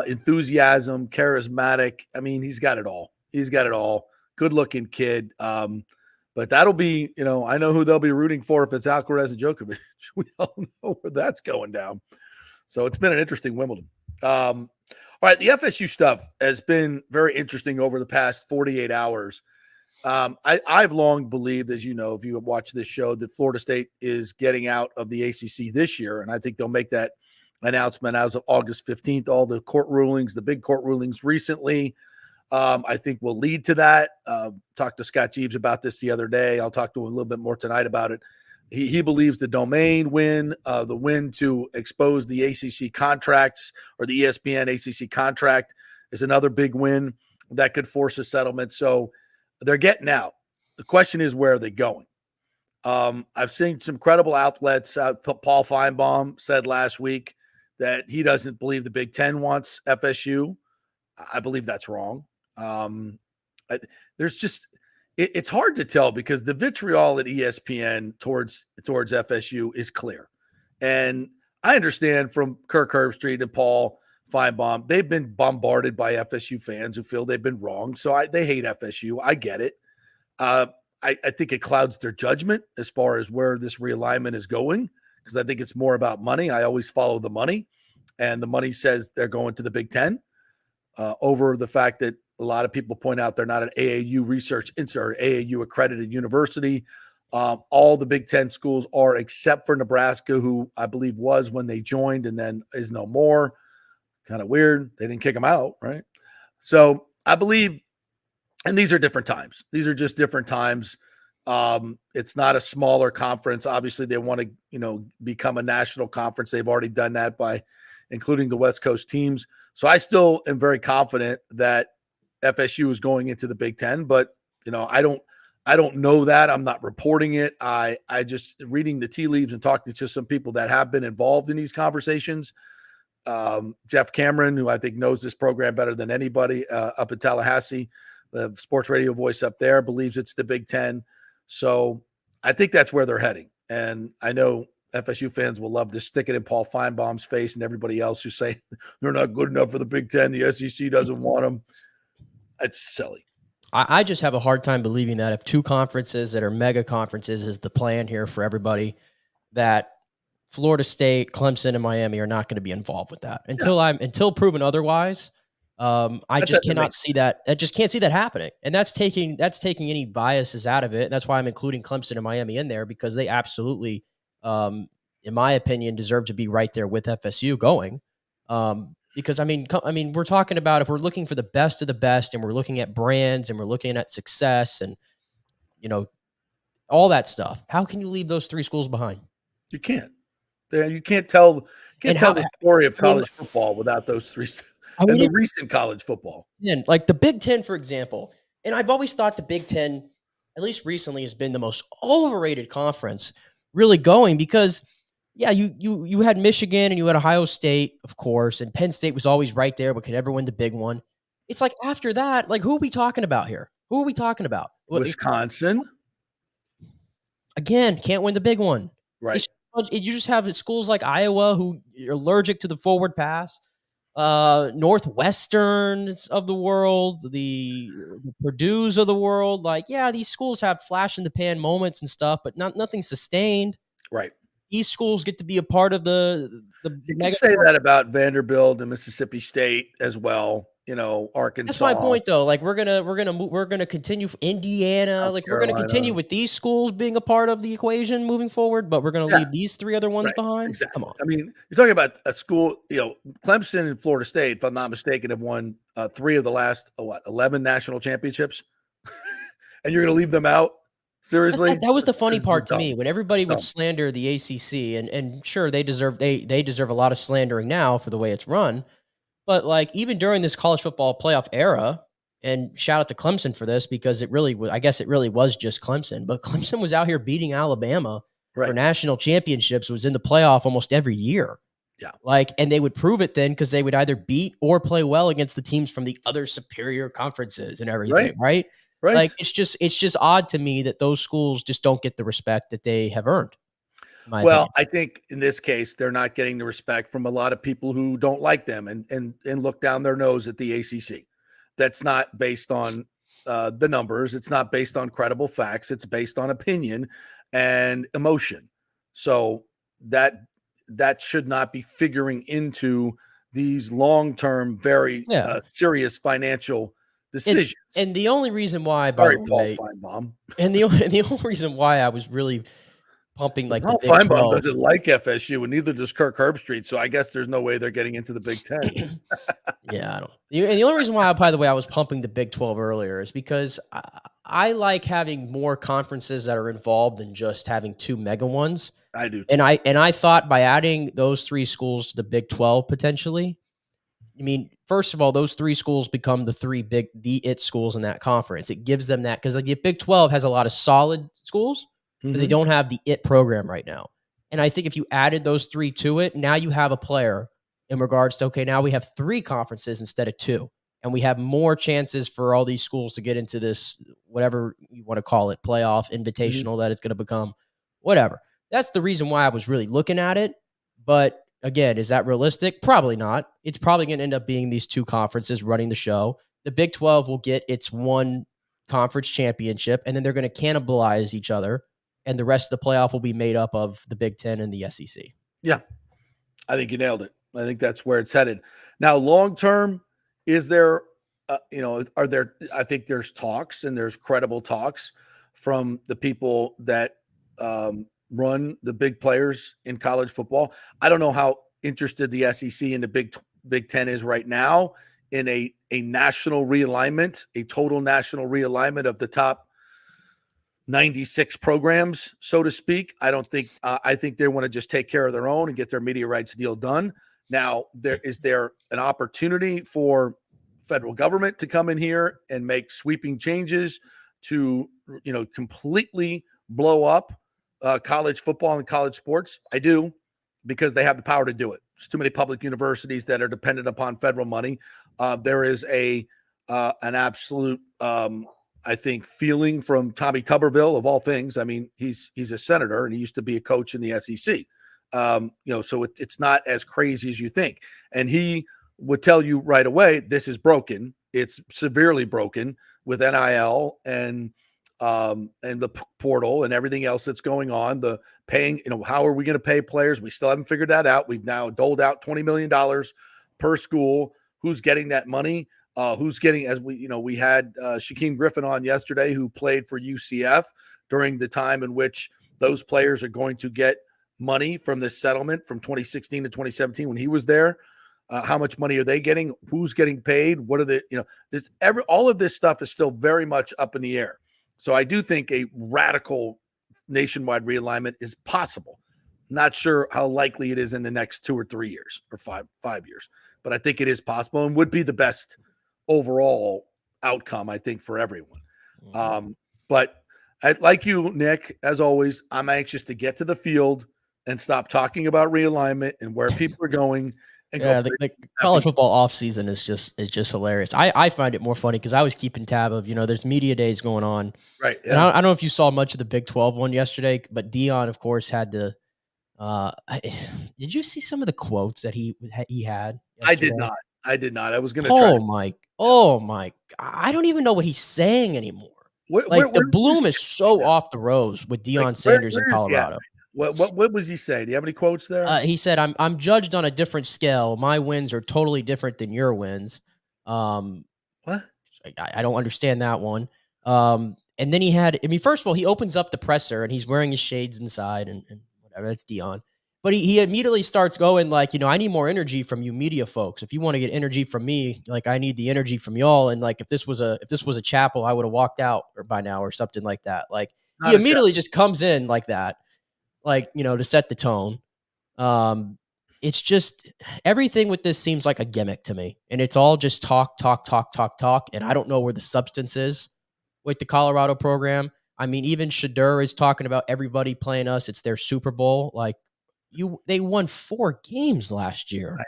enthusiasm, charismatic. I mean, he's got it all. Good-looking kid. But that'll be, I know who they'll be rooting for if it's Alcaraz and Djokovic. We all know where that's going down. So it's been an interesting Wimbledon. All right, the FSU stuff has been very interesting over the past 48 hours. I've long believed, as you know, if you have watched this show, that Florida State is getting out of the ACC this year, and I think they'll make that announcement as of August 15th. All the court rulings, the big court rulings recently, I think will lead to that. Talked to Scott Jeeves about this the other day. I'll talk to him a little bit more tonight about it. He believes the domain win, the win to expose the ACC contracts or the ESPN ACC contract is another big win that could force a settlement. So they're getting out. The question is, where are they going? I've seen some credible outlets. Paul Feinbaum said last week that he doesn't believe the Big Ten wants FSU. I believe that's wrong. It's hard to tell because the vitriol at ESPN towards FSU is clear. And I understand from Kirk Herbstreit and Paul Feinbaum, they've been bombarded by FSU fans who feel they've been wrong. So they hate FSU. I get it. I think it clouds their judgment as far as where this realignment is going, because I think it's more about money. I always follow the money, and the money says they're going to the Big Ten over the fact that a lot of people point out they're not an AAU research or AAU accredited university. All the Big Ten schools are, except for Nebraska, who I believe was when they joined and then is no more. Kind of weird. They didn't kick them out, right? So I believe, and these are different times. These are just different times. It's not a smaller conference. Obviously, they want to, become a national conference. They've already done that by including the West Coast teams. So I still am very confident that FSU is going into the Big Ten, but I don't know that. I'm not reporting it. I just reading the tea leaves and talking to some people that have been involved in these conversations. Jeff Cameron, who I think knows this program better than anybody up in Tallahassee, the sports radio voice up there, believes it's the Big Ten. So I think that's where they're heading. And I know FSU fans will love to stick it in Paul Feinbaum's face and everybody else who say they're not good enough for the Big Ten. The SEC doesn't want them. It's silly. I just have a hard time believing that if two conferences that are mega conferences is the plan here for everybody, that Florida State, Clemson, and Miami are not going to be involved with that until proven otherwise. I just cannot see that. I just can't see that happening. And that's taking any biases out of it. And that's why I'm including Clemson and Miami in there, because they absolutely, in my opinion, deserve to be right there with FSU going. Because I mean, we're talking about, if we're looking for the best of the best, and we're looking at brands, and we're looking at success, and all that stuff, how can you leave those three schools behind? You can't. You can't tell the story of college football without those three. The recent college football. And like the Big Ten, for example. And I've always thought the Big Ten, at least recently, has been the most overrated conference really going, because you had Michigan and you had Ohio State, of course, and Penn State was always right there, but could never win the big one. It's like, after that, like, who are we talking about here? Who are we talking about? Wisconsin. Again, can't win the big one. Right. You just have schools like Iowa who are allergic to the forward pass. Northwesterns of the world, the Purdue's of the world. Like, these schools have flash in the pan moments and stuff, but nothing sustained. Right. These schools get to be a part of the you can say that about Vanderbilt and Mississippi State as well. Arkansas. That's my point, though. Like, we're gonna continue Indiana. South like, Carolina. We're gonna continue with these schools being a part of the equation moving forward, but we're gonna leave these three other ones behind. Exactly. Come on. I mean, you're talking about a school. Clemson and Florida State, if I'm not mistaken, have won 3 of the last 11 national championships, and you're gonna leave them out. Seriously, that was the funny part to me, when everybody would slander the ACC, and sure, they deserve a lot of slandering now for the way it's run. But like, even during this college football playoff era, and shout out to Clemson for this, because it really was just Clemson, but Clemson was out here beating Alabama for national championships, was in the playoff almost every year. Yeah. Like, and they would prove it then, because they would either beat or play well against the teams from the other superior conferences and everything. Right. Like, it's just odd to me that those schools just don't get the respect that they have earned. Well, I think in this case, they're not getting the respect from a lot of people who don't like them and look down their nose at the ACC. That's not based on the numbers. It's not based on credible facts. It's based on opinion and emotion. So that should not be figuring into these long-term, very serious financial decisions. And the only reason why, Paul Feinbaum. And the only reason why I was really pumping like Paul the Big Feinbaum 12. doesn't like FSU, and neither does Kirk Herbstreit. So I guess there's no way they're getting into the Big Ten. I don't. And the only reason why, by the way, I was pumping the Big 12 earlier is because I like having more conferences that are involved than just having 2 mega ones. I do too. And I thought by adding those 3 schools to the Big 12 potentially, I mean, first of all, those 3 schools become the it schools in that conference. It gives them that, because like the Big 12 has a lot of solid schools, but they don't have the it program right now. And I think if you added those 3 to it, now you have a player in regards to, okay, now we have 3 conferences instead of 2. And we have more chances for all these schools to get into this, whatever you want to call it, playoff, invitational that it's going to become, whatever. That's the reason why I was really looking at it. But again, is that realistic? Probably not. It's probably going to end up being these 2 conferences running the show. The Big 12 will get its 1 conference championship, and then they're going to cannibalize each other. And the rest of the playoff will be made up of the Big 10 and the SEC. Yeah, I think you nailed it. I think that's where it's headed. Now, long term, is there, are there, I think there's talks, and there's credible talks from the people that run the big players in college football. I don't know how interested the SEC and the Big 10 is right now in a national realignment, a total national realignment of the top 96 programs, so to speak. I don't think I think they want to just take care of their own and get their media rights deal done. Now, is there an opportunity for federal government to come in here and make sweeping changes to, completely blow up college football and college sports? I do, because they have the power to do it. There's too many public universities that are dependent upon federal money. There is an absolute, I think, feeling from Tommy Tuberville, of all things. I mean, he's a senator and he used to be a coach in the SEC. So it's not as crazy as you think. And he would tell you right away, this is broken. It's severely broken with NIL and the portal and everything else that's going on. The paying, how are we going to pay players? We still haven't figured that out. We've now doled out $20 million per school. Who's getting that money? Who's getting, as we had Shaquem Griffin on yesterday, who played for UCF during the time in which those players are going to get money from this settlement from 2016 to 2017 when he was there. How much money are they getting? Who's getting paid? What are the, all of this stuff is still very much up in the air. So I do think a radical nationwide realignment is possible. Not sure how likely it is in the next 2 or 3 years or five years, but I think it is possible and would be the best overall outcome, I think, for everyone. But like you, Nick, as always, I'm anxious to get to the field and stop talking about realignment and where people are going. And the college football offseason is just hilarious. I find it more funny because I was keeping tab of, there's media days going on. Right. Yeah. And I don't know if you saw much of the Big 12 one yesterday, but Dion, of course, had to did you see some of the quotes that he had yesterday? I did not. I was going to try. Oh my. I don't even know what he's saying anymore. The bloom is so off the rose with Deion Sanders in Colorado. Yeah. What was he saying? Do you have any quotes there? He said, I'm judged on a different scale. My wins are totally different than your wins. What? I don't understand that one. And then he had, first of all, he opens up the presser and he's wearing his shades inside and whatever. That's Dion. But he immediately starts going like, I need more energy from you media folks. If you want to get energy from me, like I need the energy from y'all. And like, if this was a chapel, I would have walked out by now or something like that. Like he immediately just comes in like that. Like, to set the tone. It's just everything with this seems like a gimmick to me. And it's all just talk. And I don't know where the substance is with the Colorado program. Even Shedeur is talking about everybody playing us. It's their Super Bowl. Like they won 4 games last year.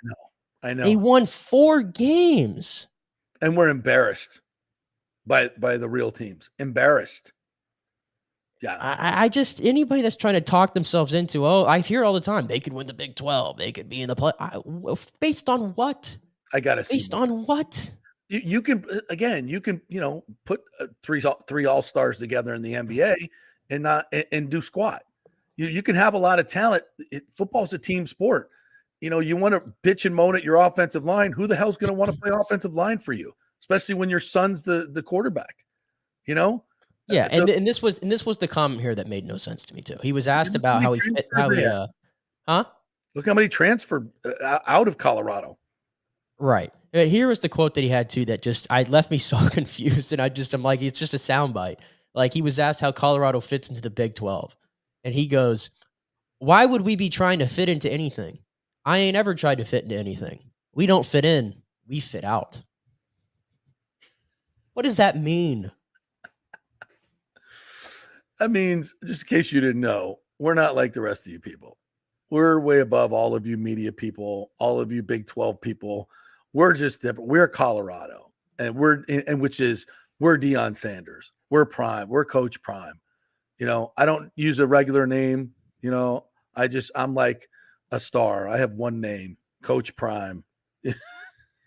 I know. They won 4 games. And we're embarrassed by the real teams. Embarrassed. Yeah, I just anybody that's trying to talk themselves into, I hear all the time they could win the Big 12, they could be in the play. Based on what? I gotta see. Based on what? You can put three all-stars together in the NBA and do squat. You can have a lot of talent. Football's a team sport. You want to bitch and moan at your offensive line. Who the hell's going to want to play offensive line for you, especially when your son's the quarterback? Yeah, and this was the comment here that made no sense to me too. He was asked about how he look how many transferred out of Colorado. Right. And here was the quote that he had too that just left me so confused, and I'm like, it's just a soundbite. Like he was asked how Colorado fits into the Big 12, and he goes, "Why would we be trying to fit into anything? I ain't ever tried to fit into anything. We don't fit in, we fit out." What does that mean? That means, just in case you didn't know, we're not like the rest of you people. We're way above all of you media people, all of you Big 12 people. We're just different. We're Colorado, and we're Deion Sanders. We're Prime. We're Coach Prime. I don't use a regular name. I'm like a star. I have one name, Coach Prime.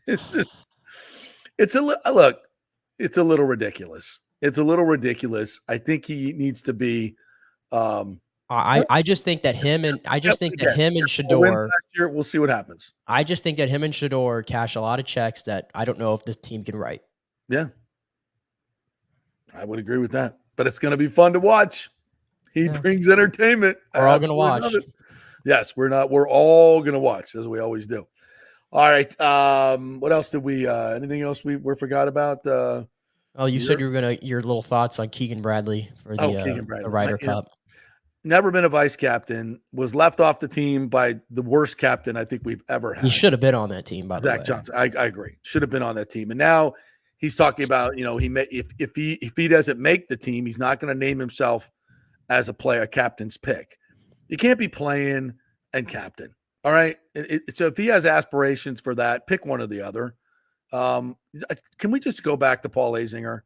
It's a little ridiculous. It's a little ridiculous. I think he needs to be. I just think that him and Shedeur. We'll see what happens. I just think that him and Shedeur cash a lot of checks that I don't know if this team can write. Yeah, I would agree with that. But it's going to be fun to watch. He brings entertainment. We're all going to watch. Yes, we're not. We're all going to watch, as we always do. All right. What else did we? Anything else we forgot about? You said you were your little thoughts on Keegan Bradley for the Ryder Cup. Never been a vice captain, was left off the team by the worst captain I think we've ever had. He should have been on that team, by the way. Zach Johnson. I agree. Should have been on that team. And now he's talking about, if he doesn't make the team, he's not going to name himself as a captain's pick. You can't be playing and captain. All right. So if he has aspirations for that, pick one or the other. Can we just go back to Paul Azinger?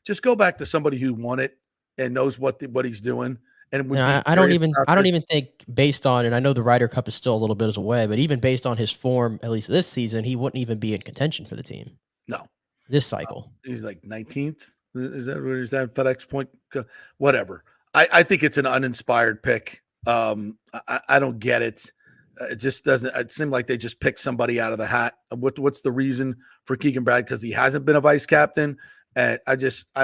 Just go back to somebody who won it and knows what he's doing. And I don't even think, based on, and I know the Ryder Cup is still a little bit away, but even based on his form, at least this season, he wouldn't even be in contention for the team. No, this cycle. He's like 19th. Is that FedEx point? Whatever. I think it's an uninspired pick. I don't get it. It just doesn't. It seemed like they just picked somebody out of the hat. What's the reason for Keegan Bradley? Because he hasn't been a vice captain, and I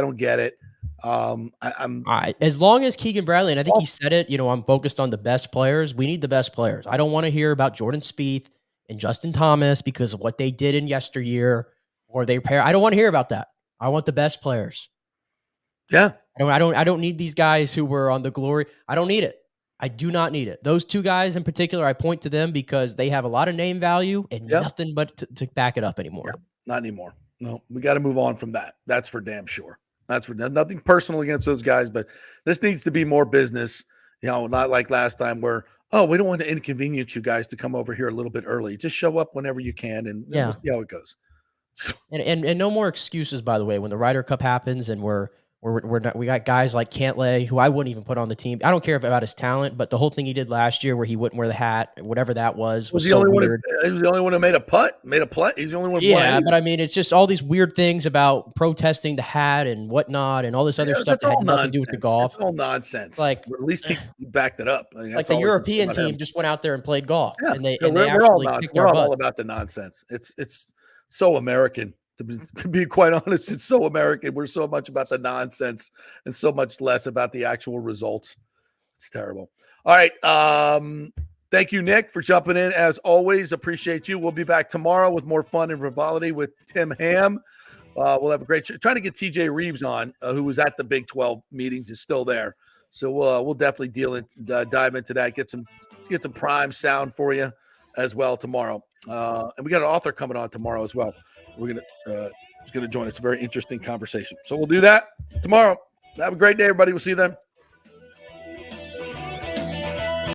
don't get it. As long as Keegan Bradley, and I think he said it. I'm focused on the best players. We need the best players. I don't want to hear about Jordan Spieth and Justin Thomas because of what they did in yesteryear, or they pair. I don't want to hear about that. I want the best players. Yeah. I don't need these guys who were on the glory. I don't need it. I do not need it. Those two guys in particular, I point to them because they have a lot of name value and nothing but to back it up anymore. Yep. Not anymore. No, we got to move on from that. That's for damn sure. That's for nothing personal against those guys, but this needs to be more business. Not like last time where, we don't want to inconvenience you guys to come over here a little bit early. Just show up whenever you can, and we'll see how it goes. And no more excuses, by the way, when the Ryder Cup happens and we got guys like Cantlay, who I wouldn't even put on the team. I don't care about his talent, but the whole thing he did last year where he wouldn't wear the hat, whatever that was so weird. He was the only one who made a play. He's the only one. Yeah, but I mean, it's just all these weird things about protesting the hat and whatnot and all this other stuff that had nothing to do with the golf. It's all nonsense. Like, at least he backed it up. Like the European team just went out there and played golf, and they we're actually kicked our butts. All about the nonsense. It's so American. To be quite honest, it's so American. We're so much about the nonsense and so much less about the actual results. It's terrible. All right. Thank you, Nick, for jumping in. As always, appreciate you. We'll be back tomorrow with more fun and frivolity with Tim Ham. We'll have a great show. Trying to get TJ Reeves on, who was at the Big 12 meetings, is still there. So we'll definitely dive into that, get some prime sound for you as well tomorrow. And we got an author coming on tomorrow as well. He's going to join us. A very interesting conversation. So we'll do that tomorrow. Have a great day, everybody. We'll see you then.